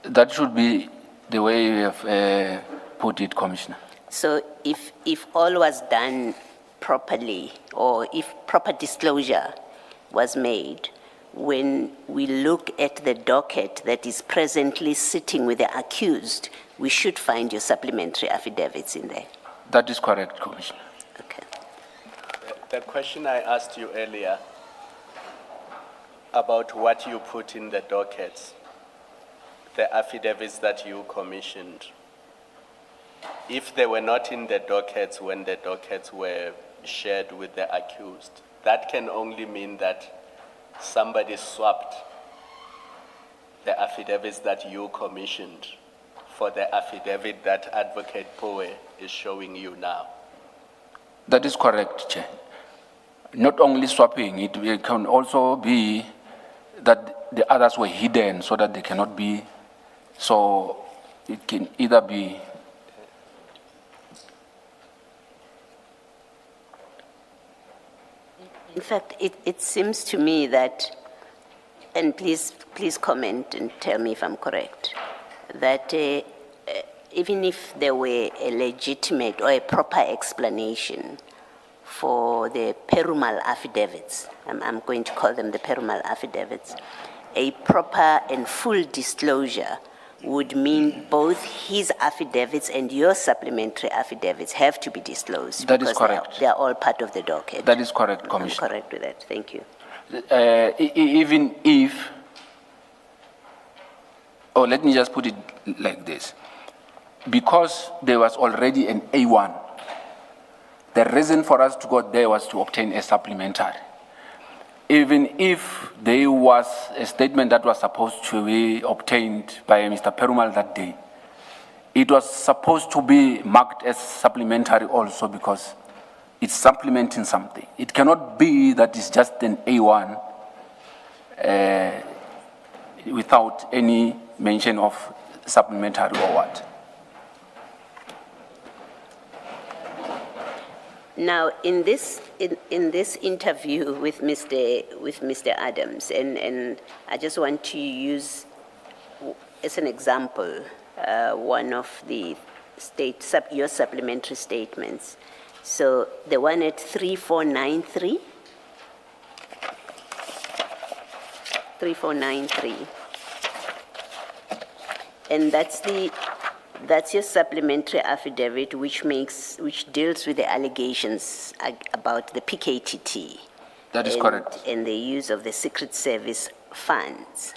That should be the way you have put it, Commissioner. So if all was done properly, or if proper disclosure was made, when we look at the docket that is presently sitting with the accused, we should find your supplementary affidavits in there. That is correct, Commissioner. Okay. The question I asked you earlier about what you put in the dockets, the affidavits that you commissioned, if they were not in the dockets when the dockets were shared with the accused, that can only mean that somebody swapped the affidavits that you commissioned for the affidavit that Advocate Poe is showing you now. That is correct, Chair. Not only swapping, it can also be that the others were hidden so that they cannot be, so it can either be. In fact, it seems to me that, and please comment and tell me if I'm correct, that even if there were a legitimate or a proper explanation for the Perumal affidavits, I'm going to call them the Perumal affidavits, a proper and full disclosure would mean both his affidavits and your supplementary affidavits have to be disclosed. That is because correct. They are all part of the docket. That is correct, Commissioner. I'm correct with that. Thank you. Even if, or let me just put it like this. Because there was already an A1, the reason for us to go there was to obtain a supplementary. Even if there was a statement that was supposed to be obtained by Mr. Perumal that day, it was supposed to be marked as supplementary also because it's supplementing something. It cannot be that it's just an A1 without any mention of supplementary or what. Now, in this interview with Mr. Adams, and I just want to use as an example one of the your supplementary statements. So the one at 3493. 3493. And that's your supplementary affidavit, which deals with the allegations about the PKTT. That is correct. And the use of the Secret Service funds,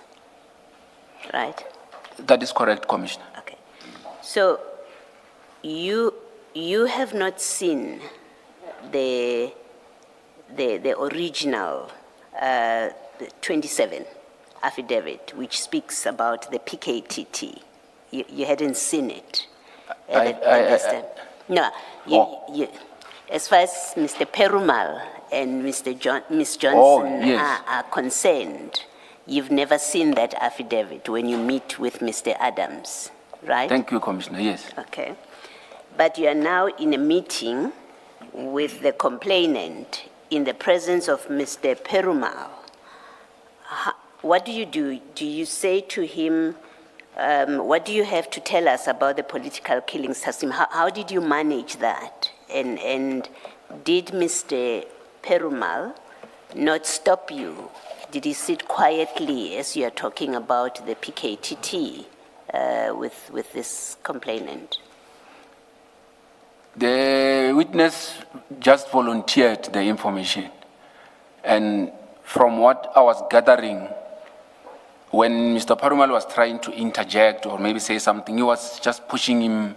right? That is correct, Commissioner. Okay. So you have not seen the original 27 affidavit, which speaks about the PKTT. You hadn't seen it at this time. No, as far as Mr. Perumal and Ms. Johnson yes. are concerned, you've never seen that affidavit when you meet with Mr. Adams, right? Thank you, Commissioner, yes. Okay. But you are now in a meeting with the complainant in the presence of Mr. Perumal. What do? Do you say to him, what do you have to tell us about the political killing system? How did you manage that? And did Mr. Perumal not stop you? Did he sit quietly as you are talking about the PKTT with this complainant? The witness just volunteered the information. And from what I was gathering when Mr. Parumal was trying to interject or maybe say something, he was just pushing him.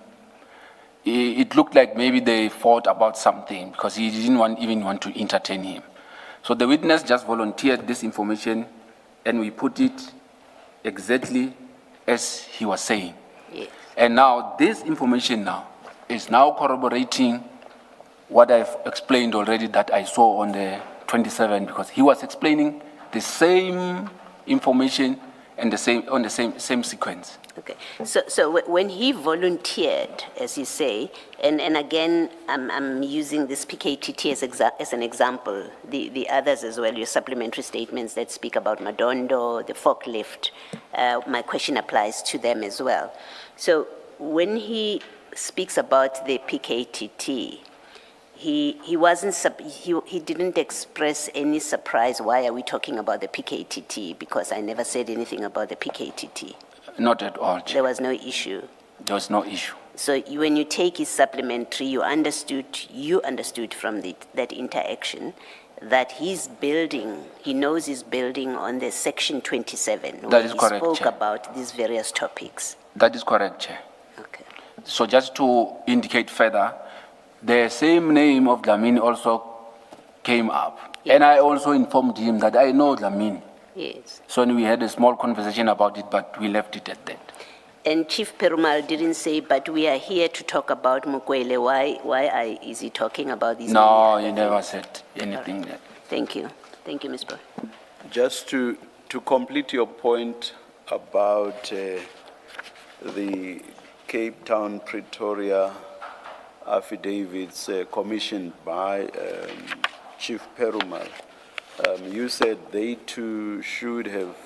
It looked like maybe they fought about something because he didn't even want to entertain him. So the witness just volunteered this information and we put it exactly as he was saying. Yes. And now this information now is now corroborating what I've explained already that I saw on the 27th, because he was explaining the same information and on the same sequence. Okay, so when he volunteered, as you say, and again, I'm using this PKTT as an example, the others as well, your supplementary statements that speak about Madondo, the forklift, my question applies to them as well. So when he speaks about the PKTT, he wasn't, he didn't express any surprise, why are we talking about the PKTT? Because I never said anything about the PKTT. Not at all. There was no issue. There was no issue. So when you take his supplementary, you understood from that interaction that he's building, he knows he's building on the section 27. That is correct, He spoke Chair. about these various topics. That is correct, Chair. Okay. So just to indicate further, the same name of Dlamini also came up. Yes. And I also informed him that I know Dlamini. Yes. So we had a small conversation about it, but we left it at that. And Chief Perumal didn't say, but we are here to talk about Mukwele. Why is he talking about these? No, many he other never things? said anything. That. Thank you. Thank you, Ms. Paul. Just to complete your point about the Cape Town Pretoria affidavits commissioned by Chief Perumal, you said they too should have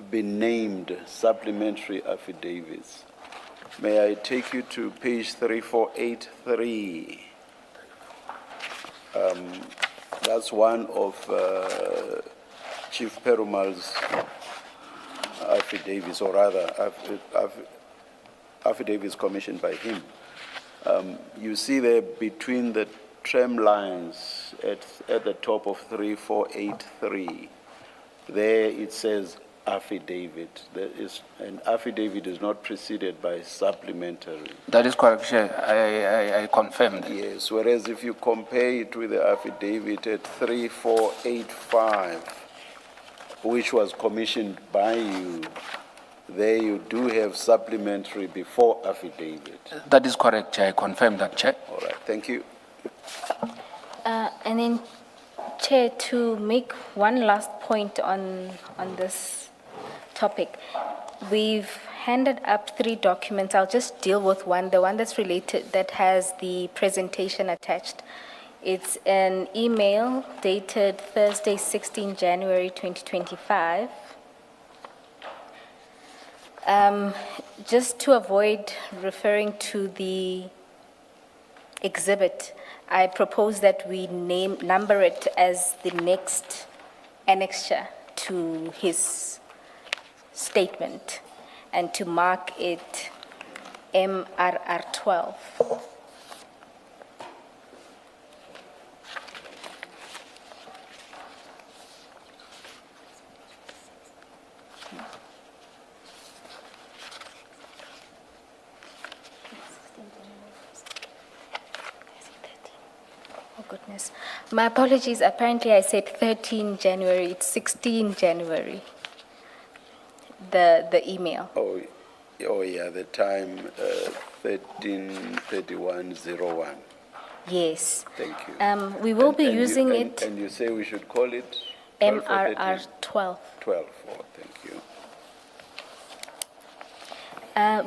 been named supplementary affidavits. May I take you to page 3483? That's one of Chief Perumal's affidavits, or rather affidavits commissioned by him. You see there between the tram lines at the top of 3483, there it says affidavit. An affidavit is not preceded by supplementary. That is correct, Chair. I confirm that. Yes, whereas if you compare it with the affidavit at 3485, which was commissioned by you, there you do have supplementary before affidavit. That is correct, Chair. I confirm that, Chair. All right, thank you. And then, Chair, to make one last point on this topic, we've handed up 3 documents. I'll just deal with one, the one that's related, that has the presentation attached. It's an email dated Thursday, 16 January 2025. Just to avoid referring to the exhibit, I propose that we number it as the next annexure to his statement and to mark it MRR 12. Oh, goodness. My apologies. Apparently, I said 13 January. It's 16 January. The email. Oh yeah, the time 13:31:01. Yes. Thank you. We will be using it And you say we should call it MRR 12. 12. Oh, thank you.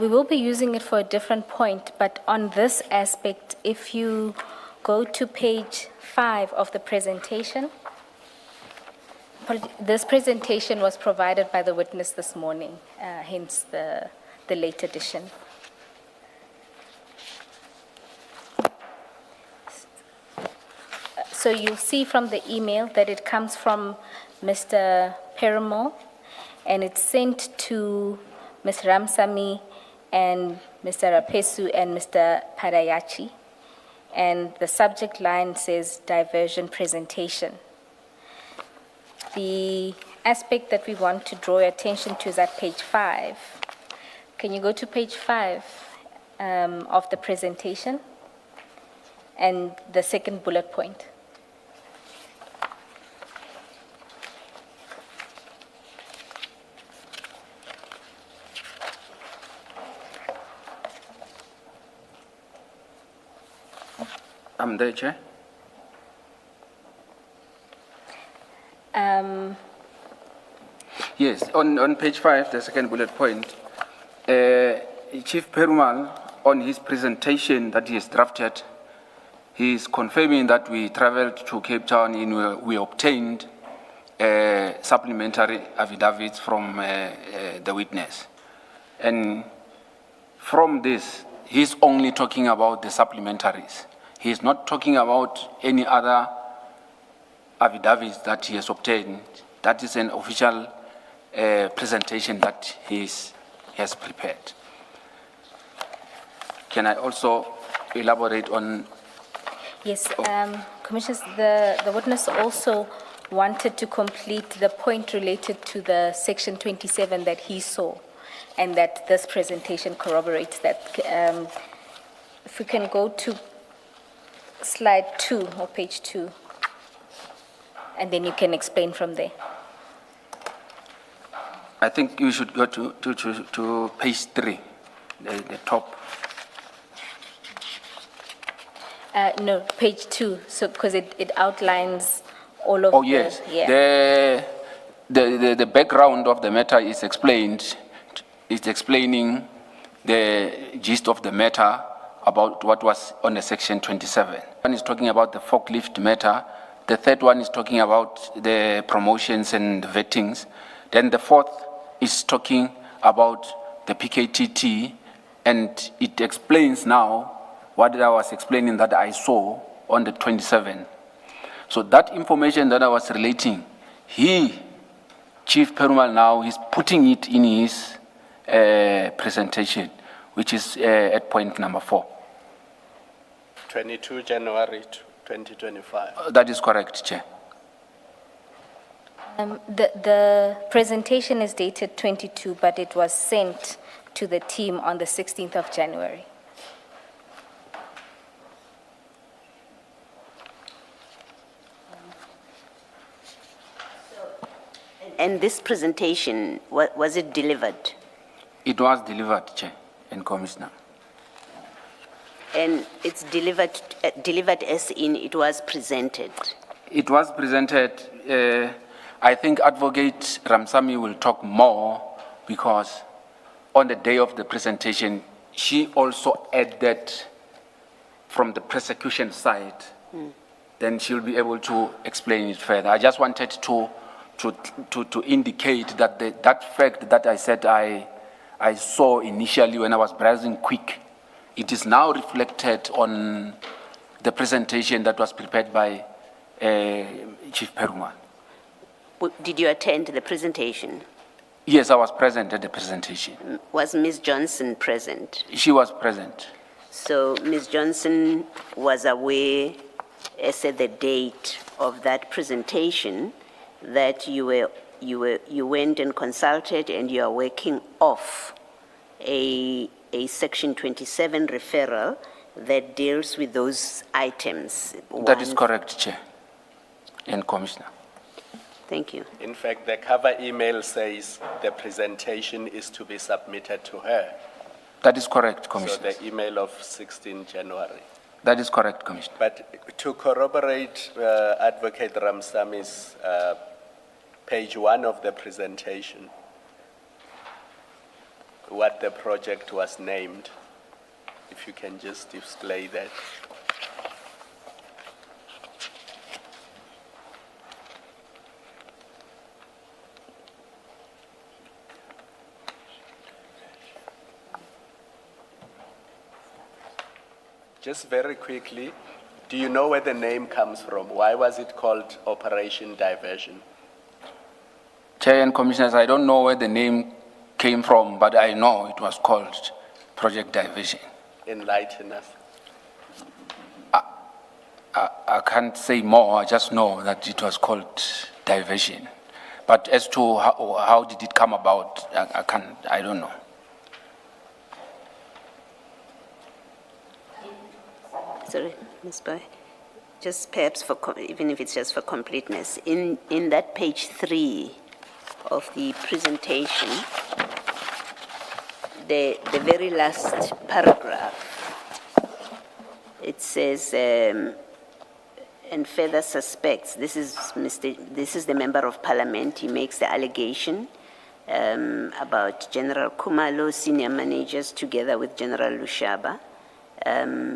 We will be using it for a different point, but on this aspect, if you go to page 5 of the presentation, this presentation was provided by the witness this morning, hence the late edition. So you'll see from the email that it comes from Mr. Perumal, and it's sent to Ms. Ramsamy and Mr. Raphesu and Mr. Parayachi. And the subject line says diversion presentation. The aspect that we want to draw your attention to is at page 5. Can you go to page 5 of the presentation and the second bullet point? I'm there, Chair. Yes, on page 5, the second bullet point, Chief Perumal, on his presentation that he has drafted, he is confirming that we traveled to Cape Town and we obtained supplementary affidavits from the witness. And from this, he's only talking about the supplementaries. He's not talking about any other affidavits that he has obtained. That is an official presentation that he has prepared. Can I also elaborate on? Yes, Commissioners, the witness also wanted to complete the point related to the section 27 that he saw, and that this presentation corroborates that. If we can go to slide 2 or page 2, and then you can explain from there. I think you should go to page 3, the top. No, page 2, so because it outlines all of Oh, yes. yeah. The background of the matter is explained. It's explaining the gist of the matter about what was on the section 27. One is talking about the forklift matter. The third one is talking about the promotions and vettings. Then the fourth is talking about the PKTT, and it explains now what I was explaining that I saw on the 27th. So that information that I was relating, Chief Perumal now, he's putting it in his presentation, which is at point number 4. 22 January 2025. That is correct, Chair. The presentation is dated 22, but it was sent to the team on the 16th of January. And this presentation, was it delivered? It was delivered, Chair and Commissioner. And it's delivered as in it was presented? It was presented. I think Advocate Ramsamy will talk more, because on the day of the presentation, she also added from the prosecution side. Then she'll be able to explain it further. I just wanted to indicate that that fact that I said I saw initially when I was browsing quick, it is now reflected on the presentation that was prepared by Chief Perumal. Did you attend the presentation? Yes, I was present at the presentation. Was Ms. Johnson present? She was present. So Ms. Johnson was aware, as at the date of that presentation, that you went and consulted and you are working off a section 27 referral that deals with those items. That is correct, Chair and Commissioner. Thank you. In fact, the cover email says the presentation is to be submitted to her. That is correct, So Commissioner. the email of 16 January. That is correct, Commissioner. But to corroborate Advocate Ramsamy's page 1 of the presentation, what the project was named, if you can just display that. Just very quickly, do you know where the name comes from? Why was it called Operation Diversion? Chair and Commissioners, I don't know where the name came from, but I know it was called Project Diversion. Enlighten us. I can't say more, I just know that it was called Diversion. But as to how did it come about, I don't know. Sorry, Ms. Boy. Just perhaps even if it's just for completeness, in that page 3 of the presentation, the very last paragraph, it says, and further suspects, this is the Member of Parliament, he makes the allegation about General Kumalo, senior managers, together with General Lushaba,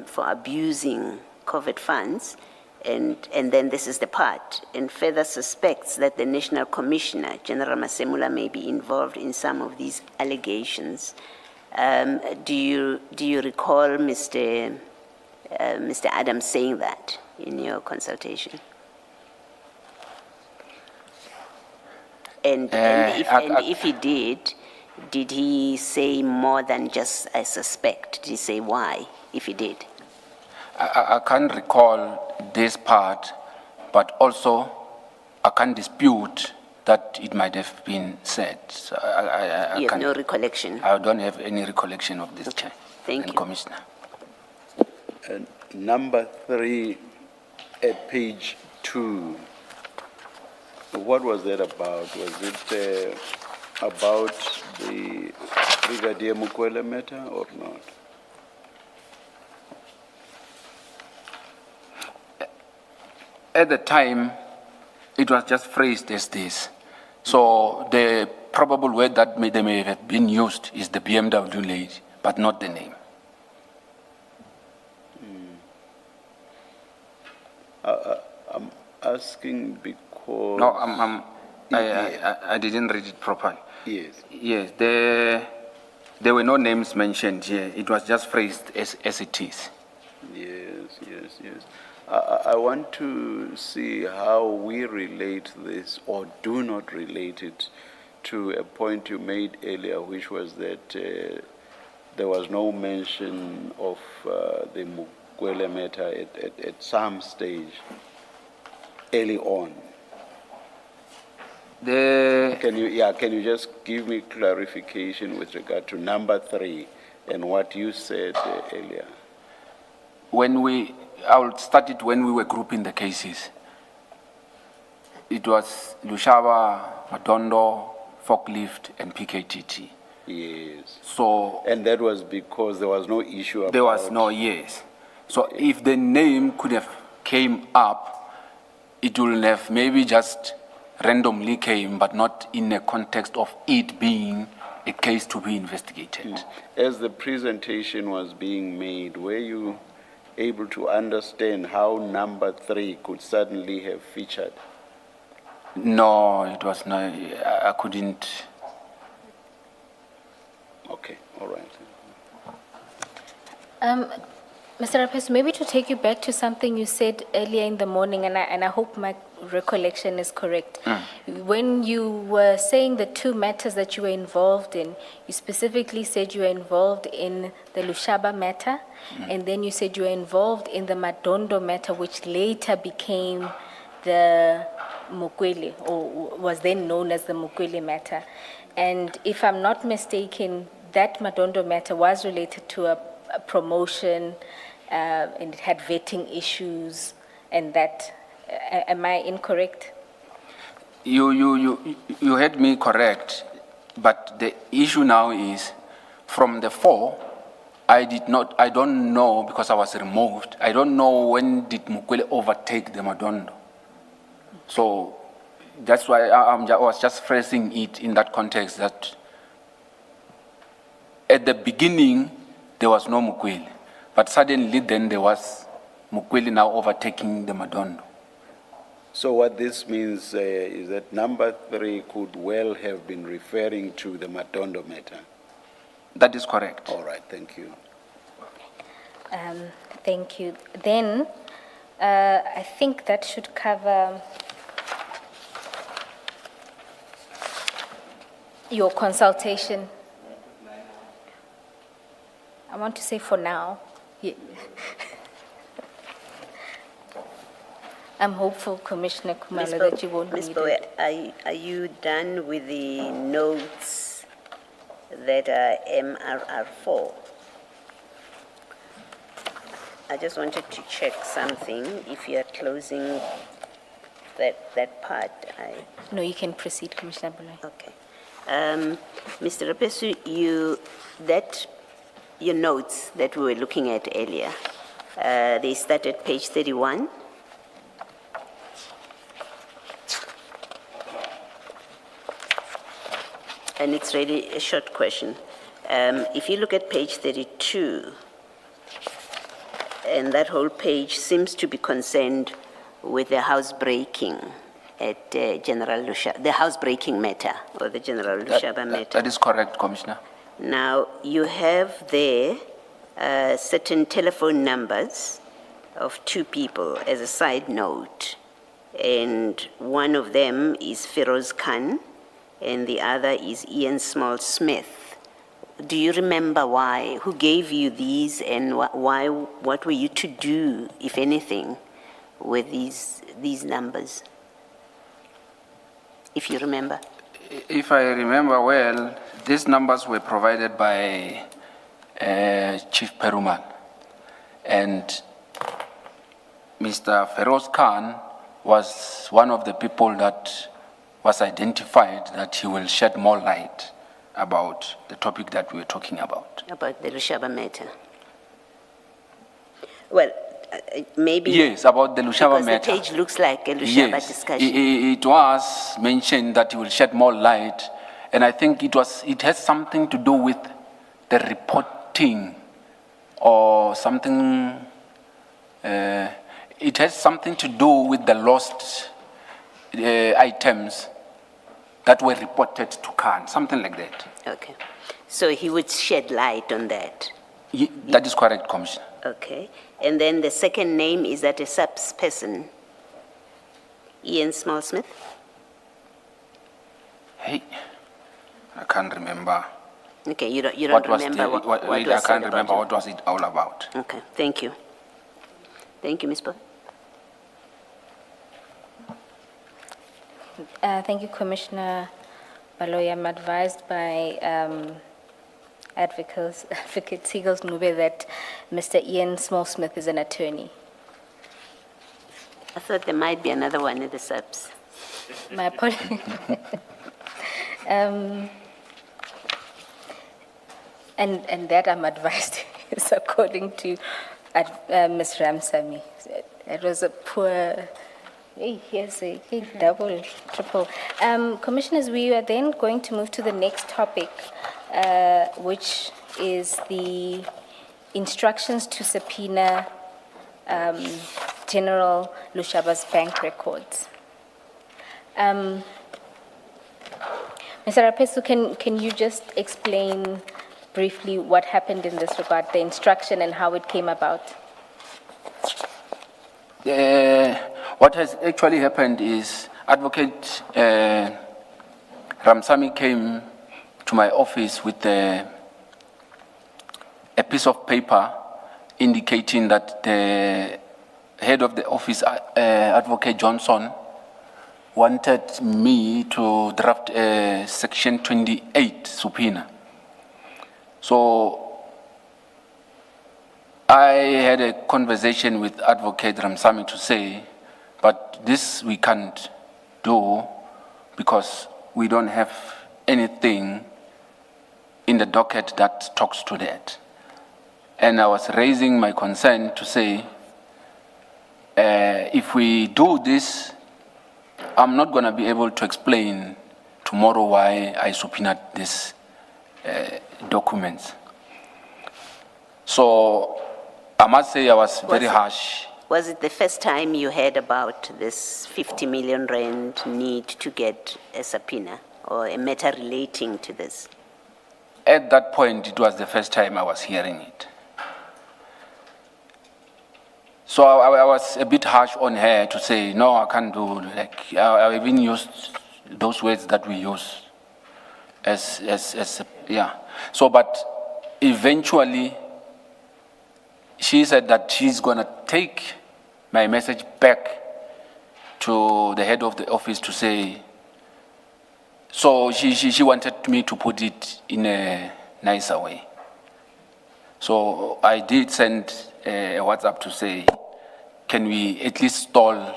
for abusing COVID funds, and then this is the part, and further suspects that the National Commissioner, General Masemula, may be involved in some of these allegations. Do you recall Mr. Adams saying that in your consultation? And if he did he say more than just I suspect? Did he say why, if he did? I can't recall this part, but also I can't dispute that it might have been said. So You have no recollection? I don't have any recollection of this, Chair. Thank you. Commissioner. Number 3 at page 2. What was that about? Was it about the Brigadier Mukwele matter or not? At the time, it was just phrased as this. So the probable word that they may have been used is the BMW lady, but not the name. I'm asking because... No, I didn't read it properly. Yes. Yes, there were no names mentioned here. It was just phrased as it is. Yes. I want to see how we relate this or do not relate it to a point you made earlier, which was that there was no mention of the Mukwele matter at some stage early on. Can you just give me clarification with regard to number 3 and what you said earlier? I will start it when we were grouping the cases. It was Lushaba, Madondo, Forklift, and PKTT. Yes. So. And that was because there was no issue about... There was no, yes. So if the name could have came up, it would have maybe just randomly came, but not in a context of it being a case to be investigated. As the presentation was being made, were you able to understand how number 3 could suddenly have featured? No, it was not. I couldn't. Okay, all right. Mr. Raphesu, maybe to take you back to something you said earlier in the morning, and I hope my recollection is correct. When you were saying the 2 matters that you were involved in, you specifically said you were involved in the Lushaba matter, and then you said you were involved in the Madondo matter, which later became the Mukwele, or was then known as the Mukwele matter. And if I'm not mistaken, that Madondo matter was related to a promotion, and it had vetting issues, and that. Am I incorrect? You had me correct, but the issue now is from the 4. I don't know, because I was removed. I don't know when did Mukwele overtake the Madondo. So that's why I was just phrasing it in that context, that at the beginning there was no Mukwele, but suddenly then there was Mukwele now overtaking the Madondo. So what this means is that number 3 could well have been referring to the Madondo matter. That is correct. All right, thank you. Thank you. Then I think that should cover your consultation. I want to say for now. Yeah. I'm hopeful, Commissioner Ms. Kumalo, Bowe- that you won't Ms. need Bowe, it. are you done with the notes that are MRR4? I just wanted to check something. If you are closing that part, No, you can proceed, Commissioner Baloyi. okay. Mr. Raphesu, your notes that we were looking at earlier, they start at page 31. And it's really a short question. If you look at page 32, and that whole page seems to be concerned with the housebreaking at General Lushaba, the housebreaking matter, or the General Lushaba matter. That is correct, Commissioner. Now, you have there certain telephone numbers of two people as a side note, and one of them is Feroz Khan, and the other is Ian Small Smith. Do you remember why? Who gave you these, and why? What were you to do, if anything, with these numbers? If you remember. If I remember well, these numbers were provided by Chief Perumal, and Mr. Feroz Khan was one of the people that was identified that he will shed more light about the topic that we're talking about. About the Lushaba matter. Well, maybe. Yes, about the Lushaba matter. Because the page looks like a Lushaba Yes, discussion. it was mentioned that he will shed more light, and I think it has something to do with the reporting or something. It has something to do with the lost items that were reported to Khan, something like that. Okay. So he would shed light on that. That is correct, Commissioner. Okay. And then the second name, is that a SAPS person? Ian Small Smith? Hey, I can't remember. Okay, you don't remember what was I said can't about remember him. what was it all about. Okay, thank you. Thank you, Ms. Bowe. Thank you, Commissioner Baloyi. I'm advised by Advocate Siegels Nube that Mr. Ian Small Smith is an attorney. I thought there might be another one in the SAPS. My apologies. And that I'm advised is according to Ms. Ramsamy. It was a poor. Hey, here's a double, triple. Commissioners, we are then going to move to the next topic, which is the instructions to subpoena General Lushaba's bank records. Mr. Raphesu, can you just explain briefly what happened in this regard, the instruction and how it came about? What has actually happened is Advocate Ramsamy came to my office with a piece of paper indicating that the head of the office, Advocate Johnson, wanted me to draft a Section 28 subpoena. So I had a conversation with Advocate Ramsamy to say, but this we can't do because we don't have anything in the docket that talks to that. And I was raising my concern to say, if we do this, I'm not going to be able to explain tomorrow why I subpoenaed these documents. So I must say I was very harsh. Was it the first time you heard about this 50 million rand need to get a subpoena or a matter relating to this? At that point, it was the first time I was hearing it. So I was a bit harsh on her to say, no, I can't do, like, I even used those words that we use yeah. So, but eventually, she said that she's going to take my message back to the head of the office to say, so she wanted me to put it in a nicer way. So I did send a WhatsApp to say, can we at least stall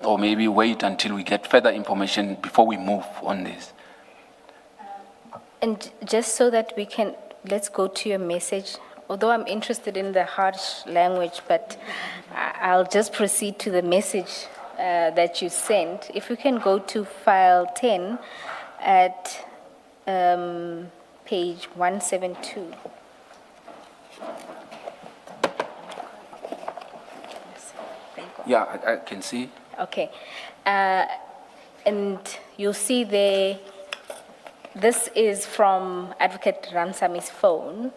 or maybe wait until we get further information before we move on this? And just so that we can, let's go to your message. Although I'm interested in the harsh language, but I'll just proceed to the message that you sent. If we can go to file 10 at page 172. Yeah, I can see. Okay. And you'll see there, this is from Advocate Ramsamy's phone.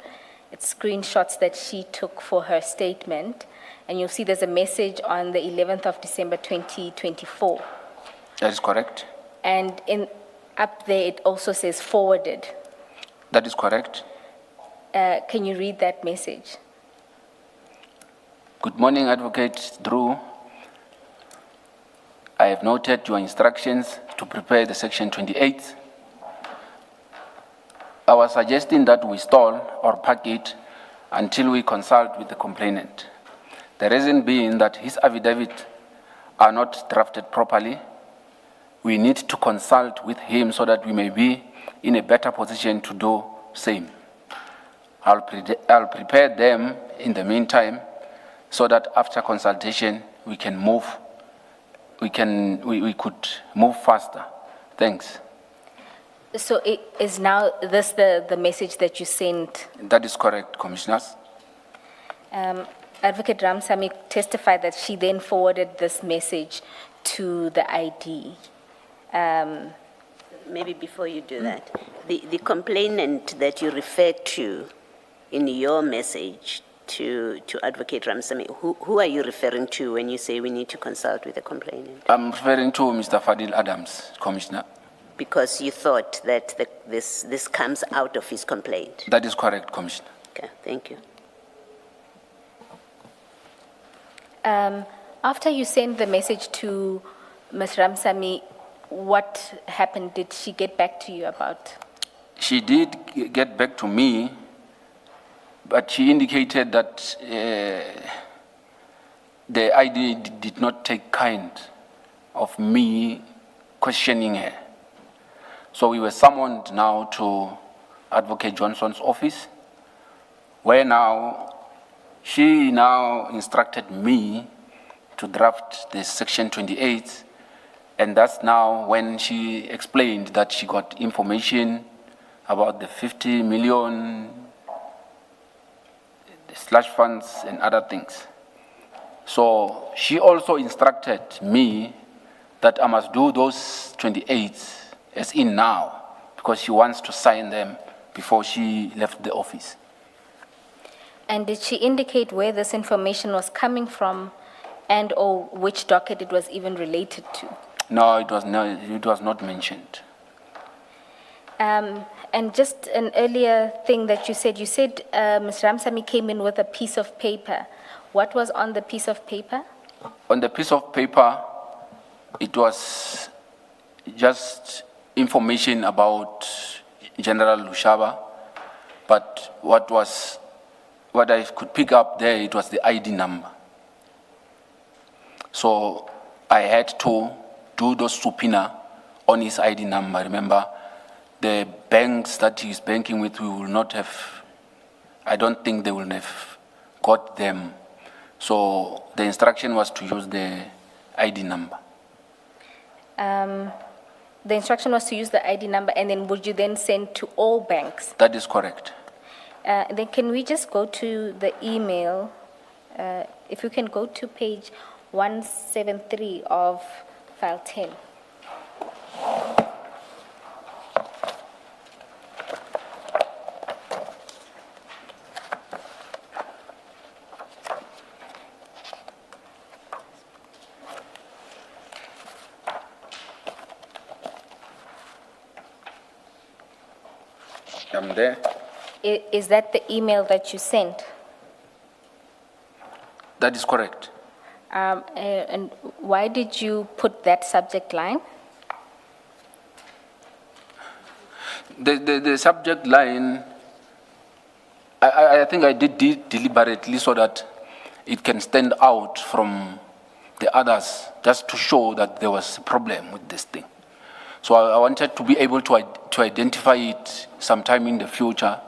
It's screenshots that she took for her statement. And you'll see there's a message on the 11th of December 2024. That is correct. And up there it also says forwarded. That is correct. Can you read that message? Good morning, Advocate Drew. I have noted your instructions to prepare the Section 28. I was suggesting that we stall or park it until we consult with the complainant. The reason being that his affidavit are not drafted properly. We need to consult with him so that we may be in a better position to do same. I'll prepare them in the meantime so that after consultation we can move. We could move faster. Thanks. So is now this the message that you sent? That is correct, Commissioners. Advocate Ramsamy testified that she then forwarded this message to the ID. Maybe before you do that, the complainant that you referred to in your message to Advocate Ramsamy, who are you referring to when you say we need to consult with the complainant? I'm referring to Mr. Fadil Adams, Commissioner. Because you thought that this comes out of his complaint? That is correct, Commissioner. Okay, thank you. After you sent the message to Ms. Ramsamy, what happened? Did she get back to you about? She did get back to me, but she indicated that the ID did not take kind of me questioning her. So we were summoned now to Advocate Johnson's office, where now she now instructed me to draft the Section 28, and that's now when she explained that she got information about the 50 million, the slush funds and other things. So she also instructed me that I must do those 28 as in now, because she wants to sign them before she left the office. And did she indicate where this information was coming from and or which docket it was even related to? No, it was not mentioned. And just an earlier thing that you said Ms. Ramsamy came in with a piece of paper. What was on the piece of paper? On the piece of paper, it was just information about General Lushaba, but what I could pick up there, it was the ID number. So I had to do those subpoena on his ID number. Remember, the banks that he's banking with, we will not have, I don't think they will have got them. So the instruction was to use the ID number. The instruction was to use the ID number, and then would you then send to all banks? That is correct. Then can we just go to the email? If you can go to page 173 of file 10. I'm there. Is that the email that you sent? That is correct. And why did you put that subject line? The subject line, I think I did deliberately so that it can stand out from the others, just to show that there was a problem with this thing. So I wanted to be able to identify it sometime in the future,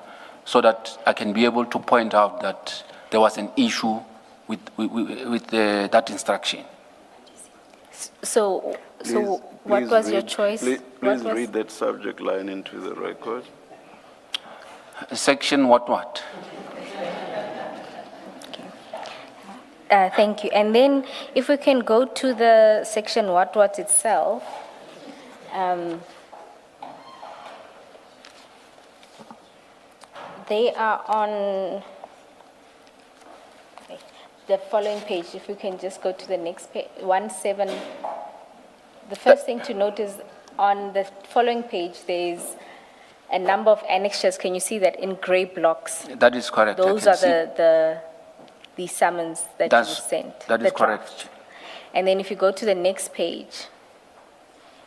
so that I can be able to point out that there was an issue with that instruction. So what Please was your read- choice? Please What was- read that subject line into the record. Section what? Thank you. And then if we can go to the section what itself. They are on the following page. If we can just go to the next page, 17. The first thing to note is on the following page, there's a number of annexures. Can you see that in gray blocks? That is correct. I Those can are see. the summons that you sent. That the is correct. draft. And then if you go to the next page,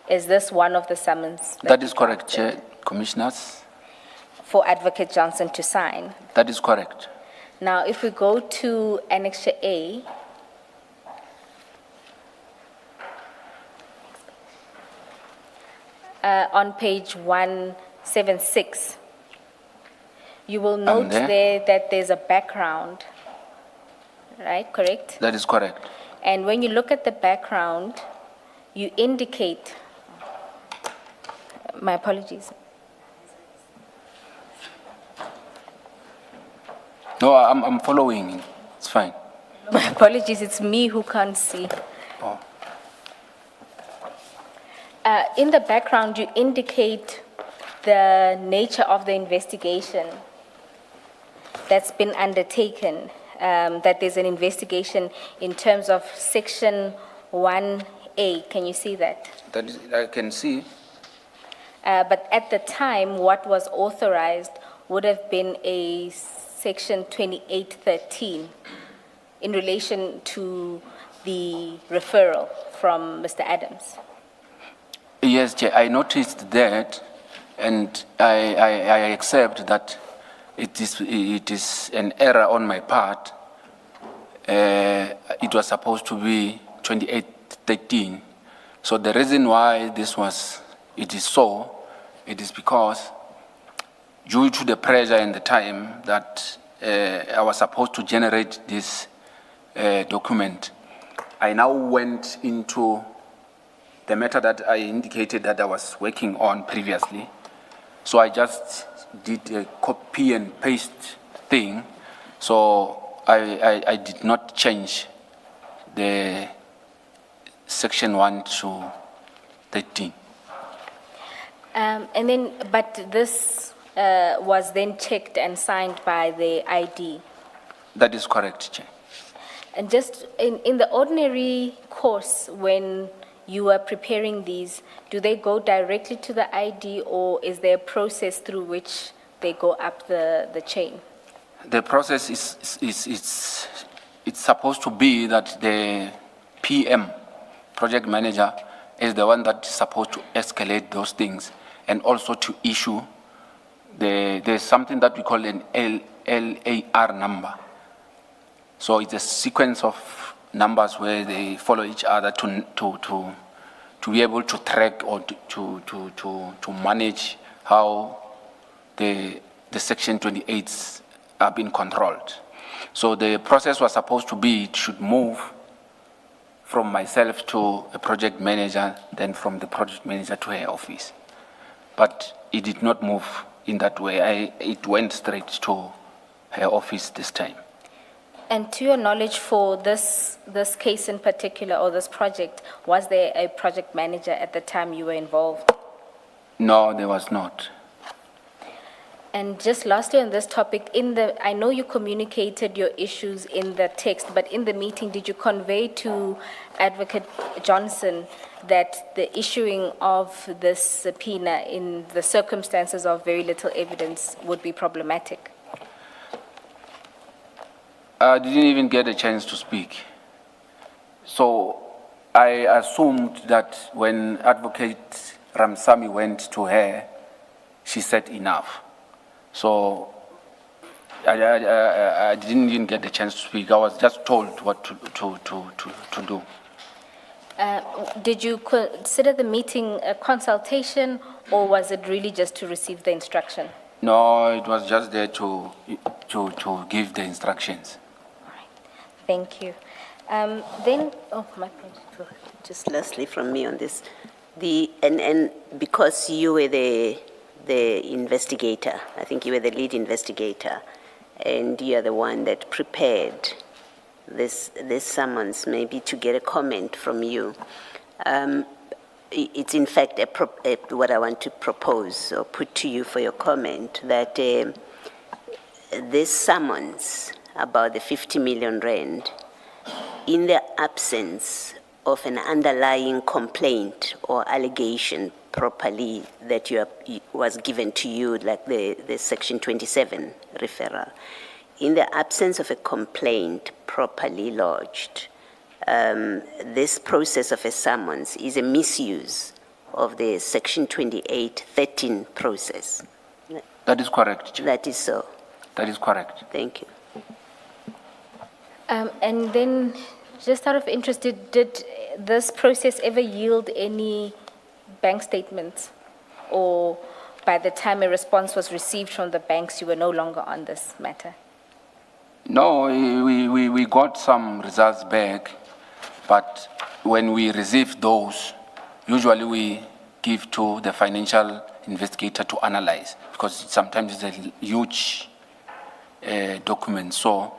is this one of the summons? That you is correct, drafted Chair, Commissioners. For Advocate Johnson to sign? That is correct. Now, if we go to Annexure A, on page 176, you will note there. there that there's a background, right? Correct? That is correct. And when you look at the background, you indicate, my apologies. No, I'm following. It's fine. My apologies, it's me who can't see. Oh. In the background, you indicate the nature of the investigation that's been undertaken, that there's an investigation in terms of Section 1A. Can you see that? That is, I can see. But at the time, what was authorized would have been a Section 2813 in relation to the referral from Mr. Adams. Yes, Chair, I noticed that, and I accept that it is an error on my part. It was supposed to be 2813. So the reason why it is because due to the pressure and the time that I was supposed to generate this document, I now went into the matter that I indicated that I was working on previously. So I just did a copy and paste thing. So I did not change the section 1 to 13. And then, but this was then checked and signed by the ID. That is correct, Chair. And just in the ordinary course, when you are preparing these, do they go directly to the ID, or is there a process through which they go up the chain? The process is it's supposed to be that the PM, project manager, is the one that is supposed to escalate those things and also to issue there's something that we call an LAR number. So it's a sequence of numbers where they follow each other to be able to track or to manage how the Section 28s are being controlled. So the process was supposed to be, it should move from myself to a project manager, then from the project manager to her office. But it did not move in that way. It went straight to her office this time. And to your knowledge, for this case in particular, or this project, was there a project manager at the time you were involved? No, there was not. And just lastly on this topic, I know you communicated your issues in the text, but in the meeting, did you convey to Advocate Johnson that the issuing of this subpoena in the circumstances of very little evidence would be problematic? I didn't even get a chance to speak. So I assumed that when Advocate Ramsamy went to her, she said enough. So I didn't even get the chance to speak. I was just told what to do. Did you consider the meeting a consultation, or was it really just to receive the instruction? No, it was just there to give the instructions. All right. Thank you. Then, oh, my pleasure. Just lastly from me on this, and because you were the investigator, I think you were the lead investigator, and you are the one that prepared this summons, maybe to get a comment from you. It's in fact what I want to propose or put to you for your comment, that this summons about the 50 million rand, in the absence of an underlying complaint or allegation properly that was given to you, like the Section 27 referral, in the absence of a complaint properly lodged, this process of a summons is a misuse of the Section 2813 process. That is correct, Chair. That is so. That is correct. Thank you. And then, just out of interest, did this process ever yield any bank statements? Or by the time a response was received from the banks, you were no longer on this matter? No, we got some results back, but when we receive those, usually we give to the financial investigator to analyze, because sometimes it's a huge document. So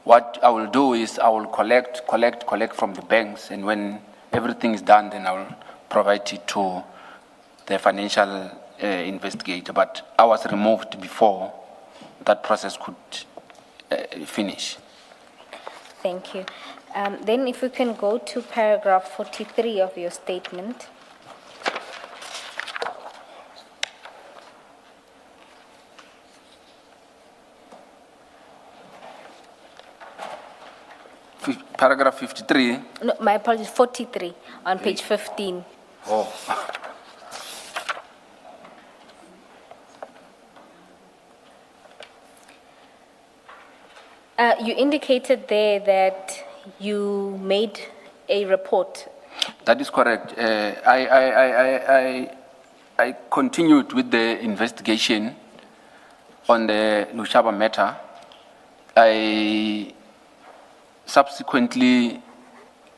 what I will do is I will collect from the banks, and when everything is done, then I will provide it to the financial investigator. But I was removed before that process could finish. Thank you. Then if we can go to paragraph 43 of your statement. Paragraph 53. No, my apologies, 43 on page 15. Oh. You indicated there that you made a report. That is correct. I continued with the investigation on the Lushaba matter. I subsequently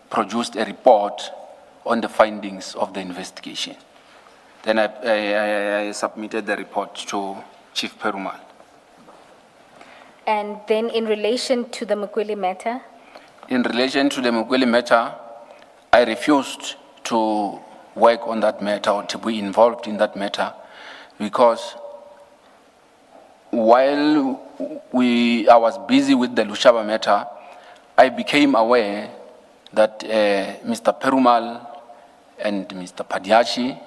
produced a report on the findings of the investigation. Then I submitted the report to Chief Perumal. And then in relation to the Mukweli matter? In relation to the Mukweli matter, I refused to work on that matter or to be involved in that matter, because while I was busy with the Lushaba matter, I became aware that Mr. Perumal and Mr. Padiachi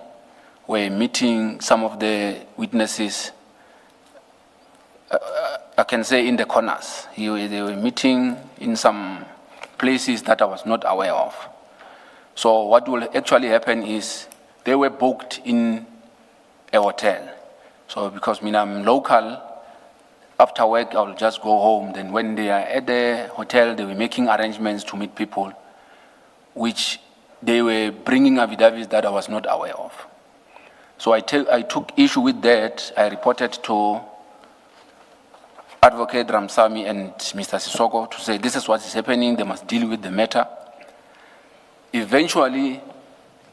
were meeting some of the witnesses, I can say in the corners. They were meeting in some places that I was not aware of. So what will actually happen is they were booked in a hotel. So because I'm local, after work I will just go home. Then when they are at the hotel, they were making arrangements to meet people, which they were bringing affidavits that I was not aware of. So I took issue with that. I reported to Advocate Ramsamy and Mr. Sisoko to say this is what is happening, they must deal with the matter. Eventually,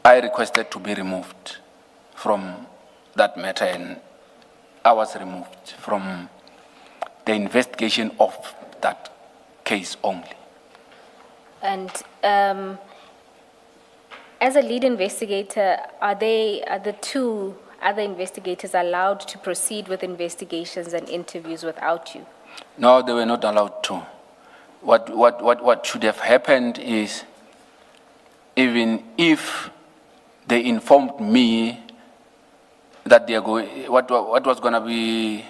I requested to be removed from that matter, and I was removed from the investigation of that case only. And as a lead investigator, are the two other investigators allowed to proceed with investigations and interviews without you? No, they were not allowed to. What should have happened is, even if they informed me that they are going, what was going to be,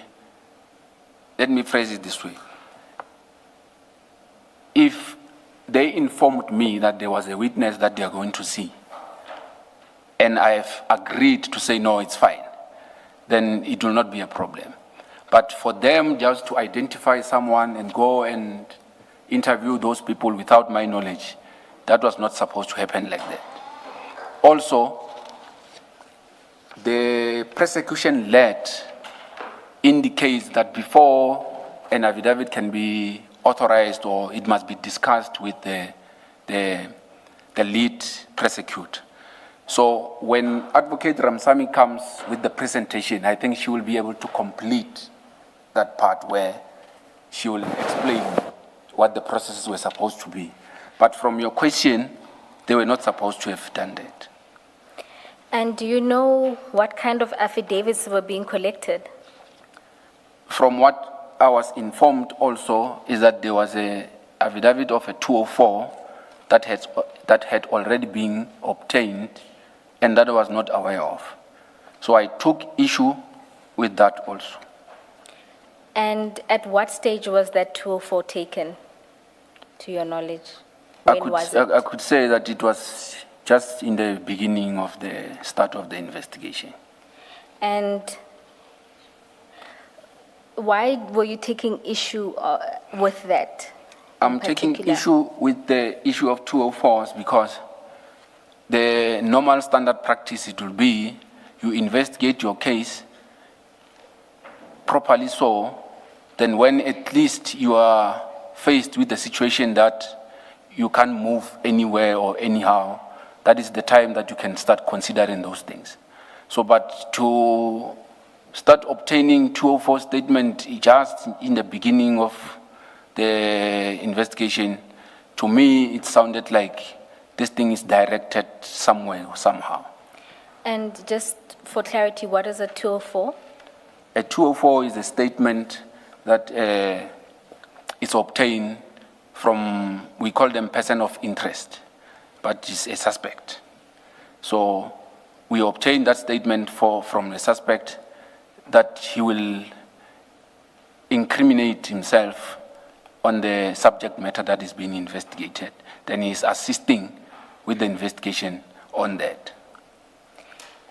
let me phrase it this way. If they informed me that there was a witness that they are going to see, and I've agreed to say, no, it's fine, then it will not be a problem. But for them just to identify someone and go and interview those people without my knowledge, that was not supposed to happen like that. Also, the prosecution lead indicates that before an affidavit can be authorized, or it must be discussed with the lead prosecutor. So when Advocate Ramsamy comes with the presentation, I think she will be able to complete that part where she will explain what the processes were supposed to be. But from your question, they were not supposed to have done that. And do you know what kind of affidavits were being collected? From what I was informed also is that there was an affidavit of a 204 that had already been obtained and that I was not aware of. So I took issue with that also. And at what stage was that 204 taken, to your knowledge? When was it? I could say that it was just in the beginning of the start of the investigation. And why were you taking issue with that? I'm taking issue with the issue of 204s because the normal standard practice, it will be you investigate your case properly, so then when at least you are faced with the situation that you can't move anywhere or anyhow, that is the time that you can start considering those things. So, but to start obtaining 204 statement just in the beginning of the investigation, to me, it sounded like this thing is directed somewhere or somehow. And just for clarity, what is a 204? A 204 is a statement that is obtained from, we call them person of interest, but is a suspect. So we obtain that statement from the suspect that he will incriminate himself on the subject matter that is being investigated. Then he is assisting with the investigation on that.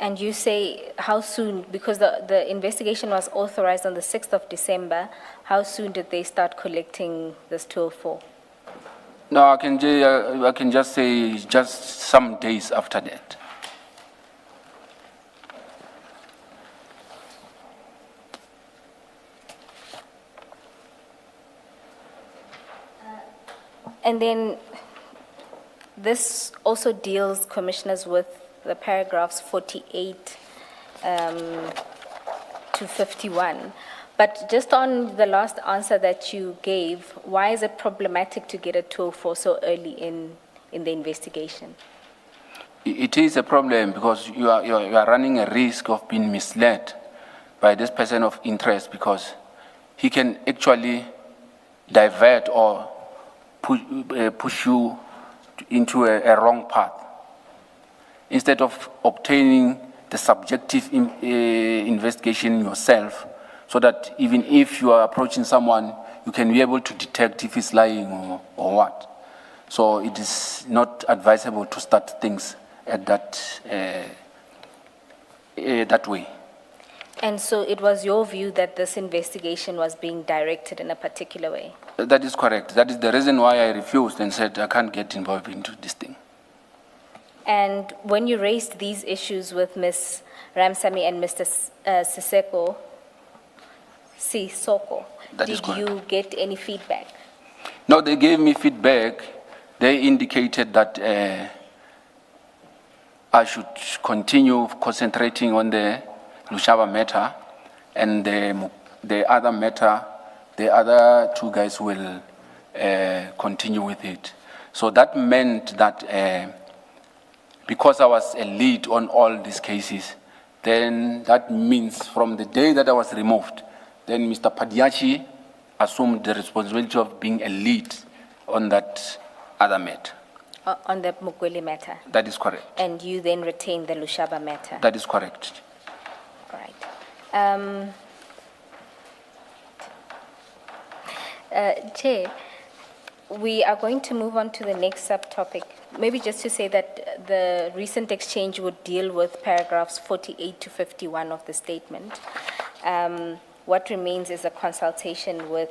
And you say how soon, because the investigation was authorized on the 6th of December, how soon did they start collecting this 204? No, I can just say just some days after that. And then this also deals, commissioners, with the paragraphs 48 to 51. But just on the last answer that you gave, why is it problematic to get a 204 so early in the investigation? It is a problem because you are running a risk of being misled by this person of interest, because he can actually divert or push you into a wrong path. Instead of obtaining the subjective investigation yourself, so that even if you are approaching someone, you can be able to detect if he's lying or what. So it is not advisable to start things at that way. And so it was your view that this investigation was being directed in a particular way? That is correct. That is the reason why I refused and said I can't get involved into this thing. And when you raised these issues with Ms. Ramsamy and Mr. Siseko, did you get any feedback? No, they gave me feedback. They indicated that I should continue concentrating on the Lushaba matter, and the other matter, the other two guys will continue with it. So that meant that because I was a lead on all these cases, then that means from the day that I was removed, then Mr. Padiachi assumed the responsibility of being a lead on that other matter. On the Mukweli matter? That is correct. And you then retained the Lushaba matter? That is correct. All right. Chair, We are going to move on to the next subtopic. Maybe just to say that the recent exchange would deal with paragraphs 48 to 51 of the statement. What remains is a consultation with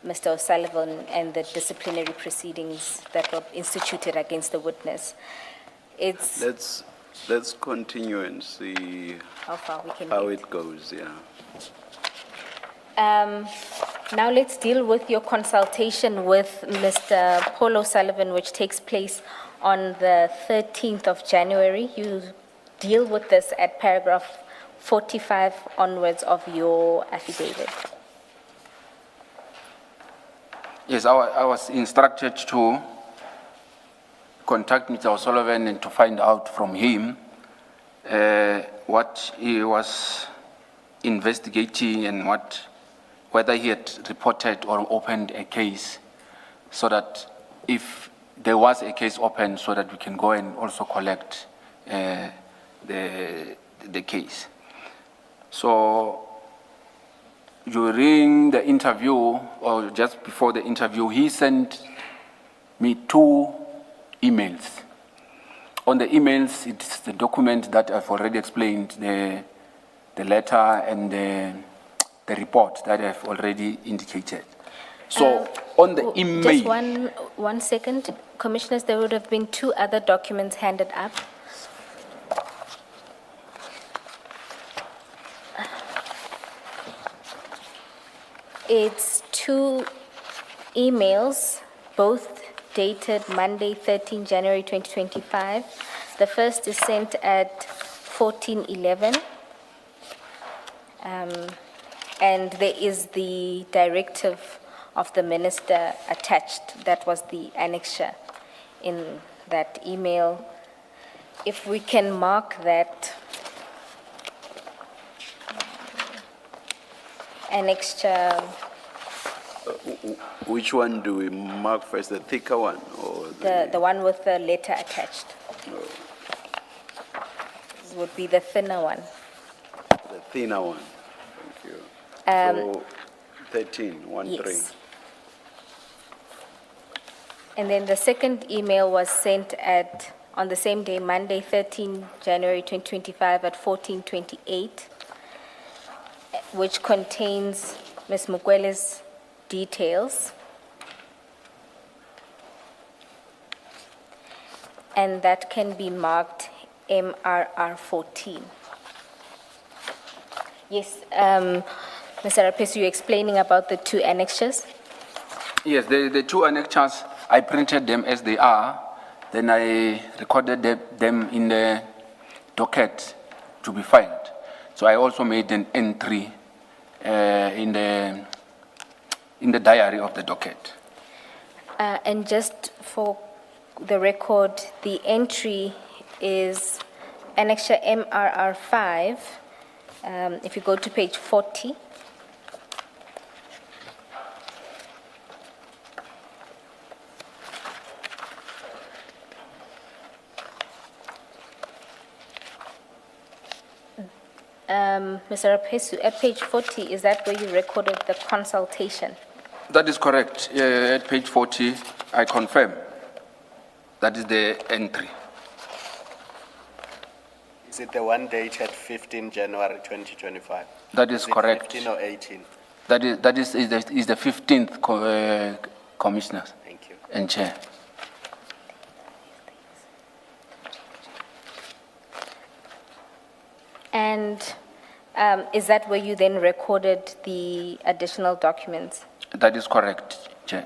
Mr. O'Sullivan and the disciplinary proceedings that were instituted against the witness. Let's continue and see How far we can how get. it goes, yeah. Now let's deal with your consultation with Mr. Paul O'Sullivan, which takes place on the 13th of January. You deal with this at paragraph 45 onwards of your affidavit. Yes, I was instructed to contact Mr. O'Sullivan and to find out from him what he was investigating and whether he had reported or opened a case, so that if there was a case open, so that we can go and also collect the case. So during the interview, or just before the interview, he sent me 2 emails. On the emails, it's the document that I've already explained, the letter and the report that I've already indicated. So on the email... Just one second. Commissioners, there would have been 2 other documents handed up. It's 2 emails, both dated Monday, 13 January 2025. The first is sent at 14:11. And there is the directive of the minister attached. That was the annexure in that email. If we can mark that annexure, Which one do we mark first, the thicker one or the one with the letter attached. This would be the thinner one. the thinner one? Thank you. So 13, 1-3. Yes. And then the second email was sent on the same day, Monday, 13 January 2025 at 14:28, which contains Ms. Mukwele's details. And that can be marked MRR 14. Yes, Mr. Raphesu, you're explaining about the 2 annexures? Yes, the 2 annexures, I printed them as they are, then I recorded them in the docket to be filed. So I also made an entry in the diary of the docket. And just for the record, the entry is annexure MRR 5. If you go to page 40. Mr. Raphesu, at page 40, is that where you recorded the consultation? That is correct. At page 40, I confirm. That is the entry. Is it the one dated 15 January 2025? That is correct. 15 or 18? That is the 15th commissioner Thank you. and chair. And is that where you then recorded the additional documents? That is correct, chair.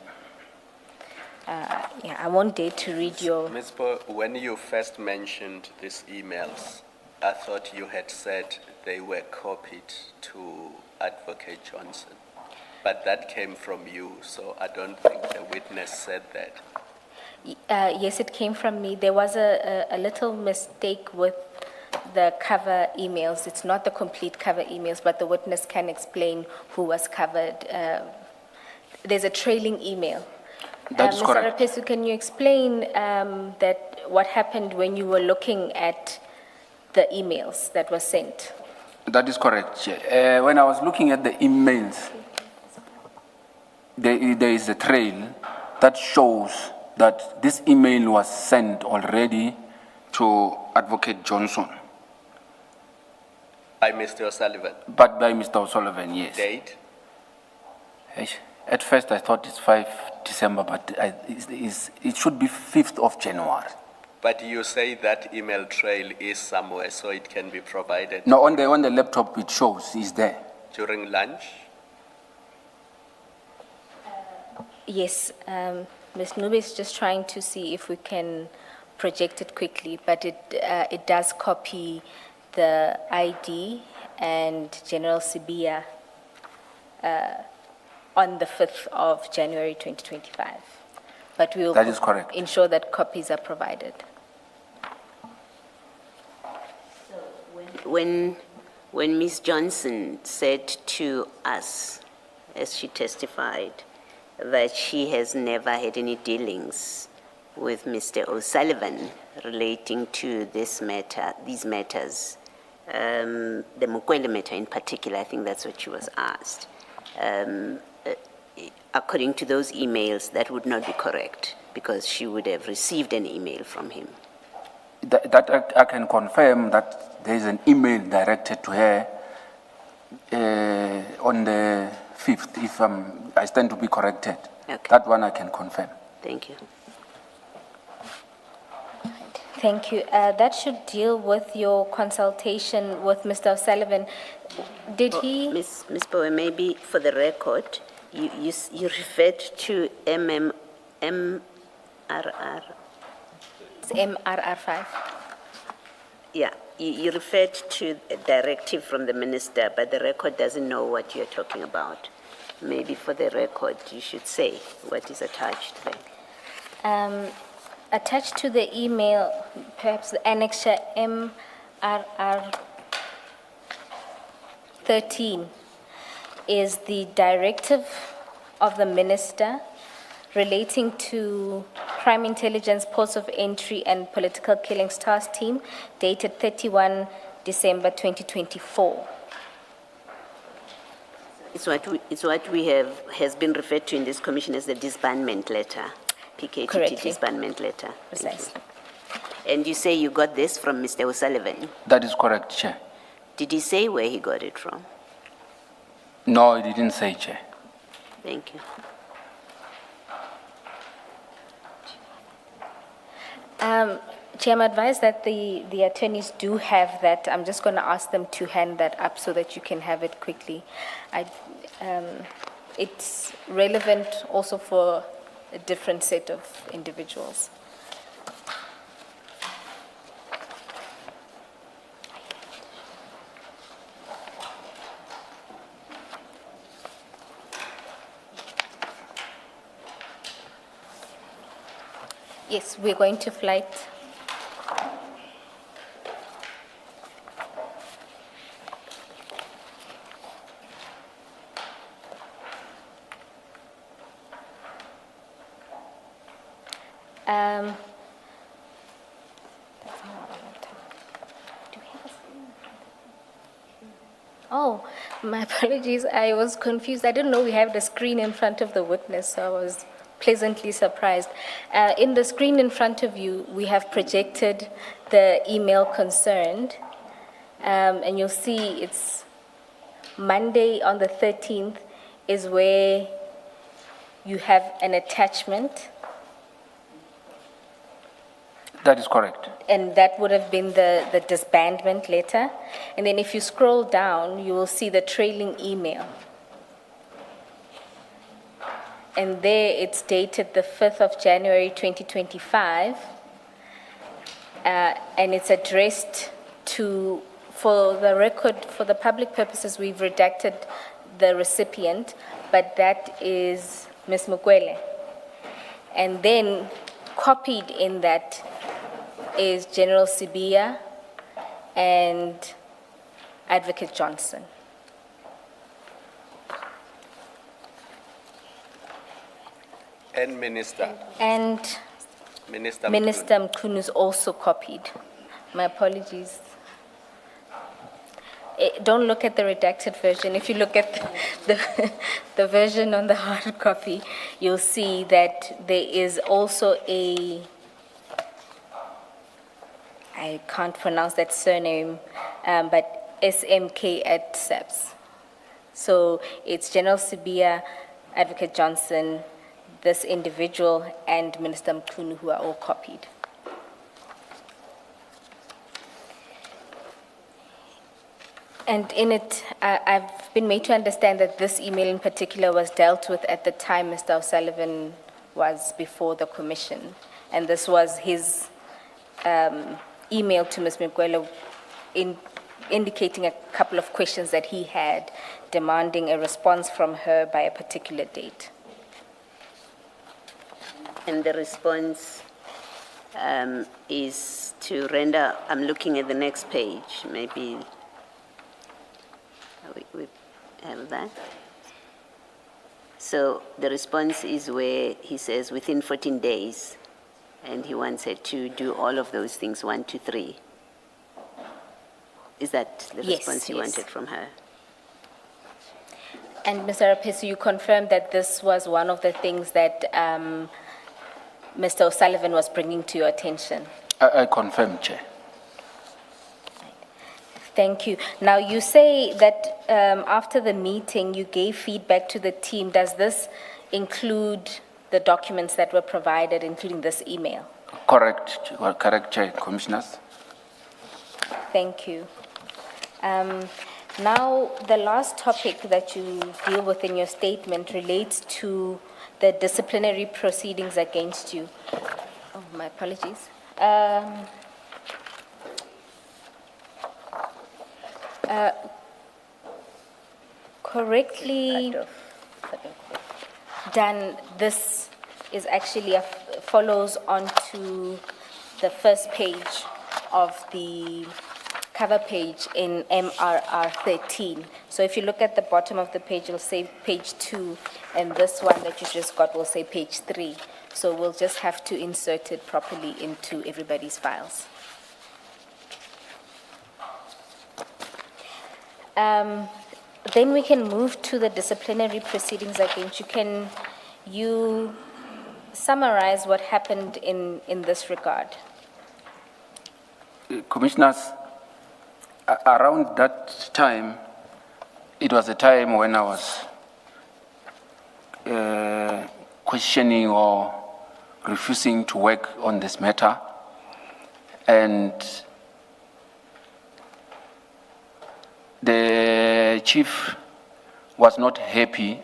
Yeah, I won't dare to read your... Ms. Paul, when you first mentioned these emails, I thought you had said they were copied to Advocate Johnson. But that came from you, so I don't think the witness said that. Yes, it came from me. There was a little mistake with the cover emails. It's not the complete cover emails, but the witness can explain who was covered. There's a trailing email. That is correct. Mr. Raphesu, can you explain that what happened when you were looking at the emails that were sent? That is correct, chair. When I was looking at the emails, there is a trail that shows that this email was sent already to Advocate Johnson, By Mr. O'Sullivan. but by Mr. O'Sullivan, yes. Date? At first, I thought it's 5 December, but it should be 5th of January. But you say that email trail is somewhere, so it can be provided No, on the laptop it shows it's there. during lunch? Yes, Ms. Nube is just trying to see if we can project it quickly, but it does copy the ID and General Sibia on the 5th of January 2025. But we will That is correct. ensure that copies are provided. When Ms. Johnson said to us, as she testified, that she has never had any dealings with Mr. O'Sullivan relating to this matter, these matters, the Mukwele matter in particular, I think that's what she was asked. According to those emails, that would not be correct because she would have received an email from him. That I can confirm that there is an email directed to her on the 5th, if I stand to be corrected. Okay. That one I can confirm. Thank you. Thank you. That should deal with your consultation with Mr. O'Sullivan. Did he? Ms. Bowe, maybe for the record, you referred to MRR. It's MRR5. Yeah, you referred to a directive from the minister, but the record doesn't know what you're talking about. Maybe for the record, you should say what is attached there. Attached to the email, perhaps the annexure MRR13 is the directive of the minister relating to Crime Intelligence Ports of Entry and Political Killings Task Team, dated 31 December 2024. It's what we have, has been referred to in this commission as the disbandment letter, PKTT Correctly. disbandment letter. Thank you. Precisely. And you say you got this from Mr. O'Sullivan. That is correct, Chair. Did he say where he got it from? No, it didn't say, Chair. Thank you. Chair, I'm advised that the attorneys do have that. I'm just going to ask them to hand that up so that you can have it quickly. It's relevant also for a different set of individuals. Yes, we're going to flight. Oh, my apologies. I was confused. I didn't know we have the screen in front of the witness, so I was pleasantly surprised. In the screen in front of you, we have projected the email concerned, and you'll see it's Monday on the 13th is where you have an attachment, That is correct. and that would have been the disbandment letter. And then if you scroll down, you will see the trailing email. And there it's dated the 5th of January 2025, and it's addressed to, for the record, for the public purposes, we've redacted the recipient, but that is Ms. Mukwele. And then copied in that is General Sibia and Advocate Johnson. And Minister. And Minister. Minister Mkhunu is also copied. My apologies. don't look at the redacted version. If you look at the version on the hard copy, you'll see that there is also I can't pronounce that surname, but SMK at SAPS. So it's General Sibia, Advocate Johnson, this individual, and Minister Mkhunu, who are all copied. And in it, I've been made to understand that this email in particular was dealt with at the time Mr. O'Sullivan was before the commission. And this was his email to Ms. Mkwelo indicating a couple of questions that he had, demanding a response from her by a particular date. And the response is to render, I'm looking at the next page, maybe we have that. So the response is where he says within 14 days, and he wants her to do all of those things, 1 to 3. Is that the Yes, response you yes. wanted from her? And Mr. Raphesu, you confirmed that this was one of the things that Mr. O'Sullivan was bringing to your attention. I confirm, Chair. Thank you. Now, you say that after the meeting, you gave feedback to the team. Does this include the documents that were provided, including this email? Correct, Chair, Commissioners. Thank you. Now, the last topic that you deal with in your statement relates to the disciplinary proceedings against you. Oh, my apologies. Correctly done, this is actually follows on to the first page of the cover page in MRR 13. So if you look at the bottom of the page, it'll say page 2, and this one that you just got will say page 3. So we'll just have to insert it properly into everybody's files. Then we can move to the disciplinary proceedings against you. Can you summarize what happened in this regard? Commissioners, around that time, it was a time when I was questioning or refusing to work on this matter, and the chief was not happy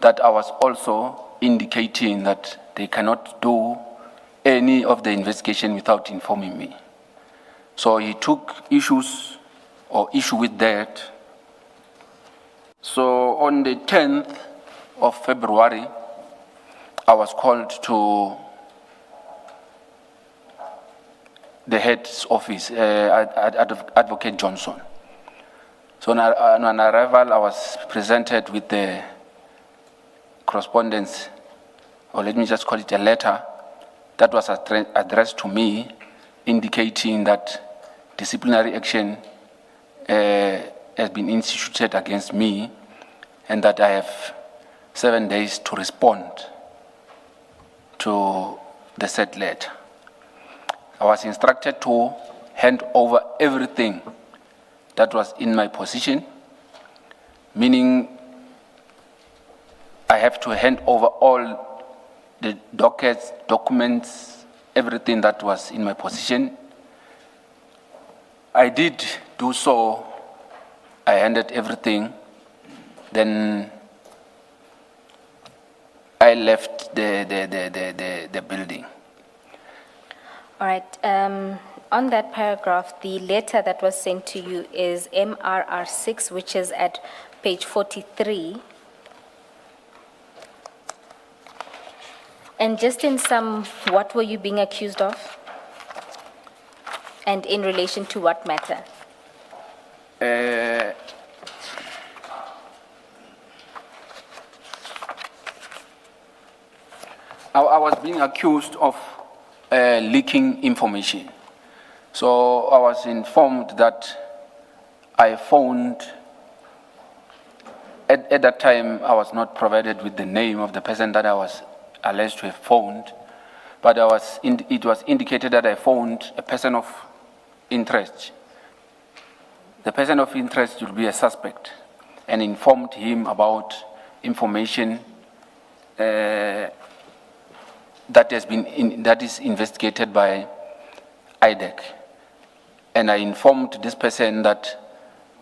that I was also indicating that they cannot do any of the investigation without informing me. So he took issue with that. So on the 10th of February, I was called to the head's office, Advocate Johnson. So on arrival, I was presented with the correspondence, or let me just call it a letter, that was addressed to me, indicating that disciplinary action has been instituted against me, and that I have 7 days to respond to the said letter. I was instructed to hand over everything that was in my possession, meaning I have to hand over all the dockets, documents, everything that was in my possession. I did do so. I handed everything. Then I left the building. All right. On that paragraph, the letter that was sent to you is MRR 6, which is at page 43. And just in sum, what were you being accused of? And in relation to what matter? I was being accused of leaking information. So I was informed that I phoned, at that time, I was not provided with the name of the person that I was alleged to have phoned, but it was indicated that I phoned a person of interest. The person of interest will be a suspect, and informed him about information that is investigated by Idac. And I informed this person that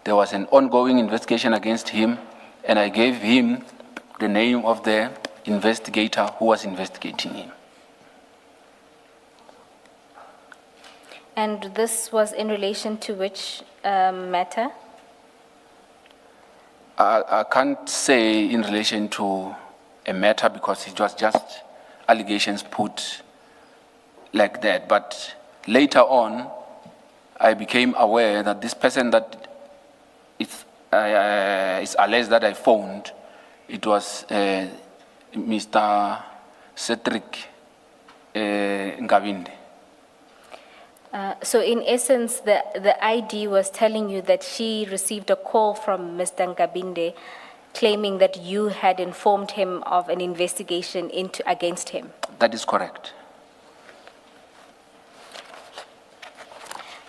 there was an ongoing investigation against him, and I gave him the name of the investigator who was investigating him. And this was in relation to which matter? I can't say in relation to a matter because it was just allegations put like that. But later on, I became aware that this person that is alleged that I phoned, it was Mr. Cedric Ngabinde. So in essence, the ID was telling you that she received a call from Mr. Ngabinde claiming that you had informed him of an investigation against him. That is correct.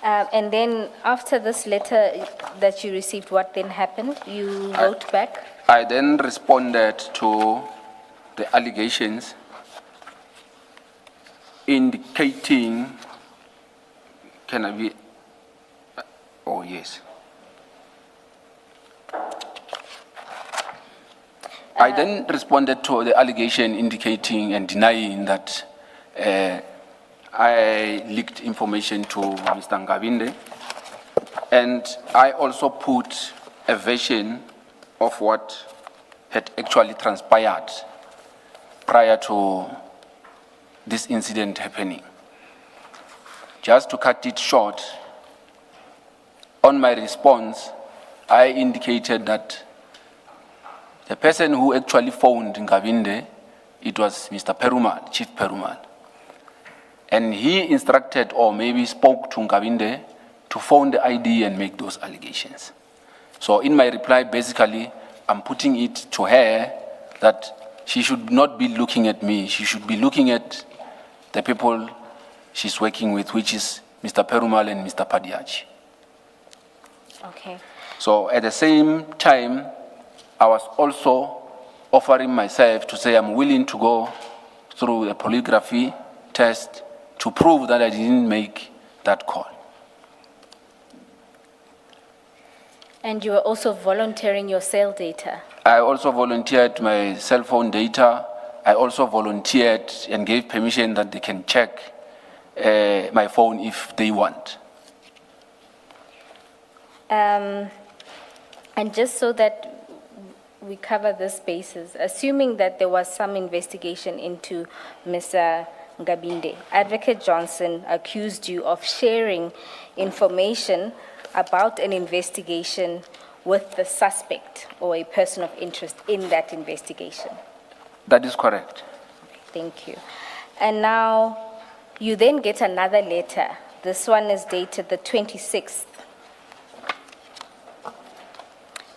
And then after this letter that you received, what then happened? You wrote back? I then responded to the allegations indicating, can I be, oh yes. I then responded to the allegation indicating and denying that I leaked information to Mr. Ngabinde, and I also put a version of what had actually transpired prior to this incident happening. Just to cut it short, on my response, I indicated that the person who actually phoned Ngabinde, it was Mr. Perumal, Chief Perumal. And he instructed or maybe spoke to Ngabinde to phone the ID and make those allegations. So in my reply, basically, I'm putting it to her that she should not be looking at me. She should be looking at the people she's working with, which is Mr. Perumal and Mr. Padiachi. Okay. So at the same time, I was also offering myself to say I'm willing to go through a polygraphy test to prove that I didn't make that call. And you were also volunteering your cell data? I also volunteered my cell phone data. I also volunteered and gave permission that they can check my phone if they want. And just so that we cover this basis, assuming that there was some investigation into Mr. Ngabinde, Advocate Johnson accused you of sharing information about an investigation with the suspect or a person of interest in that investigation. That is correct. Thank you. And now you then get another letter. This one is dated the 26th.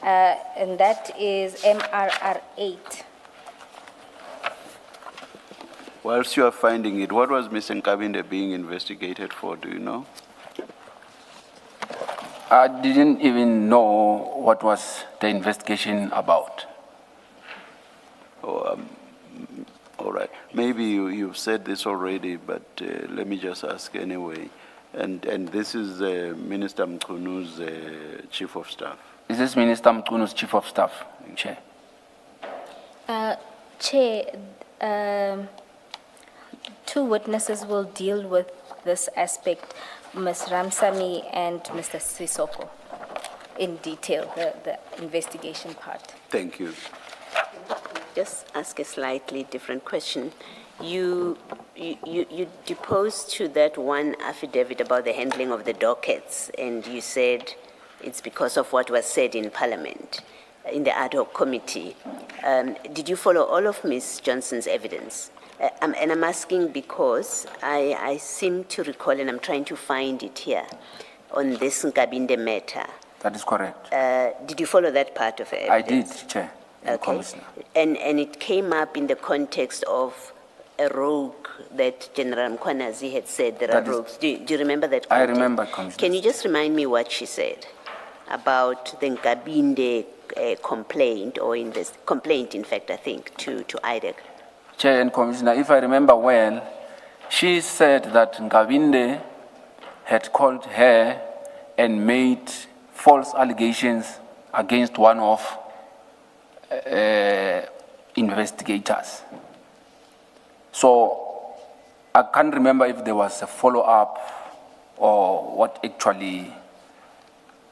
And that is MRR 8. Whilst you are finding it, what was Mr. Ngabinde being investigated for, do you know? I didn't even know what was the investigation about. Oh, all right. Maybe you've said this already, but let me just ask anyway. And this is Minister Mkunu's Chief of Staff. This is Minister Mkunu's Chief of Staff, Chair. Chair, two witnesses will deal with this aspect, Ms. Ramsamy and Mr. Sisoko, in detail, the investigation part. Thank you. Just ask a slightly different question. You deposed to that one affidavit about the handling of the dockets, and you said it's because of what was said in Parliament, in the ad hoc committee. Did you follow all of Ms. Johnson's evidence? And I'm asking because I seem to recall, and I'm trying to find it here, on this Ngabinde matter, That is correct. Did you follow that part of it? I did, Chair and Okay. Commissioner. And it came up in the context of a rogue that General Mkwanazi had said there That are is- rogues. Do you remember that I context? remember, Commissioner. Can you just remind me what she said about the Ngabinde complaint or complaint, in fact, I think, to Idac? Chair and Commissioner, if I remember well, she said that Ngabinde had called her and made false allegations against one of investigators. So I can't remember if there was a follow-up or what actually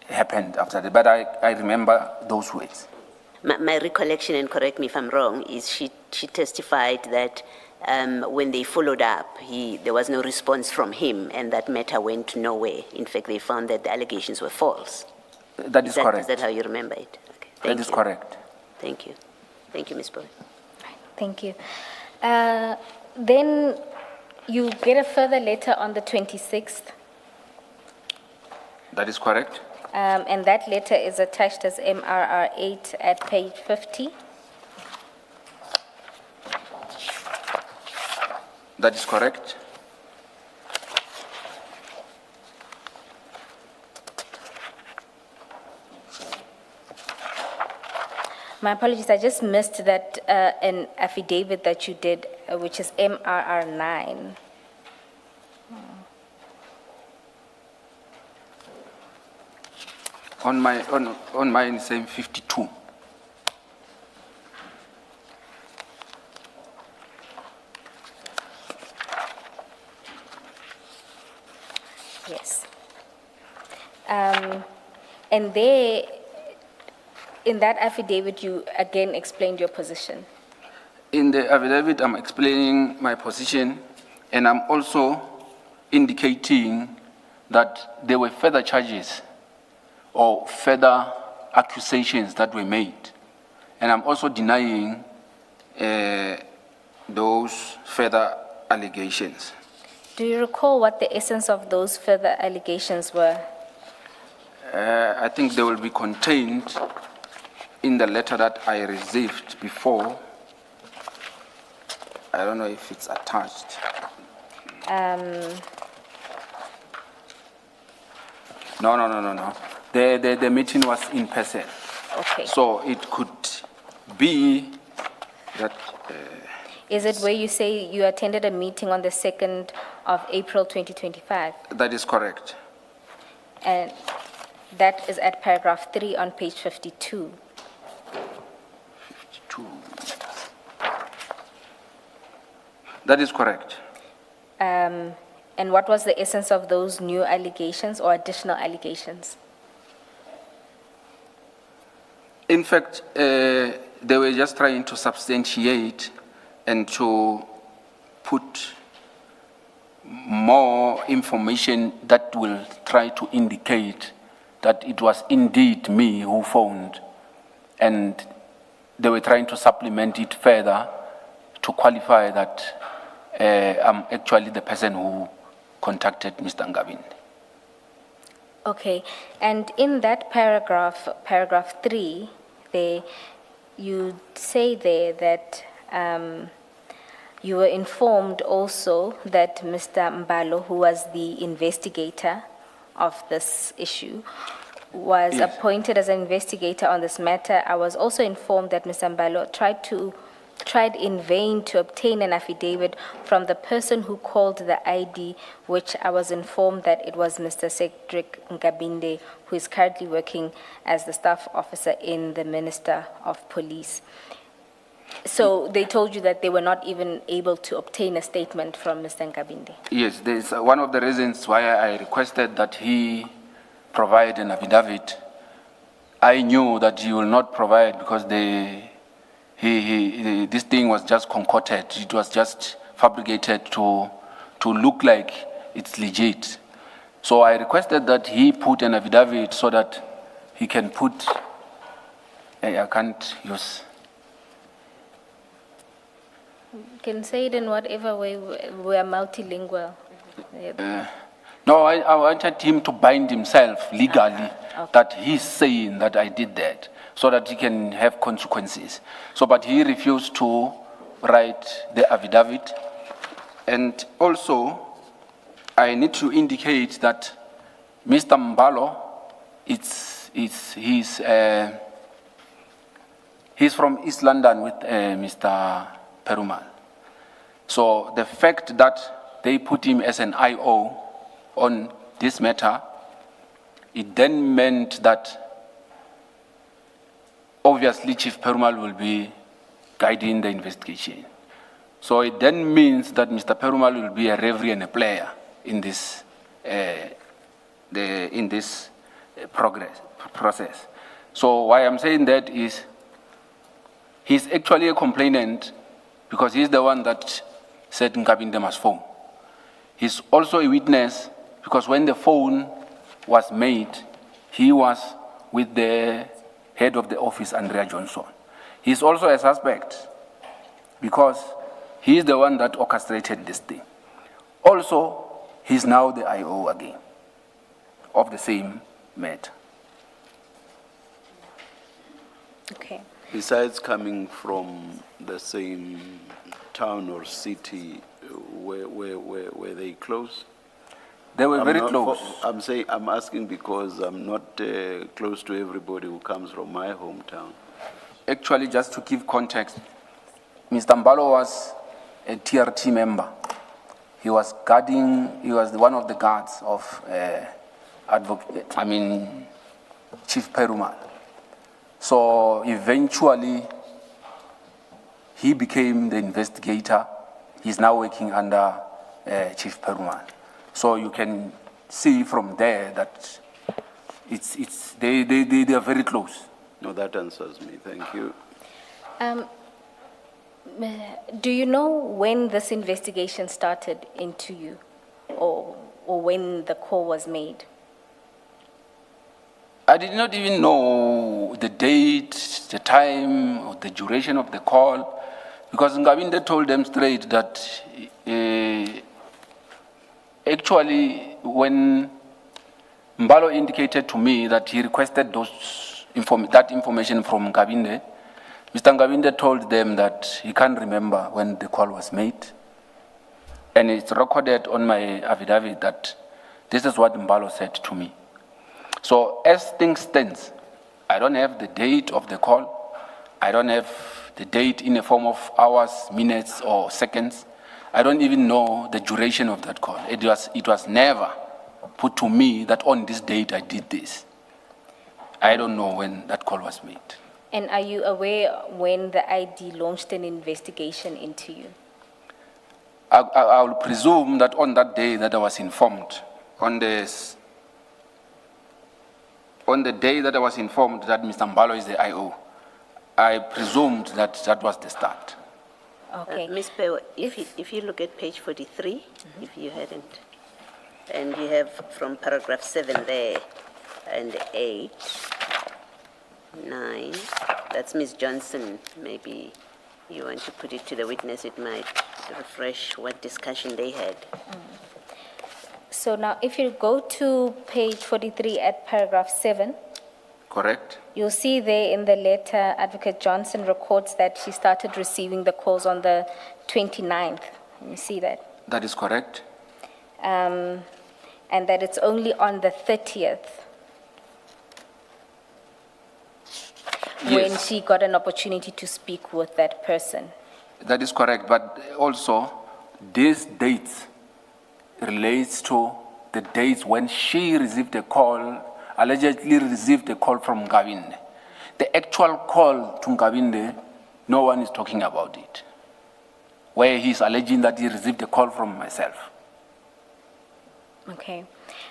happened after that, but I remember those words. My recollection, and correct me if I'm wrong, is she testified that when they followed up, there was no response from him, and that matter went nowhere. In fact, they found that the allegations were false. That is correct. Is that how you remember it? Okay. That is correct. Thank you. Thank you, Ms. Boy. Thank you. Then you get a further letter on the 26th, That is correct. and that letter is attached as MRR 8 at page 50. That is correct. My apologies, I just missed that an affidavit that you did, which is MRR 9. On mine, same 52. Yes. And there, in that affidavit, you again explained your position. In the affidavit, I'm explaining my position, and I'm also indicating that there were further charges or further accusations that were made. And I'm also denying those further allegations. Do you recall what the essence of those further allegations were? I think they will be contained in the letter that I received before. I don't know if it's attached. No. The meeting was in person. Okay. So it could be that. Is it where you say you attended a meeting on the 2nd of April 2025? That is correct. And that is at paragraph 3 on page 52. 52. That is correct. And what was the essence of those new allegations or additional allegations? In fact, they were just trying to substantiate and to put more information that will try to indicate that it was indeed me who phoned, and they were trying to supplement it further to qualify that I'm actually the person who contacted Mr. Ngabinde. Okay, and in that paragraph 3, you say there that you were informed also that Mr. Mbalo, who was the investigator of this issue, was Yes. appointed as an investigator on this matter. I was also informed that Mr. Mbalo tried in vain to obtain an affidavit from the person who called the ID, which I was informed that it was Mr. Cedric Ngabinde, who is currently working as the staff officer in the Minister of Police. So they told you that they were not even able to obtain a statement from Mr. Ngabinde. Yes, there's one of the reasons why I requested that he provide an affidavit. I knew that he will not provide because this thing was just concocted. It was just fabricated to look like it's legit. So I requested that he put an affidavit so that he can put, I can't use. You can say it in whatever way. We are multilingual. No, I wanted him to bind himself legally that he's saying that I did that, so that he can have consequences. So, but he refused to write the affidavit. And also, I need to indicate that Mr. Mbalo, he's from East London with Mr. Perumal. So the fact that they put him as an IO on this matter, it then meant that obviously Chief Perumal will be guiding the investigation. So it then means that Mr. Perumal will be a referee and a player in this process. So why I'm saying that is he's actually a complainant because he's the one that said Nkabinde must phone. He's also a witness because when the phone was made, he was with the head of the office, Andrea Johnson. He's also a suspect because he's the one that orchestrated this thing. Also, he's now the IO again of the same matter. Okay. Besides coming from the same town or city, were they close? They were very not close. I'm asking because I'm not close to everybody who comes from my hometown. Actually, just to give context, Mr. Mbalo was a TRT member. He was one of the guards of Chief Perumal. So eventually, he became the investigator. He's now working under Chief Perumal. So you can see from there that they are very close. No, that answers me. Thank you. Do you know when this investigation started into you, or when the call was made? I did not even know the date, the time, or the duration of the call, because Nkabinde told them straight that actually when Mbalo indicated to me that he requested that information from Nkabinde, Mr. Nkabinde told them that he can't remember when the call was made. And it's recorded on my affidavit that this is what Mbalo said to me. So as things stand, I don't have the date of the call. I don't have the date in the form of hours, minutes, or seconds. I don't even know the duration of that call. It was never put to me that on this date I did this. I don't know when that call was made. And are you aware when the ID launched an investigation into you? I will presume that on that day that I was informed, on the day that I was informed that Mr. Mbalo is the IO, I presumed that that was the start. Okay. Ms. Pewa, if you look at page 43, if you hadn't, and you have from paragraph 7 there, and 8, 9, that's Ms. Johnson. Maybe you want to put it to the witness, it might refresh what discussion they had. So now if you go to page 43 at paragraph 7, Correct? you'll see there in the letter, Advocate Johnson records that she started receiving the calls on the 29th. You see that? That is correct. And that it's only on the 30th when Yes. she got an opportunity to speak with that person. That is correct, but also these dates relates to the dates when she received a call, allegedly received a call from Nkabinde. The actual call to Nkabinde, no one is talking about it, where he's alleging that he received a call from myself. Okay.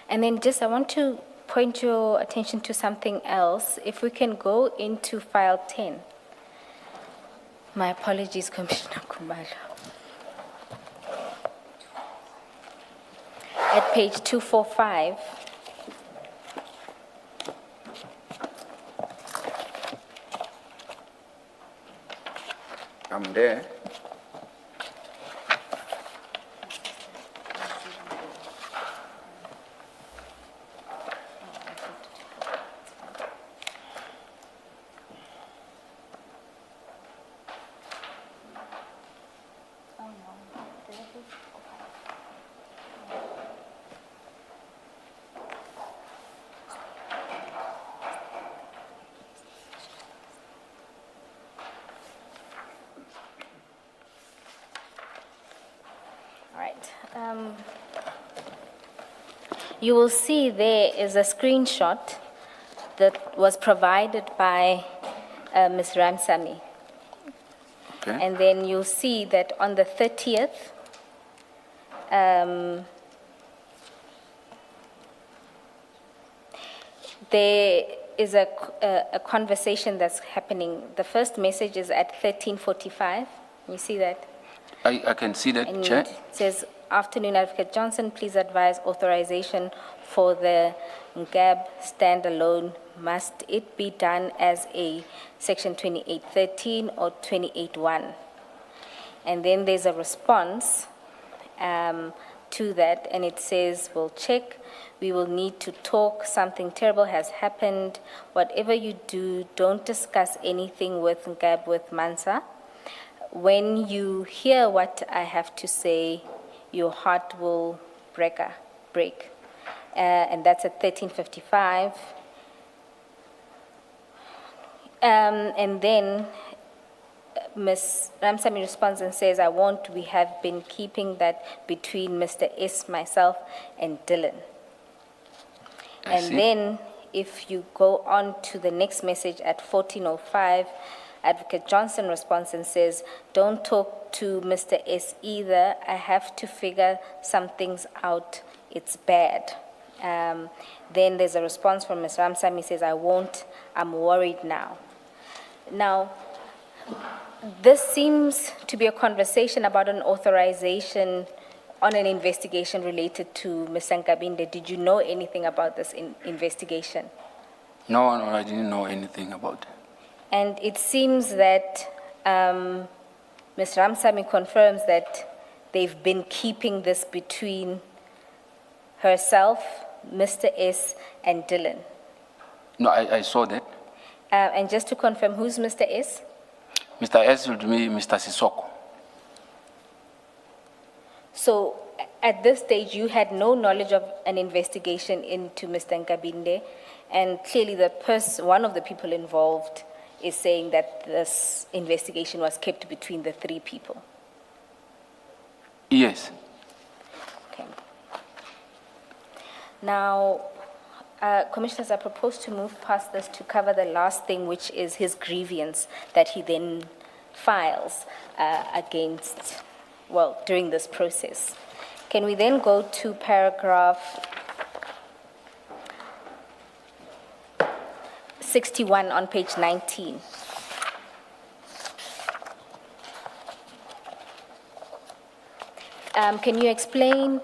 And then just I want to point your attention to something else. If we can go into file 10. My apologies, Commissioner Kumalo. At page 245, I'm there. All right. You will see there is a screenshot that was provided by Ms. Ramsamy. Okay. And then you'll see that on the 30th, there is a conversation that's happening. The first message is at 13:45. You see that? I can see that, And Chair. it says, "Afternoon, Advocate Johnson, please advise authorization for the NGAB standalone. Must it be done as a Section 2813 or 28.1? And then there's a response to that, and it says, "We'll check. We will need to talk. Something terrible has happened. Whatever you do, don't discuss anything with NGAB with Mantsha. When you hear what I have to say, your heart will break. And that's at 13:55. And then Ms. Ramsamy responds and says, we have been keeping that between Mr. S, myself, and Dylan. I And see. then if you go on to the next message at 14:05, Advocate Johnson responds and says, don't talk to Mr. S either. I have to figure some things out. It's bad. Then there's a response from Ms. Ramsamy, says, I won't. I'm worried now. Now, this seems to be a conversation about an authorization on an investigation related to Ms. Nkabinde. Did you know anything about this investigation? No, I didn't know anything about it. And it seems that Ms. Ramsamy confirms that they've been keeping this between herself, Mr. S, and Dylan. No, I saw that. And just to confirm, who's Mr. S? Mr. S will be Mr. Sisoko. So at this stage, you had no knowledge of an investigation into Mr. Nkabinde, and clearly one of the people involved is saying that this investigation was kept between the three people. Yes. Okay. Now, Commissioners, I propose to move past this to cover the last thing, which is his grievance that he then files during this process. Can we then go to paragraph 61 on page 19? Can you explain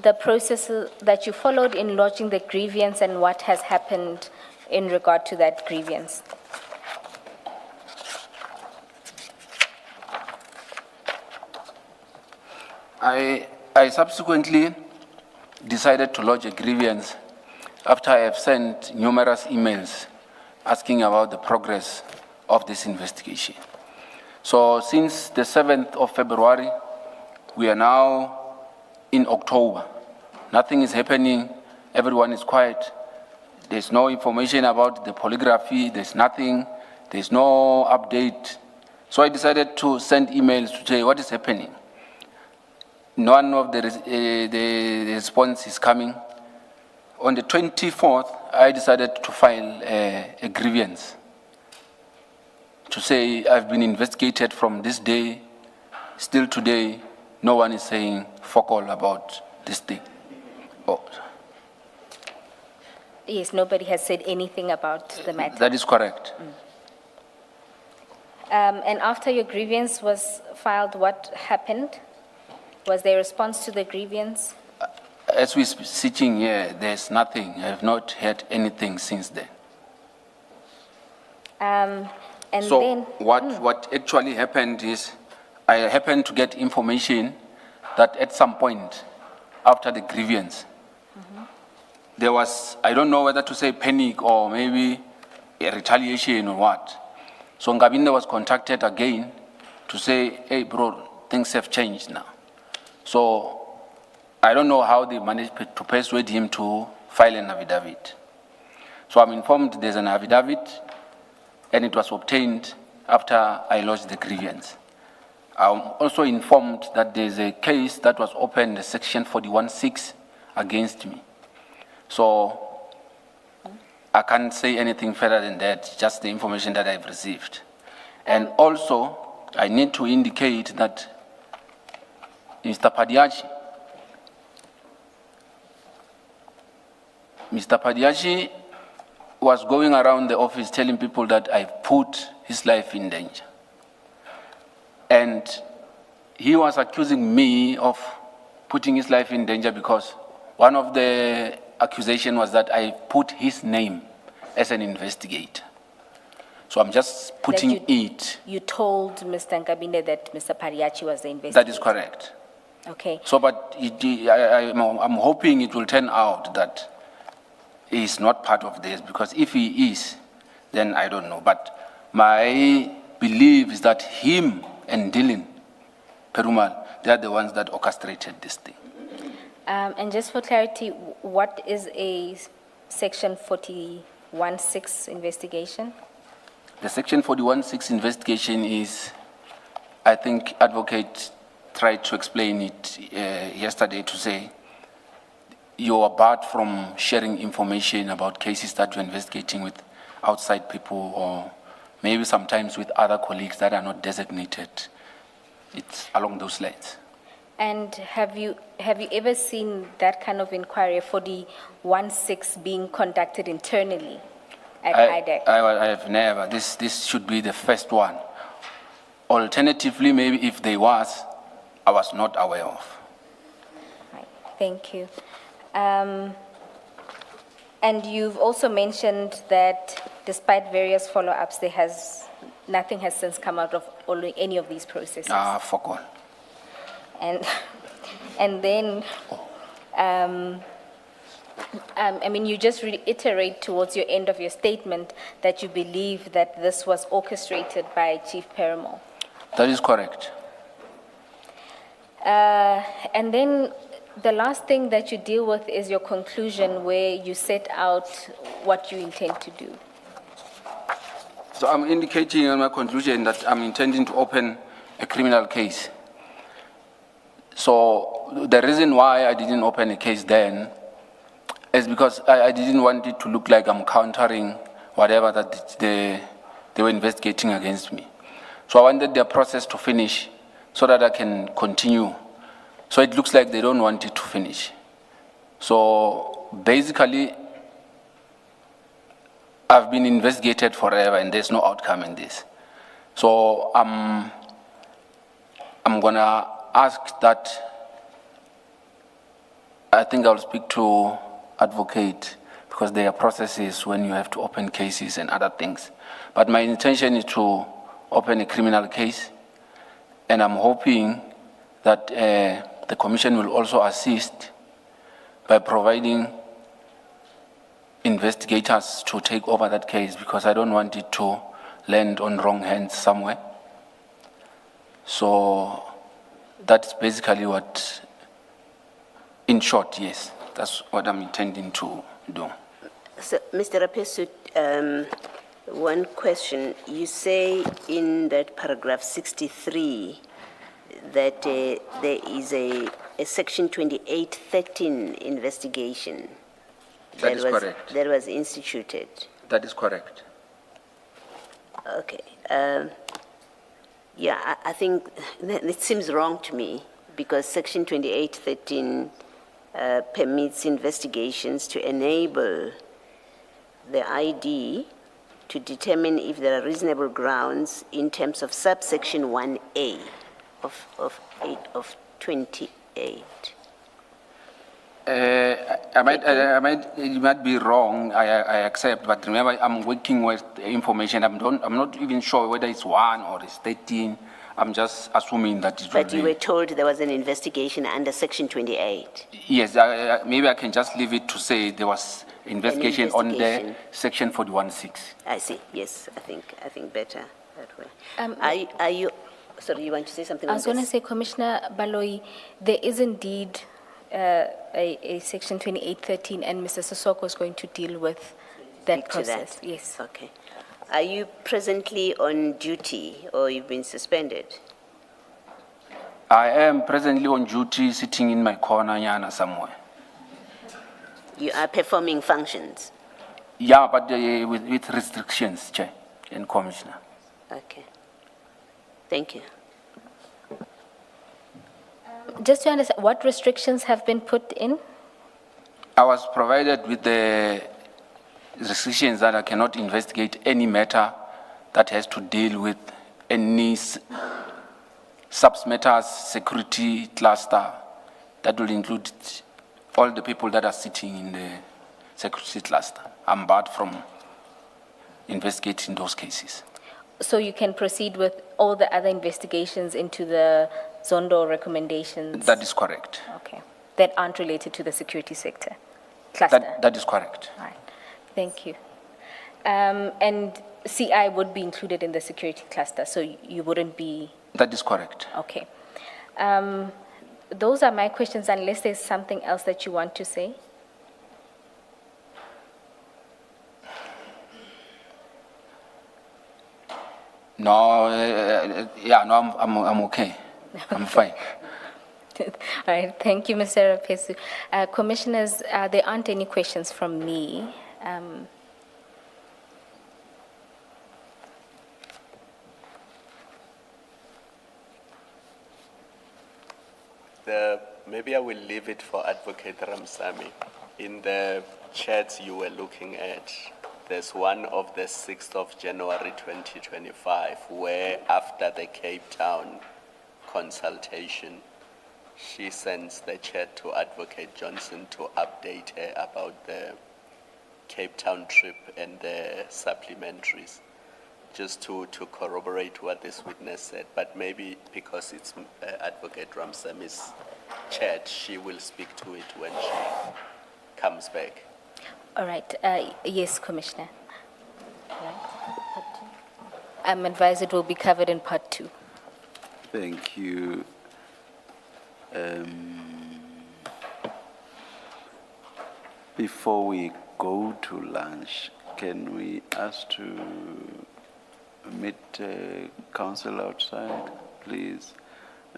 the process that you followed in lodging the grievance and what has happened in regard to that grievance? I subsequently decided to lodge a grievance after I have sent numerous emails asking about the progress of this investigation. So since the 7th of February, we are now in October. Nothing is happening. Everyone is quiet. There's no information about the polygraphy. There's nothing. There's no update. So I decided to send emails to say what is happening. None of the response is coming. On the 24th, I decided to file a grievance to say I've been investigated from this day. Still today, no one is saying fuck all about this thing. Oh. Yes, nobody has said anything about the matter. That is correct. And after your grievance was filed, what happened? Was there a response to the grievance? As we're sitting here, there's nothing. I have not heard anything since then. And So then what actually happened is I happened to get information that at some point after the grievance, there was, I don't know whether to say panic or maybe a retaliation or what. So Nkabinde was contacted again to say, hey bro, things have changed now. So I don't know how they managed to persuade him to file an affidavit. So I'm informed there's an affidavit, and it was obtained after I lodged the grievance. I'm also informed that there's a case that was opened, section 41(6), against me. So I can't say anything further than that, just the information that I've received. And also, I need to indicate that Mr. Padiachi was going around the office telling people that I've put his life in danger. And he was accusing me of putting his life in danger because one of the accusations was that I put his name as an investigator. So I'm just putting it. You told Mr. Nkabinde that Mr. Padiachi was the investigator? That is correct. Okay. So, but I'm hoping it will turn out that he's not part of this, because if he is, then I don't know. But my belief is that him and Dylan Perumal, they are the ones that orchestrated this thing. And just for clarity, what is a section 41(6) investigation? The section 41(6) investigation is, I think advocate tried to explain it yesterday to say, you are barred from sharing information about cases that you're investigating with outside people, or maybe sometimes with other colleagues that are not designated. It's along those lines. And have you ever seen that kind of inquiry, 41(6), being conducted internally at Idac? I have never. This should be the first one. Alternatively, maybe if there was, I was not aware of. Right. Thank you. And you've also mentioned that despite various follow-ups, nothing has since come out of any of these processes. Fuck all. And then, I mean, you just reiterate towards your end of your statement that you believe that this was orchestrated by Chief Perumal. That is correct. And then the last thing that you deal with is your conclusion, where you set out what you intend to do. So I'm indicating in my conclusion that I'm intending to open a criminal case. So the reason why I didn't open a case then is because I didn't want it to look like I'm countering whatever that they were investigating against me. So I wanted their process to finish so that I can continue. So it looks like they don't want it to finish. So basically, I've been investigated forever and there's no outcome in this. So I'm gonna ask that, I think I'll speak to advocate, because there are processes when you have to open cases and other things. But my intention is to open a criminal case, and I'm hoping that the commission will also assist by providing investigators to take over that case, because I don't want it to land on wrong hands somewhere. So that's basically what, in short, yes, that's what I'm intending to do. So, Mr. Raphesu, one question. You say in that paragraph 63 that there is a section 2813 investigation. That is correct. That was instituted. That is correct. Okay. Yeah, I think it seems wrong to me, because section 2813 permits investigations to enable the ID to determine if there are reasonable grounds in terms of subsection 1A of 28. You might be wrong, I accept, but remember, I'm working with information. I'm not even sure whether it's 1 or it's 13. I'm just assuming that it will be. But you were told there was an investigation under section 28. Yes, maybe I can just leave it to say there was investigation on the section 41(6). I see, yes, I think better that way. Are you, Sorry, you want to say something I on was going to this? say, Commissioner Baloyi, there is indeed a Section 2813, and Mr. Sissoko is going to deal with that Speak to process. that. Yes. Okay. Are you presently on duty or you've been suspended? I am presently on duty, sitting in my corner, Yana, somewhere. You are performing functions? Yeah, but with restrictions, Chair and Commissioner. Okay. Thank you. Just to understand, what restrictions have been put in? I was provided with the restrictions that I cannot investigate any matter that has to deal with any SAPS matters, security cluster, that will include all the people that are sitting in the security cluster. I'm barred from investigating those cases. So you can proceed with all the other investigations into the Zondo recommendations? That is correct. Okay. That aren't related to the security sector cluster? That is correct. All right. Thank you. And CI would be included in the security cluster, so you wouldn't be... That is correct. Okay. Those are my questions, unless there's something else that you want to say. No, I'm okay. I'm fine. All right. Thank you, Mr. Raphesu. Commissioners, there aren't any questions from me. Maybe I will leave it for Advocate Ramsamy. In the chats you were looking at, there's one of the 6th of January 2025, where after the Cape Town consultation, she sends the chat to Advocate Johnson to update her about the Cape Town trip and the supplementaries, just to corroborate what this witness said. But maybe because it's Advocate Ramsamy's chat, she will speak to it when she comes back. All right. Yes, Commissioner. Right. Part two. I'm advised it will be covered in part 2. Thank you. Before we go to lunch, can we ask to meet council outside, please?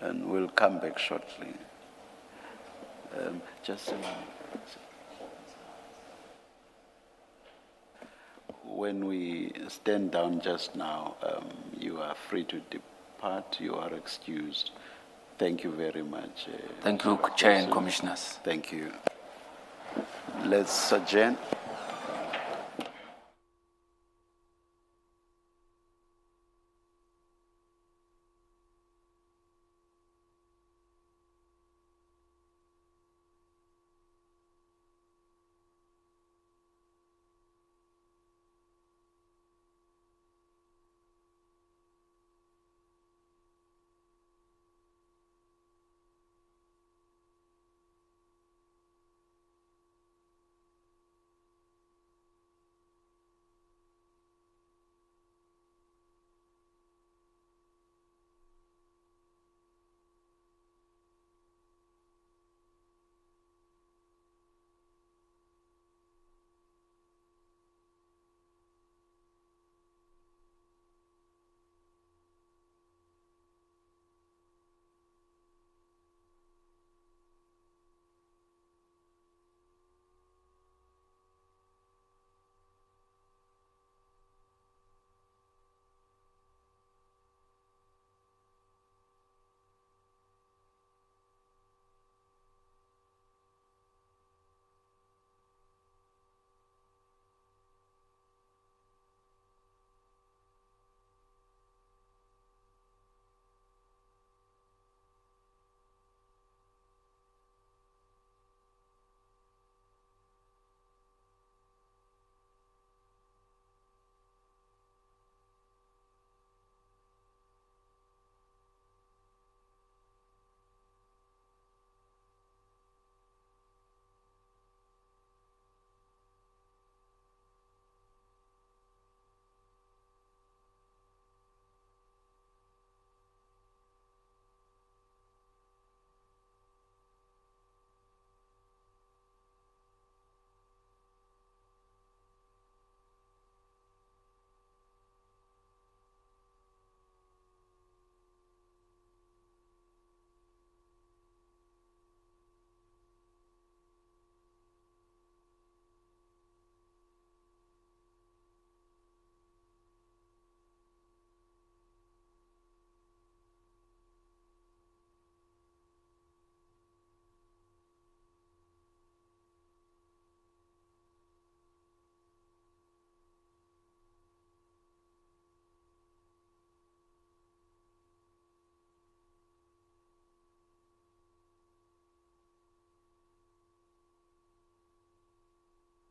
And we'll come back shortly. Just a moment. When we stand down just now, you are free to depart. You are excused. Thank you very much. Thank you, Chair and Commissioners. Thank you. Let's adjourn.